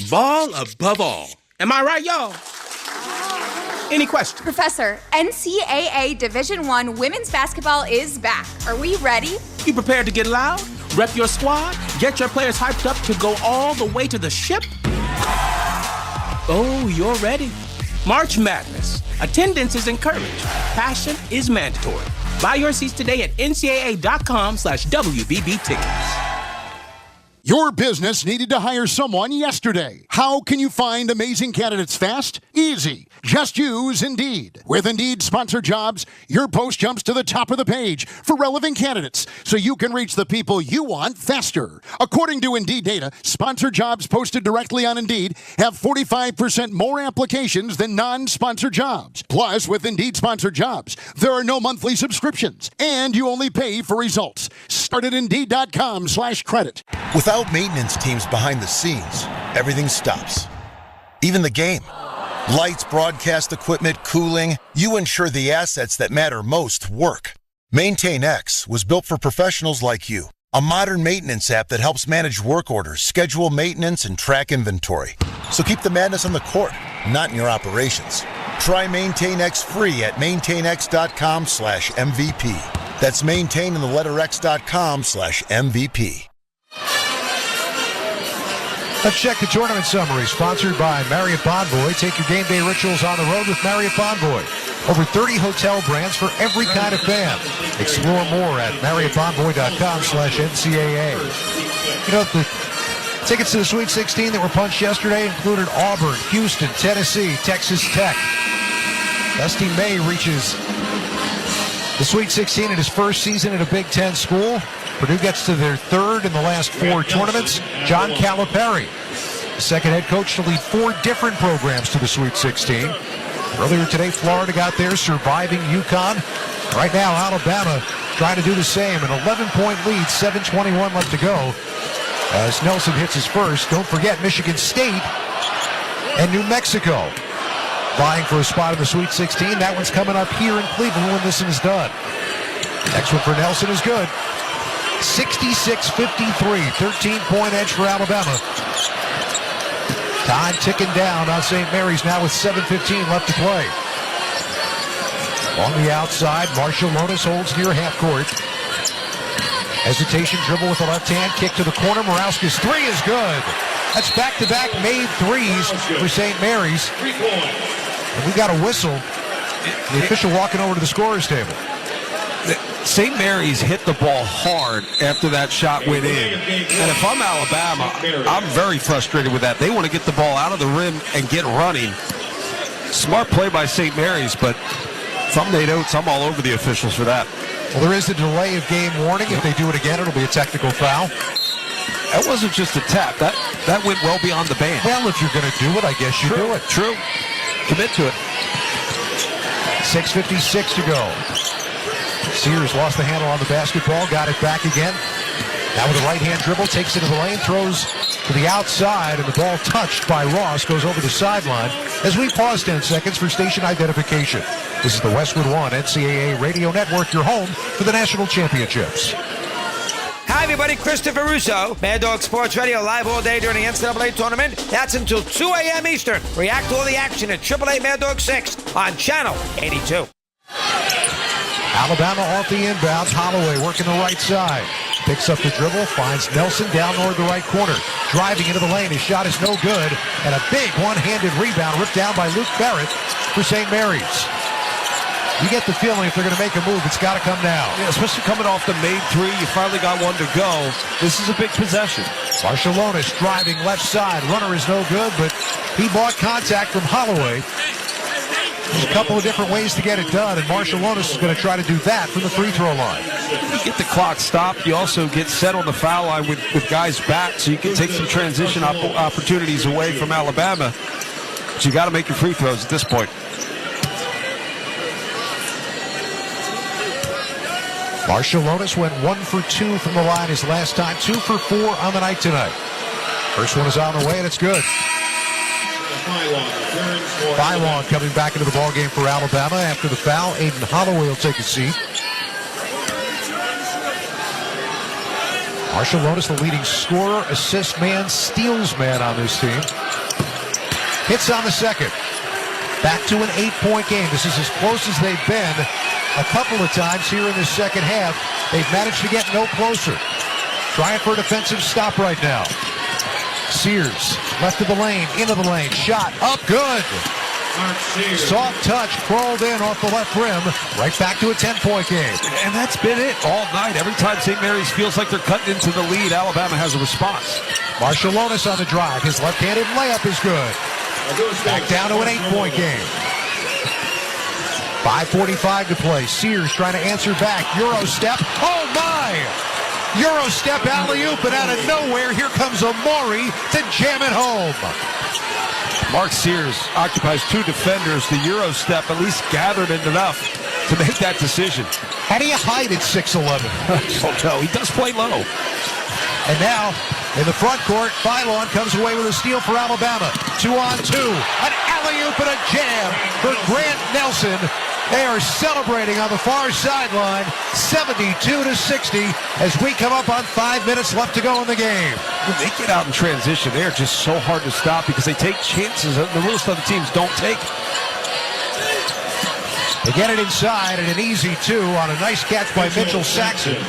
Ball above all. Am I right, y'all? Any questions? Professor, NCAA Division I women's basketball is back. Are we ready? You prepared to get loud? Rep your squad? Get your players hyped up to go all the way to the ship? Oh, you're ready. March Madness. Attendance is encouraged. Passion is mandatory. Buy your seats today at ncaa.com/WBB tickets. Your business needed to hire someone yesterday. How can you find amazing candidates fast? Easy. Just use Indeed. With Indeed Sponsored Jobs, your post jumps to the top of the page for relevant candidates so you can reach the people you want faster. According to Indeed data, sponsored jobs posted directly on Indeed have 45% more applications than non-sponsored jobs. Plus, with Indeed Sponsored Jobs, there are no monthly subscriptions, and you only pay for results. Start at Indeed.com/credit. Without maintenance teams behind the scenes, everything stops. Even the game. Lights, broadcast equipment, cooling. You ensure the assets that matter most work. MaintainX was built for professionals like you. A modern maintenance app that helps manage work orders, schedule maintenance, and track inventory. So keep the madness on the court, not in your operations. Try MaintainX free at maintainx.com/MVP. That's maintain in the letter x.com/MVP. Let's check the tournament summary, sponsored by Marriott Bonvoy. Take your game day rituals on the road with Marriott Bonvoy. Over 30 hotel brands for every kind of fan. Explore more at marriottbonvoy.com/NCAA. You know, the tickets to the Sweet 16 that were punched yesterday included Auburn, Houston, Tennessee, Texas Tech. Dusty May reaches the Sweet 16 in his first season at a Big Ten school. Purdue gets to their third in the last 4 tournaments. John Calipari, the second head coach to lead 4 different programs to the Sweet 16. Earlier today, Florida got there, surviving UConn. Right now, Alabama trying to do the same. An 11-point lead, 7:21 left to go. As Nelson hits his first, don't forget Michigan State and New Mexico vying for a spot in the Sweet 16. That one's coming up here in Cleveland when this is done. Next one for Nelson is good. 66-53, 13-point edge for Alabama. Time ticking down on St. Mary's now with 7:15 left to play. On the outside, Marshall Lotus holds near half court. Hesitation dribble with the left hand, kick to the corner. Morauskas' three is good. That's back-to-back made threes for St. Mary's. And we got a whistle. The official walking over to the scorer's table. St. Mary's hit the ball hard after that shot went in. And if I'm Alabama, I'm very frustrated with that. They want to get the ball out of the rim and get running. Smart play by St. Mary's, but if I'm Nate Oates, I'm all over the officials for that. Well, there is a delay of game warning. If they do it again, it'll be a technical foul. That wasn't just a tap. That went well beyond the band. Well, if you're going to do it, I guess you do it. True. Commit to it. 6:56 to go. Sears lost the handle on the basketball, got it back again. Now with a right-hand dribble, takes it into the lane, throws to the outside, and the ball touched by Ross goes over the sideline as we pause 10 seconds for station identification. This is the Westwood One NCAA Radio Network, your home for the national championships. Hi, everybody. Christopher Russo, Mad Dog Sports Radio, live all day during the NCAA tournament. That's until 2 a.m. Eastern. React to all the action at AAA Mad Dog 6 on Channel 82. Alabama off the inbounds. Holloway working the right side. Picks up the dribble, finds Nelson down toward the right corner. Driving into the lane, his shot is no good. And a big one-handed rebound ripped down by Luke Barrett for St. Mary's. You get the feeling if they're going to make a move, it's got to come now. Yeah, especially coming off the made three, you finally got one to go. This is a big possession. Marciulionis driving left side. Runner is no good, but he bought contact from Holloway. There's a couple of different ways to get it done, and Marciulionis is going to try to do that from the free throw line. You get the clock stopped. You also get set on the foul line with guys back, so you can take some transition opportunities away from Alabama. But you got to make your free throws at this point. Marciulionis went 1 for 2 from the line his last time, 2 for 4 on the night tonight. First one is on the way, and it's good. Bylon coming back into the ballgame for Alabama after the foul. Aiden Holloway will take a seat. Marciulionis, the leading scorer, assist man, steals man on this team. Hits on the second. Back to an 8-point game. This is as close as they've been a couple of times here in the second half. They've managed to get no closer. Trying for a defensive stop right now. Sears, left of the lane, into the lane, shot, up, good. Soft touch, crawled in off the left rim, right back to a 10-point game. And that's been it all night. Every time St. Mary's feels like they're cutting into the lead, Alabama has a response. Marcialonis on the drive. His left-handed layup is good. Back down to an 8-point game. 5:45 to play. Sears trying to answer back. Euro step. Oh, my! Euro step alley-oop, and out of nowhere, here comes Amori to jam it home. Mark Sears occupies two defenders. The Euro step at least gathered it enough to make that decision. How do you hide at 6'11"? Oh, no, he does play low. And now, in the front court, Philon comes away with a steal for Alabama. 2-on-2. An alley-oop and a jam for Grant Nelson. They are celebrating on the far sideline, 72-60, as we come up on 5 minutes left to go in the game. When they get out in transition, they are just so hard to stop because they take chances that the most other teams don't take. They get it inside and an easy two on a nice catch by Mitchell Saxon.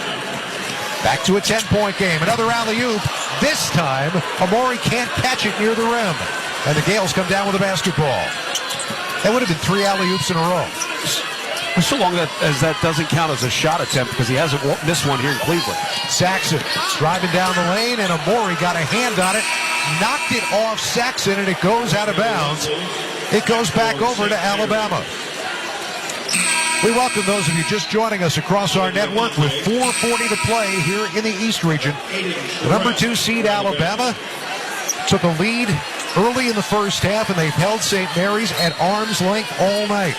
Back to a 10-point game. Another alley-oop. This time, Amori can't catch it near the rim. And the Gaels come down with the basketball. That would have been 3 alley-oops in a row. So long as that doesn't count as a shot attempt because he hasn't missed one here in Cleveland. Saxon driving down the lane, and Amori got a hand on it, knocked it off Saxon, and it goes out of bounds. It goes back over to Alabama. We welcome those of you just joining us across our network with 4:40 to play here in the East region. The number 2 seed Alabama took a lead early in the first half, and they've held St. Mary's at arm's length all night.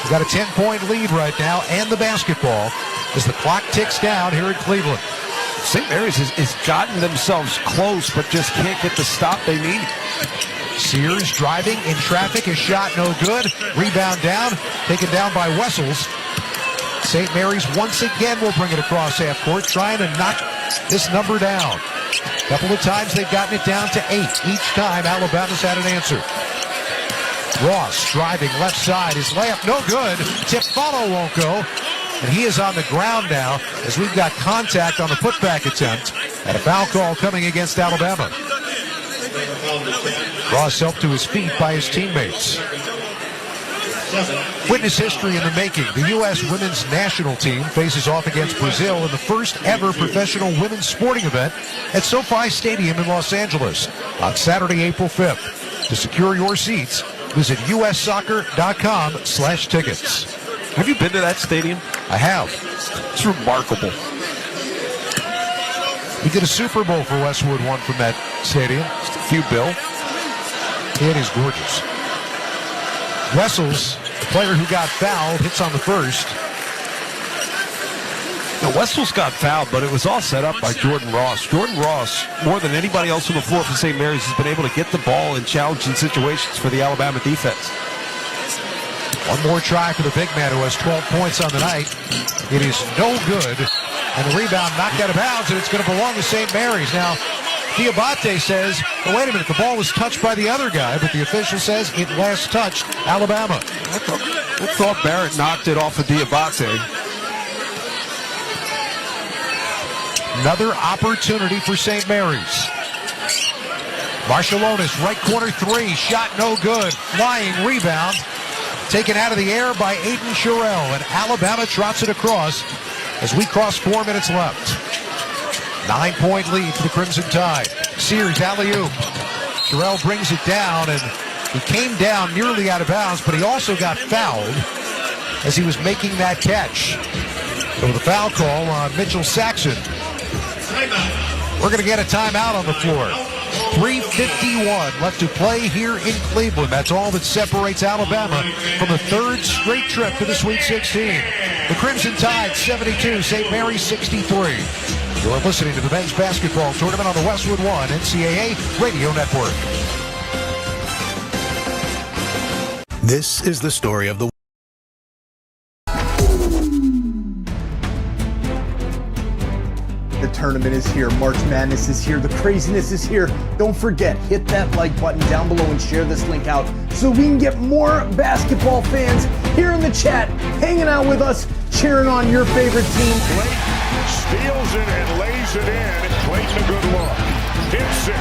We've got a 10-point lead right now and the basketball as the clock ticks down here in Cleveland. St. Mary's has gotten themselves close but just can't get the stop they need. Sears driving in traffic, a shot no good. Rebound down, taken down by Wessels. St. Mary's once again will bring it across half court, trying to knock this number down. A couple of times they've gotten it down to 8. Each time Alabama's had an answer. Ross driving left side, his layup no good. Tip follow won't go. And he is on the ground now as we've got contact on the putback attempt and a foul call coming against Alabama. Ross helped to his feet by his teammates. Witness history in the making. The U.S. women's national team faces off against Brazil in the first ever professional women's sporting event at SoFi Stadium in Los Angeles on Saturday, April 5th. To secure your seats, visit ussoccer.com/tickets. Have you been to that stadium? I have. It's remarkable. We did a Super Bowl for Westwood one from that stadium. Just a few, Bill. It is gorgeous. Wessels, the player who got fouled, hits on the first. Now, Wessels got fouled, but it was all set up by Jordan Ross. Jordan Ross, more than anybody else on the floor for St. Mary's, has been able to get the ball in challenging situations for the Alabama defense. One more try for the big man who has 12 points on the night. It is no good. And the rebound knocked out of bounds, and it's going to belong to St. Mary's. Now, Diabate says, well, wait a minute, the ball was touched by the other guy, but the official says it last touched Alabama. I thought Barrett knocked it off of Diabate. Another opportunity for St. Mary's. Marcialonis, right corner 3, shot no good. Flying rebound, taken out of the air by Aiden Sherrill, and Alabama trots it across as we cross 4 minutes left. 9-point lead for the Crimson Tide. Sears alley-oop. Sherrill brings it down, and he came down nearly out of bounds, but he also got fouled as he was making that catch. So the foul call on Mitchell Saxon. We're going to get a timeout on the floor. 3:51 left to play here in Cleveland. That's all that separates Alabama from a third straight trip to the Sweet 16. The Crimson Tide 72, St. Mary's 63. You're listening to the men's basketball tournament on the Westwood One NCAA Radio Network. This is the story of the The tournament is here. March Madness is here. The craziness is here. Don't forget, hit that like button down below and share this link out so we can get more basketball fans here in the chat, hanging out with us, cheering on your favorite team. Clayton steals it and lays it in. Clayton a good look. Hit 6.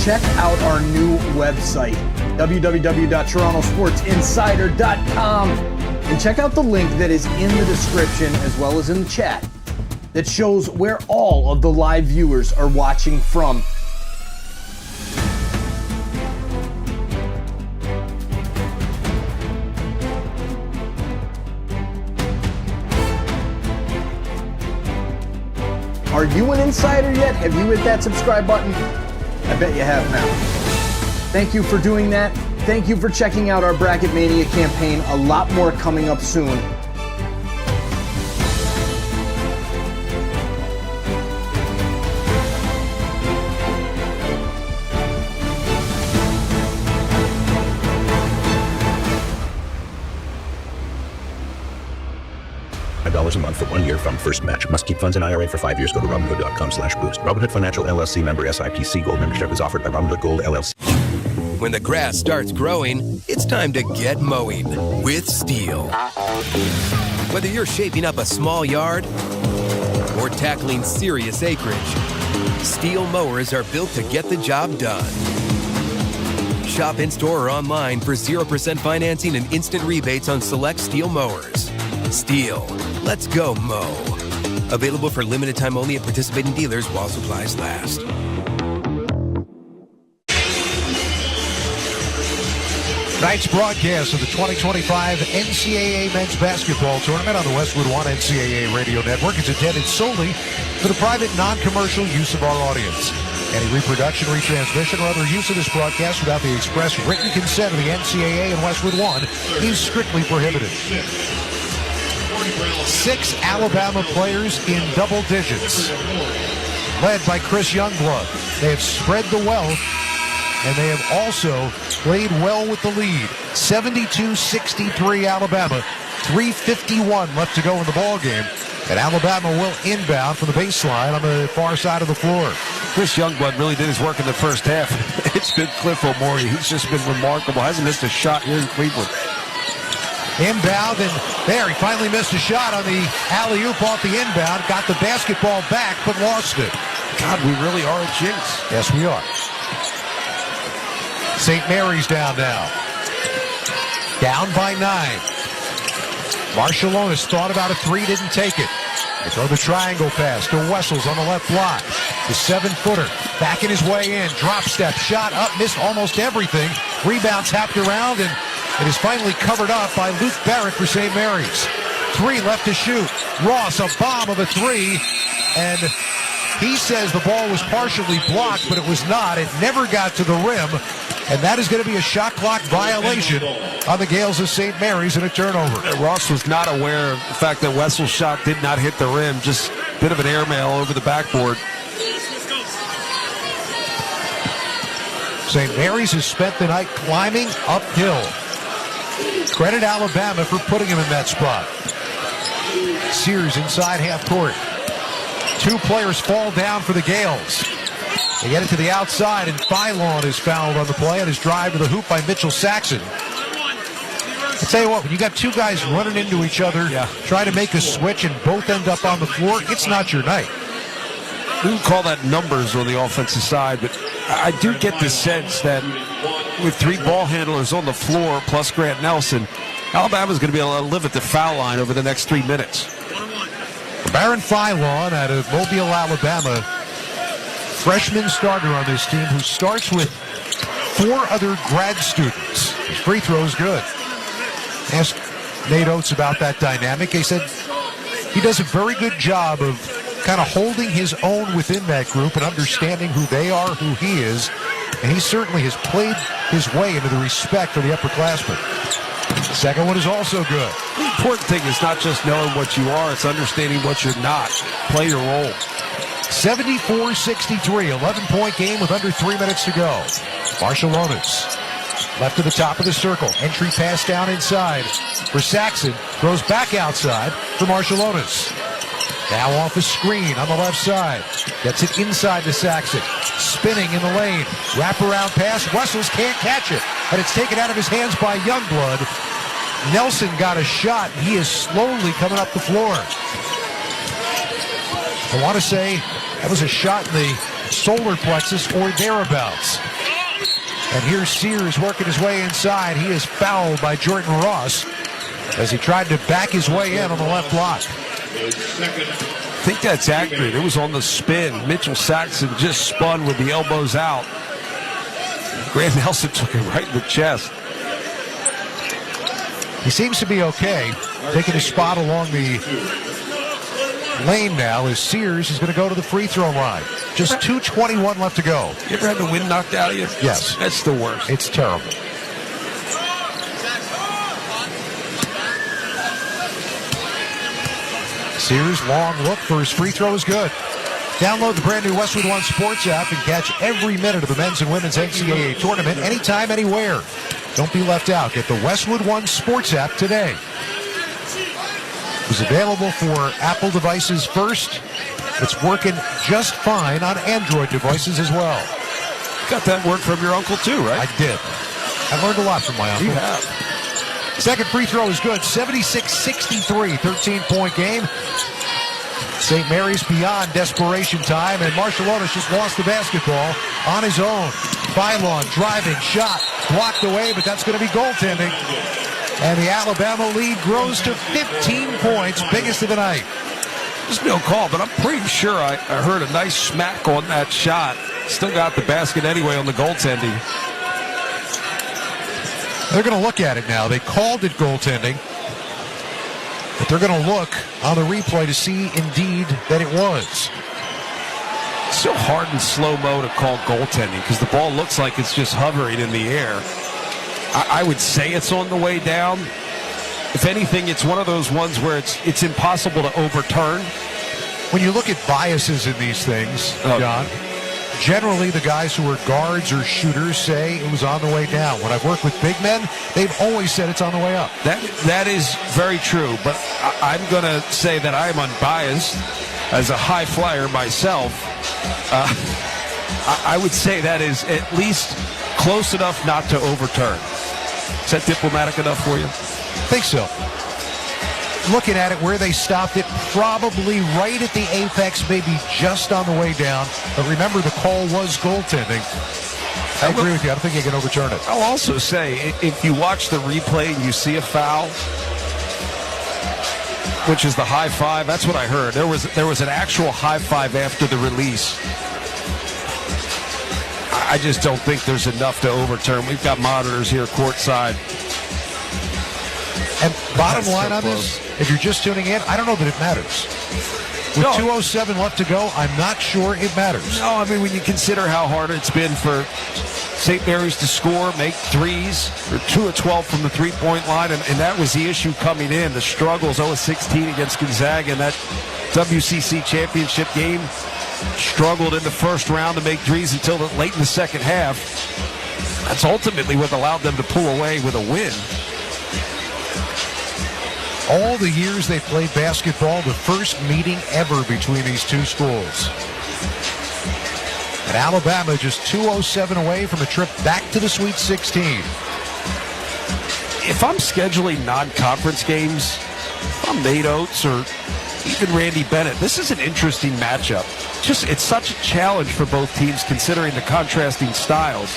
Check out our new website, www.torontosportsinsider.com, and check out the link that is in the description as well as in the chat that shows where all of the live viewers are watching from. Are you an insider yet? Have you hit that subscribe button? I bet you have now. Thank you for doing that. Thank you for checking out our Bracket Mania campaign. A lot more coming up soon. $5 a month for 1 year from first match. Must keep funds in IRA for 5 years. Go to Robinhood.com/boost. Robinhood Financial LLC member SIPC. Gold membership is offered by Robinhood Gold LLC. When the grass starts growing, it's time to get mowing with Steel. Whether you're shaping up a small yard or tackling serious acreage, Steel mowers are built to get the job done. Shop in-store or online for 0% financing and instant rebates on select Steel mowers. Steel. Let's go mow. Available for limited time only at participating dealers while supplies last. Tonight's broadcast of the 2025 NCAA Men's Basketball Tournament on the Westwood One NCAA Radio Network is intended solely for the private, non-commercial use of our audience. Any reproduction, retransmission, or other use of this broadcast without the express written consent of the NCAA and Westwood One is strictly prohibited. 6 Alabama players in double digits, led by Chris Youngblood. They have spread the wealth, and they have also played well with the lead. 72-63 Alabama, 3:51 left to go in the ball game, and Alabama will inbound from the baseline on the far side of the floor. Chris Youngblood really did his work in the first half. It's been Cliff O'Morey. He's just been remarkable. Hasn't missed a shot here in Cleveland. Inbound, and there, he finally missed a shot on the alley-oop off the inbound, got the basketball back, but lost it. God, we really are a jinx. Yes, we are. St. Mary's down now. Down by 9. Marcialonis thought about a 3, didn't take it. They throw the triangle pass to Wessels on the left block. The 7-footer backing his way in. Drop step, shot up, missed almost everything. Rebound tapped around, and it is finally covered up by Luke Barrett for St. Mary's. 3 left to shoot. Ross, a bomb of a 3, and he says the ball was partially blocked, but it was not. It never got to the rim, and that is going to be a shot clock violation on the Gaels of St. Mary's and a turnover. Ross was not aware of the fact that Wessel's shot did not hit the rim. Just a bit of an airmail over the backboard. St. Mary's has spent the night climbing uphill. Credit Alabama for putting him in that spot. Sears inside half court. 2 players fall down for the Gaels. They get it to the outside, and Phylon is fouled on the play on his drive to the hoop by Mitchell Saxon. I'll tell you what, when you got 2 guys running into each other, trying to make a switch, and both end up on the floor, it's not your night. We would call that numbers on the offensive side, but I do get the sense that with 3 ball handlers on the floor plus Grant Nelson, Alabama's going to be able to live at the foul line over the next 3 minutes. Baron Phylon out of Mobile, Alabama, freshman starter on this team who starts with 4 other grad students. His free throw is good. Asked Nate Oates about that dynamic. He said he does a very good job of kind of holding his own within that group and understanding who they are, who he is, and he certainly has played his way into the respect of the upperclassmen. The second one is also good. The important thing is not just knowing what you are, it's understanding what you're not. Play your role. 74-63, 11-point game with under 3 minutes to go. Marcialonis left to the top of the circle. Entry pass down inside for Saxon. Throws back outside for Marcialonis. Now off a screen on the left side. Gets it inside to Saxon. Spinning in the lane. Wraparound pass. Wessels can't catch it. And it's taken out of his hands by Youngblood. Nelson got a shot. He is slowly coming up the floor. I want to say that was a shot in the solar plexus or thereabouts. And here's Sears working his way inside. He is fouled by Jordan Ross as he tried to back his way in on the left block. I think that's accurate. It was on the spin. Mitchell Saxon just spun with the elbows out. Grant Nelson took it right in the chest. He seems to be okay. Taking his spot along the lane now as Sears is going to go to the free throw line. Just 2:21 left to go. You ever had the wind knocked out of you? Yes. That's the worst. It's terrible. Sears, long look for his free throw is good. Download the brand new Westwood One Sports app and catch every minute of the men's and women's NCAA tournament anytime, anywhere. Don't be left out. Get the Westwood One Sports app today. It's available for Apple devices first. It's working just fine on Android devices as well. Got that word from your uncle too, right? I did. I learned a lot from my uncle. You have. Second free throw is good. 76-63, 13-point game. St. Mary's beyond desperation time, and Marciulionis just lost the basketball on his own. Phylon driving, shot, blocked away, but that's going to be goaltending. And the Alabama lead grows to 15 points, biggest of the night. There's no call, but I'm pretty sure I heard a nice smack on that shot. Still got the basket anyway on the goaltending. They're going to look at it now. They called it goaltending, but they're going to look on the replay to see indeed that it was. It's so hard in slow-mo to call goaltending because the ball looks like it's just hovering in the air. I would say it's on the way down. If anything, it's one of those ones where it's impossible to overturn. When you look at biases in these things, John, generally the guys who are guards or shooters say it was on the way down. When I've worked with big men, they've always said it's on the way up. That is very true, but I'm going to say that I'm unbiased as a high flyer myself. I would say that is at least close enough not to overturn. Is that diplomatic enough for you? I think so. Looking at it, where they stopped it, probably right at the apex, maybe just on the way down. But remember, the call was goaltending. I agree with you. I don't think you can overturn it. I'll also say, if you watch the replay and you see a foul, which is the high five, that's what I heard. There was an actual high five after the release. I just don't think there's enough to overturn. We've got monitors here courtside. And bottom line on this, if you're just tuning in, I don't know that it matters. With 2:07 left to go, I'm not sure it matters. No, I mean, when you consider how hard it's been for St. Mary's to score, make threes, or 2 of 12 from the three-point line, and that was the issue coming in. The struggles, 0-16 against Gonzaga in that WCC championship game. Struggled in the first round to make threes until late in the second half. That's ultimately what allowed them to pull away with a win. All the years they played basketball, the first meeting ever between these two schools. And Alabama just 2:07 away from a trip back to the Sweet 16. If I'm scheduling non-conference games, if I'm Nate Oates or even Randy Bennett, this is an interesting matchup. It's such a challenge for both teams considering the contrasting styles.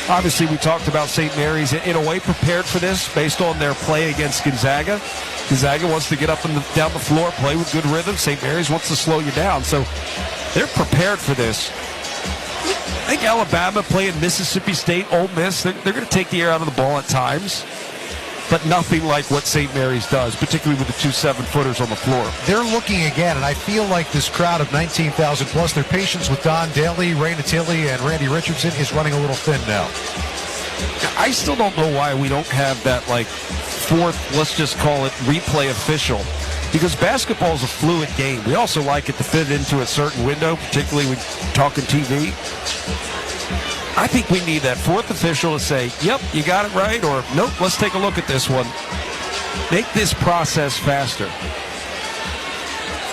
Obviously, we talked about St. Mary's in a way prepared for this based on their play against Gonzaga. Gonzaga wants to get up and down the floor, play with good rhythm. St. Mary's wants to slow you down. So they're prepared for this. I think Alabama playing Mississippi State, Ole Miss, they're going to take the air out of the ball at times. But nothing like what St. Mary's does, particularly with the 2 7-footers on the floor. They're looking again, and I feel like this crowd of 19,000 plus, their patience with Don Daly, Ray Natili, and Randy Richardson is running a little thin now. I still don't know why we don't have that, fourth, let's just call it, replay official. Because basketball is a fluid game. We also like it to fit into a certain window, particularly when talking TV. I think we need that fourth official to say, yep, you got it right, or nope, let's take a look at this one. Make this process faster.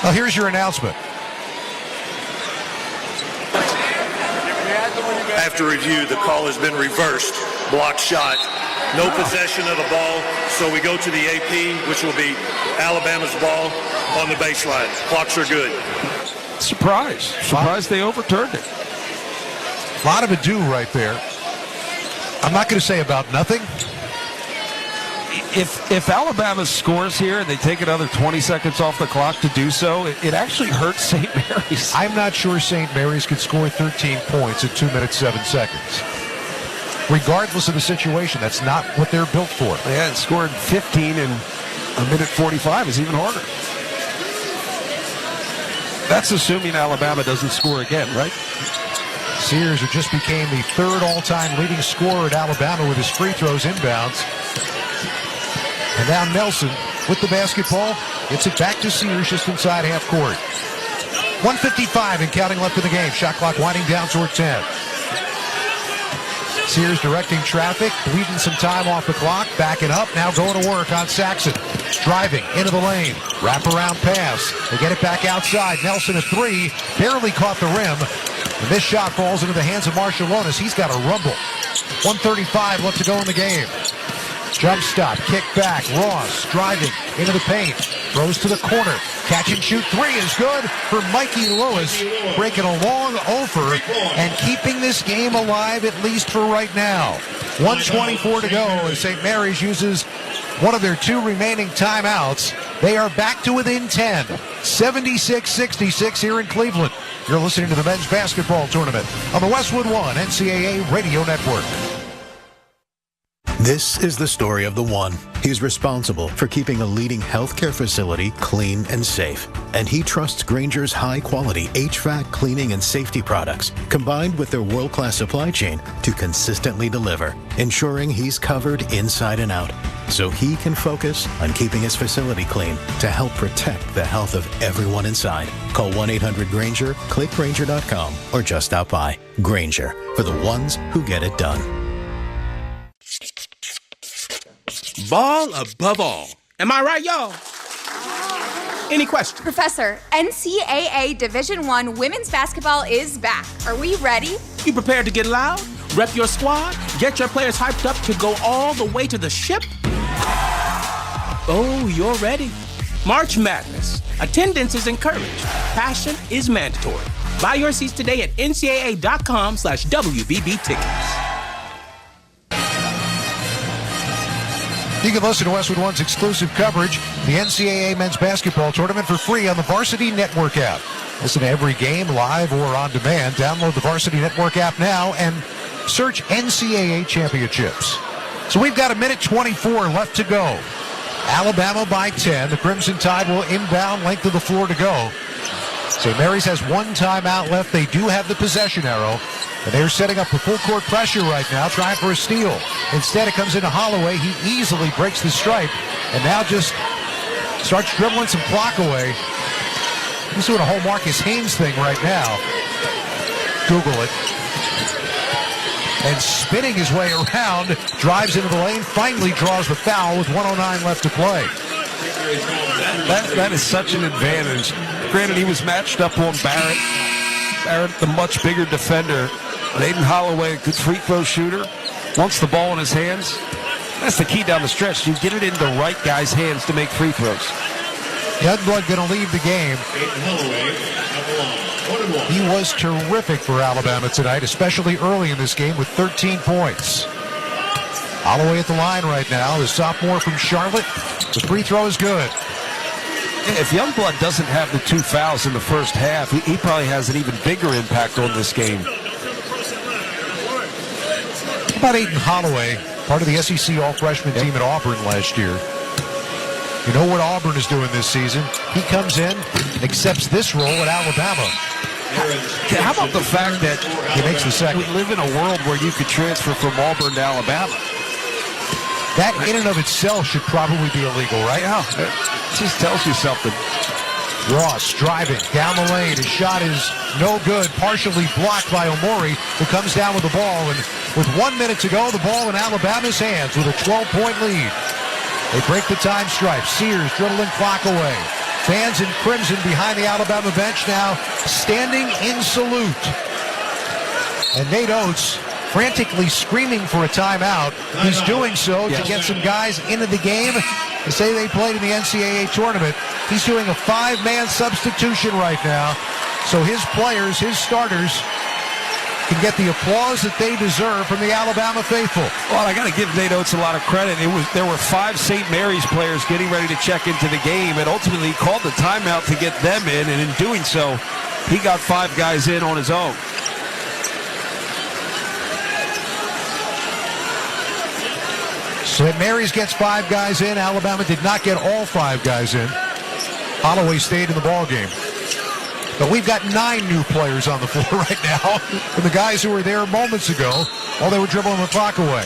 Well, here's your announcement. After review, the call has been reversed. Blocked shot. No possession of the ball, so we go to the AP, which will be Alabama's ball on the baseline. Clocks are good. Surprised they overturned it. A lot of ado right there. I'm not going to say about nothing. If Alabama scores here and they take another 20 seconds off the clock to do so, it actually hurts St. Mary's. I'm not sure St. Mary's could score 13 points in 2 minutes, 7 seconds. Regardless of the situation, that's not what they're built for. Yeah, and scoring 15 in a minute 45 is even harder. That's assuming Alabama doesn't score again, right? Sears, who just became the third all-time leading scorer at Alabama with his free throws inbounds. And now Nelson with the basketball gets it back to Sears just inside half court. 1:55 and counting left in the game. Shot clock winding down toward 10. Sears directing traffic, bleeding some time off the clock, backing up, now going to work on Saxon. Driving into the lane, wraparound pass. They get it back outside. Nelson a three, barely caught the rim. And this shot falls into the hands of Marshallonis. He's got a rumble. 1:35 left to go in the game. Jump stop, kick back, Ross driving into the paint, throws to the corner, catch and shoot three is good for Mikey Lewis, breaking a long over and keeping this game alive at least for right now. 1:24 to go as St. Mary's uses one of their two remaining timeouts. They are back to within 10, 76-66 here in Cleveland. You're listening to the men's basketball tournament on the Westwood One NCAA Radio Network. This is the story of the one. He's responsible for keeping a leading healthcare facility clean and safe. And he trusts Grainger's high-quality HVAC cleaning and safety products, combined with their world-class supply chain, to consistently deliver, ensuring he's covered inside and out, so he can focus on keeping his facility clean to help protect the health of everyone inside. Call 1-800-GRAINGER, click Grainger.com, or just stop by. Grainger, for the ones who get it done. Ball above all. Am I right, y'all? Any questions? Professor, NCAA Division I women's basketball is back. Are we ready? You prepared to get loud? Rep your squad? Get your players hyped up to go all the way to the ship? Oh, you're ready. March Madness. Attendance is encouraged. Passion is mandatory. Buy your seats today at ncaa.com/WBB tickets. You can listen to Westwood One's exclusive coverage, the NCAA Men's Basketball Tournament, for free on the Varsity Network app. Listen to every game live or on demand. Download the Varsity Network app now and search NCAA Championships. So we've got 1:24 left to go. Alabama by 10. The Crimson Tide will inbound, length of the floor to go. St. Mary's has one timeout left. They do have the possession arrow. And they're setting up the full court pressure right now, trying for a steal. Instead, it comes into Holloway. He easily breaks the stripe and now just starts dribbling some clock away. He's doing a whole Marcus Haynes thing right now. Google it. And spinning his way around, drives into the lane, finally draws the foul with 1:09 left to play. That is such an advantage. Granted, he was matched up on Barrett. Barrett, the much bigger defender. Aiden Holloway, a good free throw shooter. Wants the ball in his hands. That's the key down the stretch. You get it in the right guy's hands to make free throws. Youngblood going to leave the game. He was terrific for Alabama tonight, especially early in this game with 13 points. Holloway at the line right now. The sophomore from Charlotte. The free throw is good. If Youngblood doesn't have the two fouls in the first half, he probably has an even bigger impact on this game. How about Aiden Holloway, part of the SEC All-Freshman team at Auburn last year? You know what Auburn is doing this season? He comes in and accepts this role at Alabama. How about the fact that he makes the second? We live in a world where you could transfer from Auburn to Alabama. That in and of itself should probably be illegal, right? Yeah, it just tells you something. Ross driving down the lane. His shot is no good, partially blocked by Omori, who comes down with the ball. And with 1 minute to go, the ball in Alabama's hands with a 12-point lead. They break the time stripe. Sears dribbling clock away. Fans in crimson behind the Alabama bench now standing in salute. And Nate Oates frantically screaming for a timeout. He's doing so to get some guys into the game. To say they played in the NCAA tournament. He's doing a 5-man substitution right now. So his players, his starters, can get the applause that they deserve from the Alabama faithful. Well, I got to give Nate Oates a lot of credit. There were 5 St. Mary's players getting ready to check into the game, and ultimately he called the timeout to get them in, and in doing so, he got 5 guys in on his own. St. Mary's gets 5 guys in. Alabama did not get all 5 guys in. Holloway stayed in the ball game. But we've got 9 new players on the floor right now. And the guys who were there moments ago, while they were dribbling the clock away.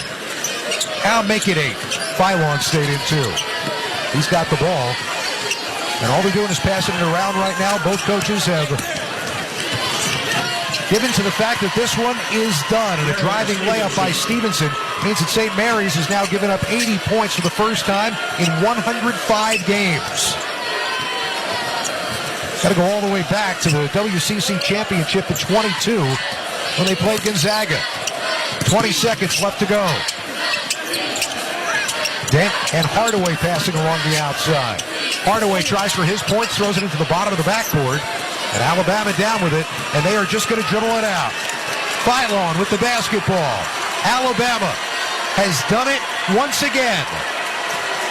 Now make it 8. Philon stayed in too. He's got the ball. And all they're doing is passing it around right now. Both coaches have given to the fact that this one is done. And a driving layup by Stevenson means that St. Mary's has now given up 80 points for the first time in 105 games. Got to go all the way back to the WCC championship in 22 when they played Gonzaga. 20 seconds left to go. Dent and Hardaway passing along the outside. Hardaway tries for his point, throws it into the bottom of the backboard. And Alabama down with it, and they are just going to dribble it out. Philon with the basketball. Alabama has done it once again.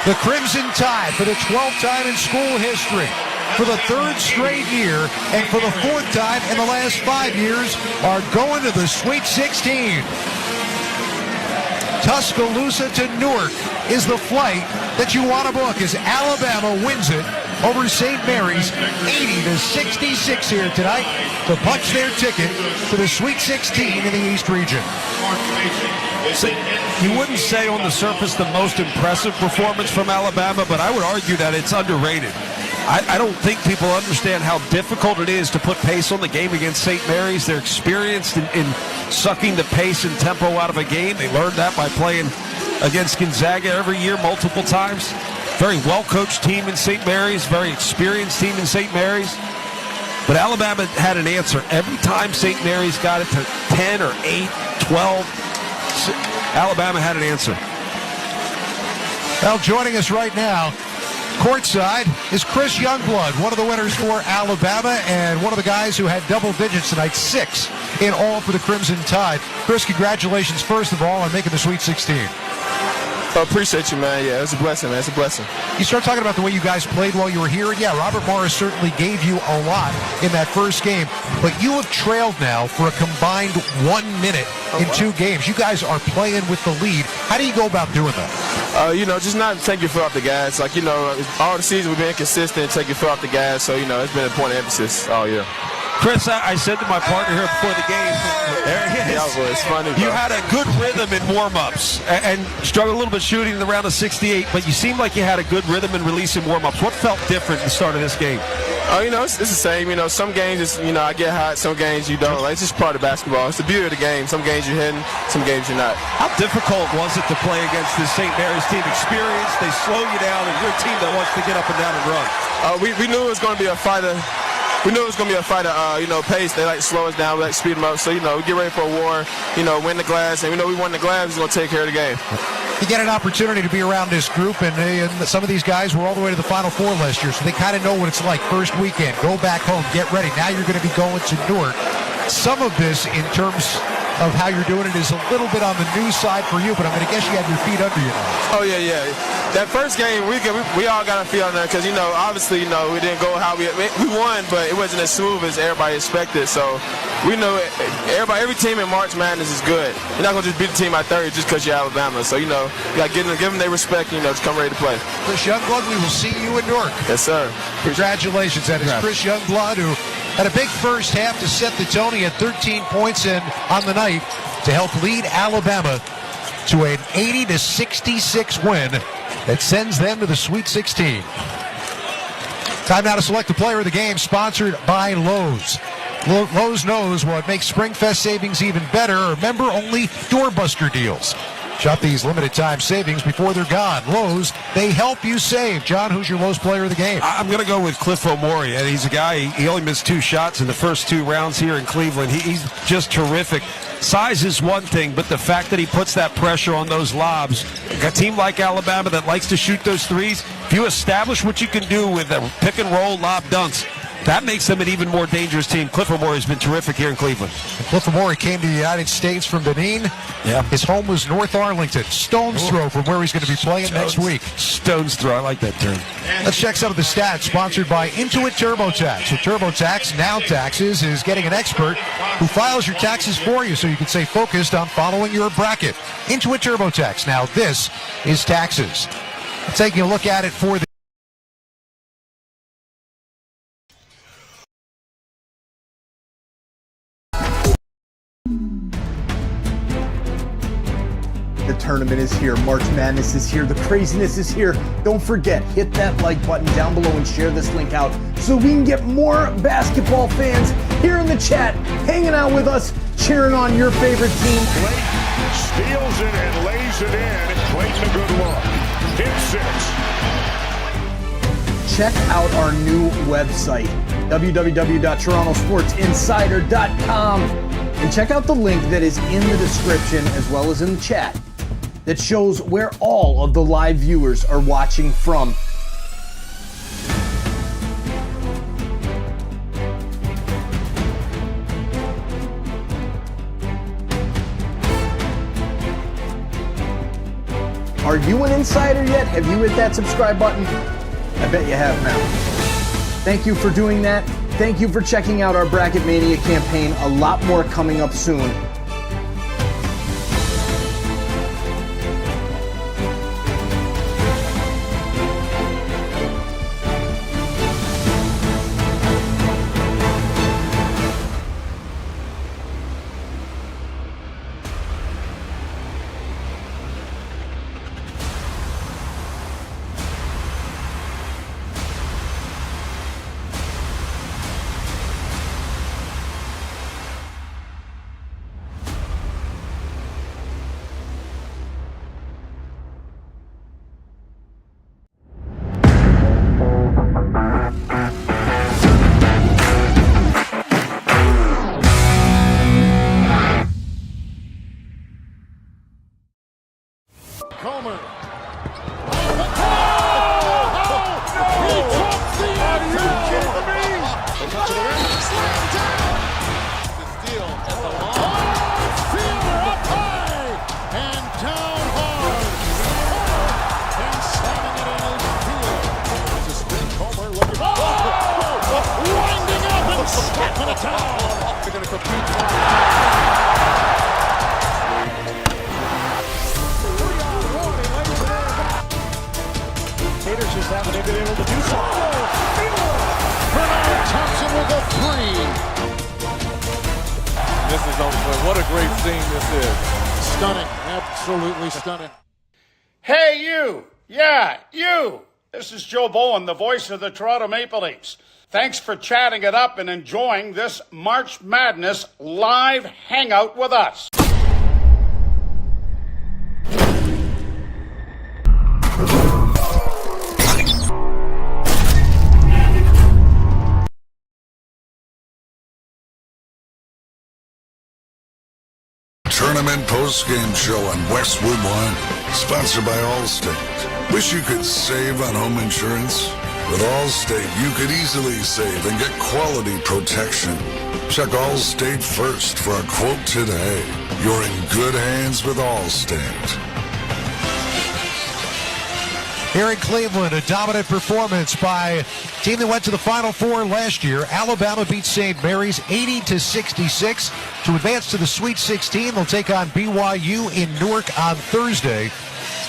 The Crimson Tide, for the 12th time in school history, for the 3rd straight year, and for the 4th time in the last 5 years, are going to the Sweet 16. Tuscaloosa to Newark is the flight that you want to book as Alabama wins it over St. Mary's 80-66 here tonight to punch their ticket to the Sweet 16 in the East region. So you wouldn't say on the surface the most impressive performance from Alabama, but I would argue that it's underrated. I don't think people understand how difficult it is to put pace on the game against St. Mary's. They're experienced in sucking the pace and tempo out of a game. They learned that by playing against Gonzaga every year multiple times. Very well-coached team in St. Mary's, very experienced team in St. Mary's. But Alabama had an answer. Every time St. Mary's got it to 10 or 8, 12, Alabama had an answer. Well, joining us right now, courtside, is Chris Youngblood, one of the winners for Alabama and one of the guys who had double digits tonight, 6 in all for the Crimson Tide. Chris, congratulations, first of all, on making the Sweet 16. I appreciate you, man. Yeah, it's a blessing, man. It's a blessing. You start talking about the way you guys played while you were here. Yeah, Robert Morris certainly gave you a lot in that first game, but you have trailed now for a combined 1 minute in 2 games. You guys are playing with the lead. How do you go about doing that? Just not take your foot off the gas. Like, all the season we've been consistent, take your foot off the gas. So, it's been a point of emphasis all year. Chris, I said to my partner here before the game, there he is. Yeah, it's funny, bro. You had a good rhythm in warm-ups and struggled a little bit shooting in the round of 68, but you seemed like you had a good rhythm and release in warm-ups. What felt different at the start of this game? It's the same. Some games, I get hot. Some games you don't. Like, it's just part of basketball. It's the beauty of the game. Some games you're hitting. Some games you're not. How difficult was it to play against this St. Mary's team? Experienced, they slow you down, and you're a team that wants to get up and down and run. We knew it was going to be a fight of pace. They like to slow us down. We like to speed them up. So, we get ready for a war, win the glass. And we know we won the glass. We're going to take care of the game. You get an opportunity to be around this group, and some of these guys were all the way to the Final Four last year, so they kind of know what it's like. First weekend, go back home, get ready. Now you're going to be going to Newark. Some of this, in terms of how you're doing it, is a little bit on the new side for you, but I'm going to guess you have your feet under you now. Oh, yeah. That first game, we all got our feet under there because, obviously, we didn't go how we won, but it wasn't as smooth as everybody expected. So we know every team in March Madness is good. You're not going to just beat the team by 30 just because you're Alabama. So, you got to give them their respect, just come ready to play. Chris Youngblood, we will see you in Newark. Yes, sir. Congratulations. That is Chris Youngblood, who had a big first half to set the tone. He had 13 points in on the night to help lead Alabama to an 80-66 win that sends them to the Sweet 16. Time now to select the player of the game, sponsored by Lowe's. Lowe's knows what makes SpringFest savings even better. Member-only doorbuster deals. Shop these limited time savings before they're gone. Lowe's, they help you save. John, who's your Lowe's player of the game? I'm going to go with Cliff Omori. And he's a guy, he only missed 2 shots in the first 2 rounds here in Cleveland. He's just terrific. Size is one thing, but the fact that he puts that pressure on those lobs, a team like Alabama that likes to shoot those threes, if you establish what you can do with a pick and roll lob dunks, that makes them an even more dangerous team. Cliff Omori has been terrific here in Cleveland. Cliff Omori came to the United States from Benin. Yeah. His home was North Arlington. Stone's throw from where he's going to be playing next week. Stone's throw. I like that term. Let's check some of the stats sponsored by Intuit TurboTax. With TurboTax, Now Taxes is getting an expert who files your taxes for you so you can stay focused on following your bracket. Intuit TurboTax. Now this is taxes. Taking a look at it for the The tournament is here. March Madness is here. The craziness is here. Don't forget, hit that like button down below and share this link out so we can get more basketball fans here in the chat, hanging out with us, cheering on your favorite team. Clayton steals it and lays it in. Clayton a good look. Hit 6. Check out our new website, www.torontosportsinsider.com, and check out the link that is in the description as well as in the chat that shows where all of the live viewers are watching from. Are you an insider yet? Have you hit that subscribe button? I bet you have now. Thank you for doing that. Thank you for checking out our Bracket Mania campaign. A lot more coming up soon. Comer. Gators just haven't been able to do so. Bernard Thompson with a 3. This is over. What a great scene this is. Stunning. Absolutely stunning. Hey, you. Yeah, you. This is Joe Bowen, the voice of the Toronto Maple Leafs. Thanks for chatting it up and enjoying this March Madness live hangout with us. Tournament post-game show on Westwood One, sponsored by Allstate. Wish you could save on home insurance? With Allstate, you could easily save and get quality protection. Check Allstate first for a quote today. You're in good hands with Allstate. Here in Cleveland, a dominant performance by a team that went to the Final Four last year. Alabama beat St. Mary's 80-66 to advance to the Sweet 16. They'll take on BYU in Newark on Thursday.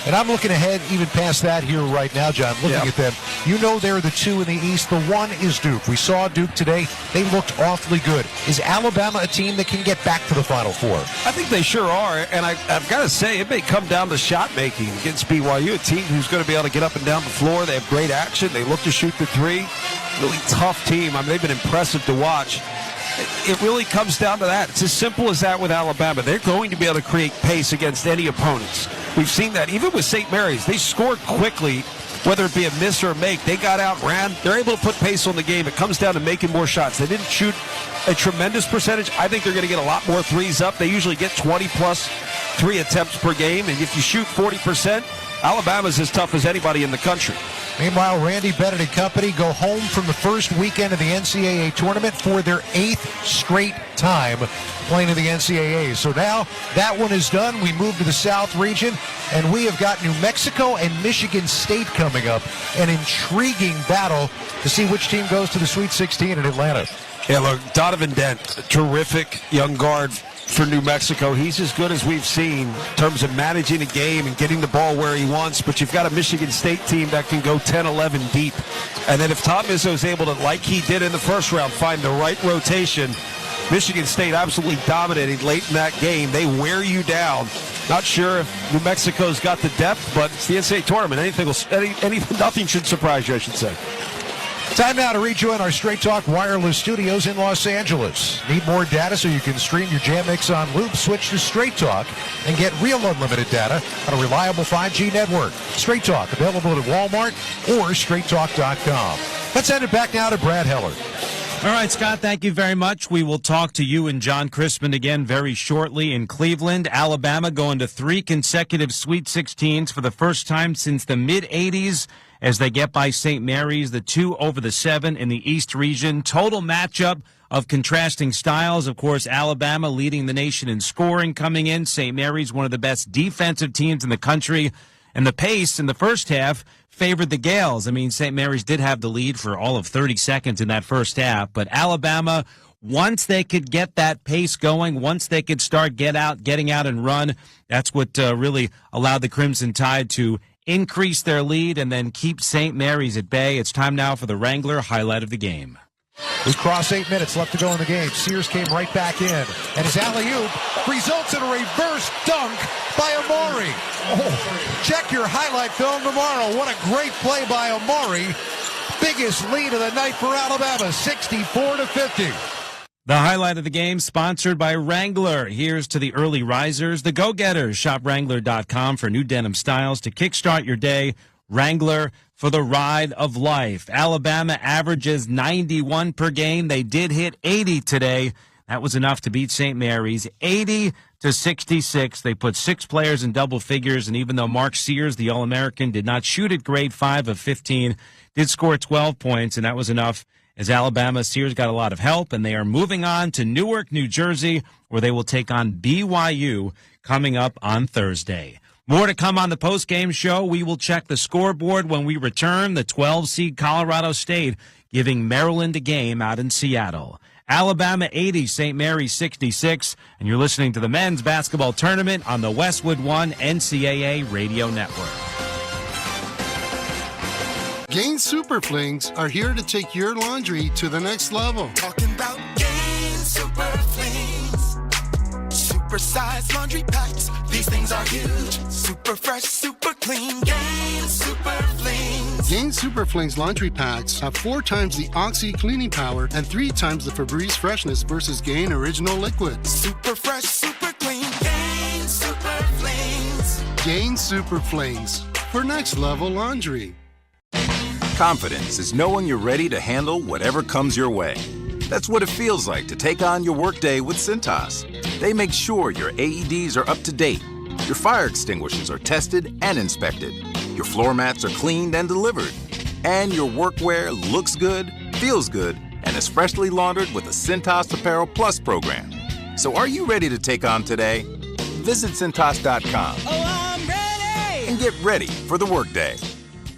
And I'm looking ahead even past that here right now, John, looking at them. You know they're the 2 in the East. The 1 is Duke. We saw Duke today. They looked awfully good. Is Alabama a team that can get back to the Final Four? I think they sure are. And I've got to say, it may come down to shot making against BYU, a team who's going to be able to get up and down the floor. They have great action. They look to shoot the 3. Really tough team. I mean, they've been impressive to watch. It really comes down to that. It's as simple as that with Alabama. They're going to be able to create pace against any opponents. we've seen that even with St. Mary's. They scored quickly, whether it be a miss or a make. They got out, ran. They're able to put pace on the game. It comes down to making more shots. They didn't shoot a tremendous percentage. I think they're going to get a lot more threes up. They usually get 20-plus 3 attempts per game, and if you shoot 40%, Alabama's as tough as anybody in the country. Meanwhile, Randy Bennett and company go home from the first weekend of the NCAA tournament for their 8th straight time playing in the NCAA. So now that one is done. We move to the South region, and we have got New Mexico and Michigan State coming up. An intriguing battle to see which team goes to the Sweet 16 in Atlanta. Yeah, look, Donovan Dent, terrific young guard for New Mexico. He's as good as we've seen in terms of managing a game and getting the ball where he wants, but you've got a Michigan State team that can go 10-11 deep. And then if Tom Izzo is able to, like he did in the first round, find the right rotation, Michigan State absolutely dominated late in that game. They wear you down. Not sure if New Mexico's got the depth, but it's the NCAA tournament. Nothing should surprise you, I should say. Time now to rejoin our Straight Talk wireless studios in Los Angeles. Need more data so you can stream your Jam Mix on loop? Switch to Straight Talk and get real unlimited data on a reliable 5G network. Straight Talk, available at Walmart or straighttalk.com. Let's send it back now to Brad Heller. All right, Scott, thank you very much. We will talk to you and John Crispin again very shortly in Cleveland. Alabama going to 3 consecutive Sweet 16s for the first time since the mid-'80s. As they get by St. Mary's, the 2 over the 7 in the East region. Total matchup of contrasting styles. Of course, Alabama leading the nation in scoring coming in. St. Mary's, one of the best defensive teams in the country. And the pace in the first half favored the Gaels. I mean, St. Mary's did have the lead for all of 30 seconds in that first half. But Alabama, once they could get that pace going, once they could start getting out and run, that's what really allowed the Crimson Tide to increase their lead and then keep St. Mary's at bay. It's time now for the Wrangler highlight of the game. We cross 8 minutes left to go in the game. Sears came right back in, and his alley-oop results in a reverse dunk by Amari. Oh, check your highlight film tomorrow. What a great play by Amari. Biggest lead of the night for Alabama, 64-50. The highlight of the game sponsored by Wrangler. Here's to the early risers, the go-getters. Shop Wrangler.com for new denim styles to kickstart your day. Wrangler for the ride of life. Alabama averages 91 per game. They did hit 80 today. That was enough to beat St. Mary's 80-66. They put 6 players in double figures, and even though Mark Sears, the All-American, did not shoot at grade 5 of 15, did score 12 points, and that was enough. As Alabama, Sears got a lot of help, and they are moving on to Newark, New Jersey, where they will take on BYU coming up on Thursday. More to come on the postgame show. We will check the scoreboard when we return. The 12-seed Colorado State giving Maryland a game out in Seattle. Alabama 80, St. Mary's 66, and you're listening to the men's basketball tournament on the Westwood One NCAA Radio Network. Gaines Super Flings are here to take your laundry to the next level. Talking about Gaines Super Flings. Super-sized laundry packs. These things are huge. Super fresh, super clean. Gaines Super Flings. Gaines Super Flings laundry packs have 4 times the Oxy cleaning power and 3 times the Febreze freshness versus Gain Original Liquid. Super fresh, super clean. Gaines Super Flings. Gaines Super Flings for next level laundry. Confidence is knowing you're ready to handle whatever comes your way. That's what it feels like to take on your workday with Cintas. They make sure your AEDs are up to date, your fire extinguishers are tested and inspected, your floor mats are cleaned and delivered, and your workwear looks good, feels good, and is freshly laundered with the Cintas Apparel Plus program. So are you ready to take on today? Visit Cintas.com. Oh, I'm ready! And get ready for the workday.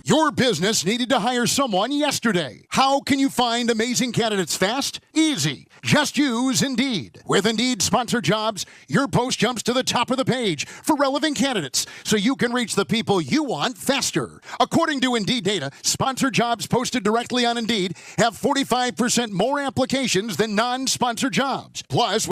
Your business needed to hire someone yesterday. How can you find amazing candidates fast? Easy. Just use Indeed. With Indeed Sponsored Jobs, your post jumps to the top of the page for relevant candidates so you can reach the people you want faster. According to Indeed data, sponsored jobs posted directly on Indeed have 45% more applications than non-sponsored jobs. Plus,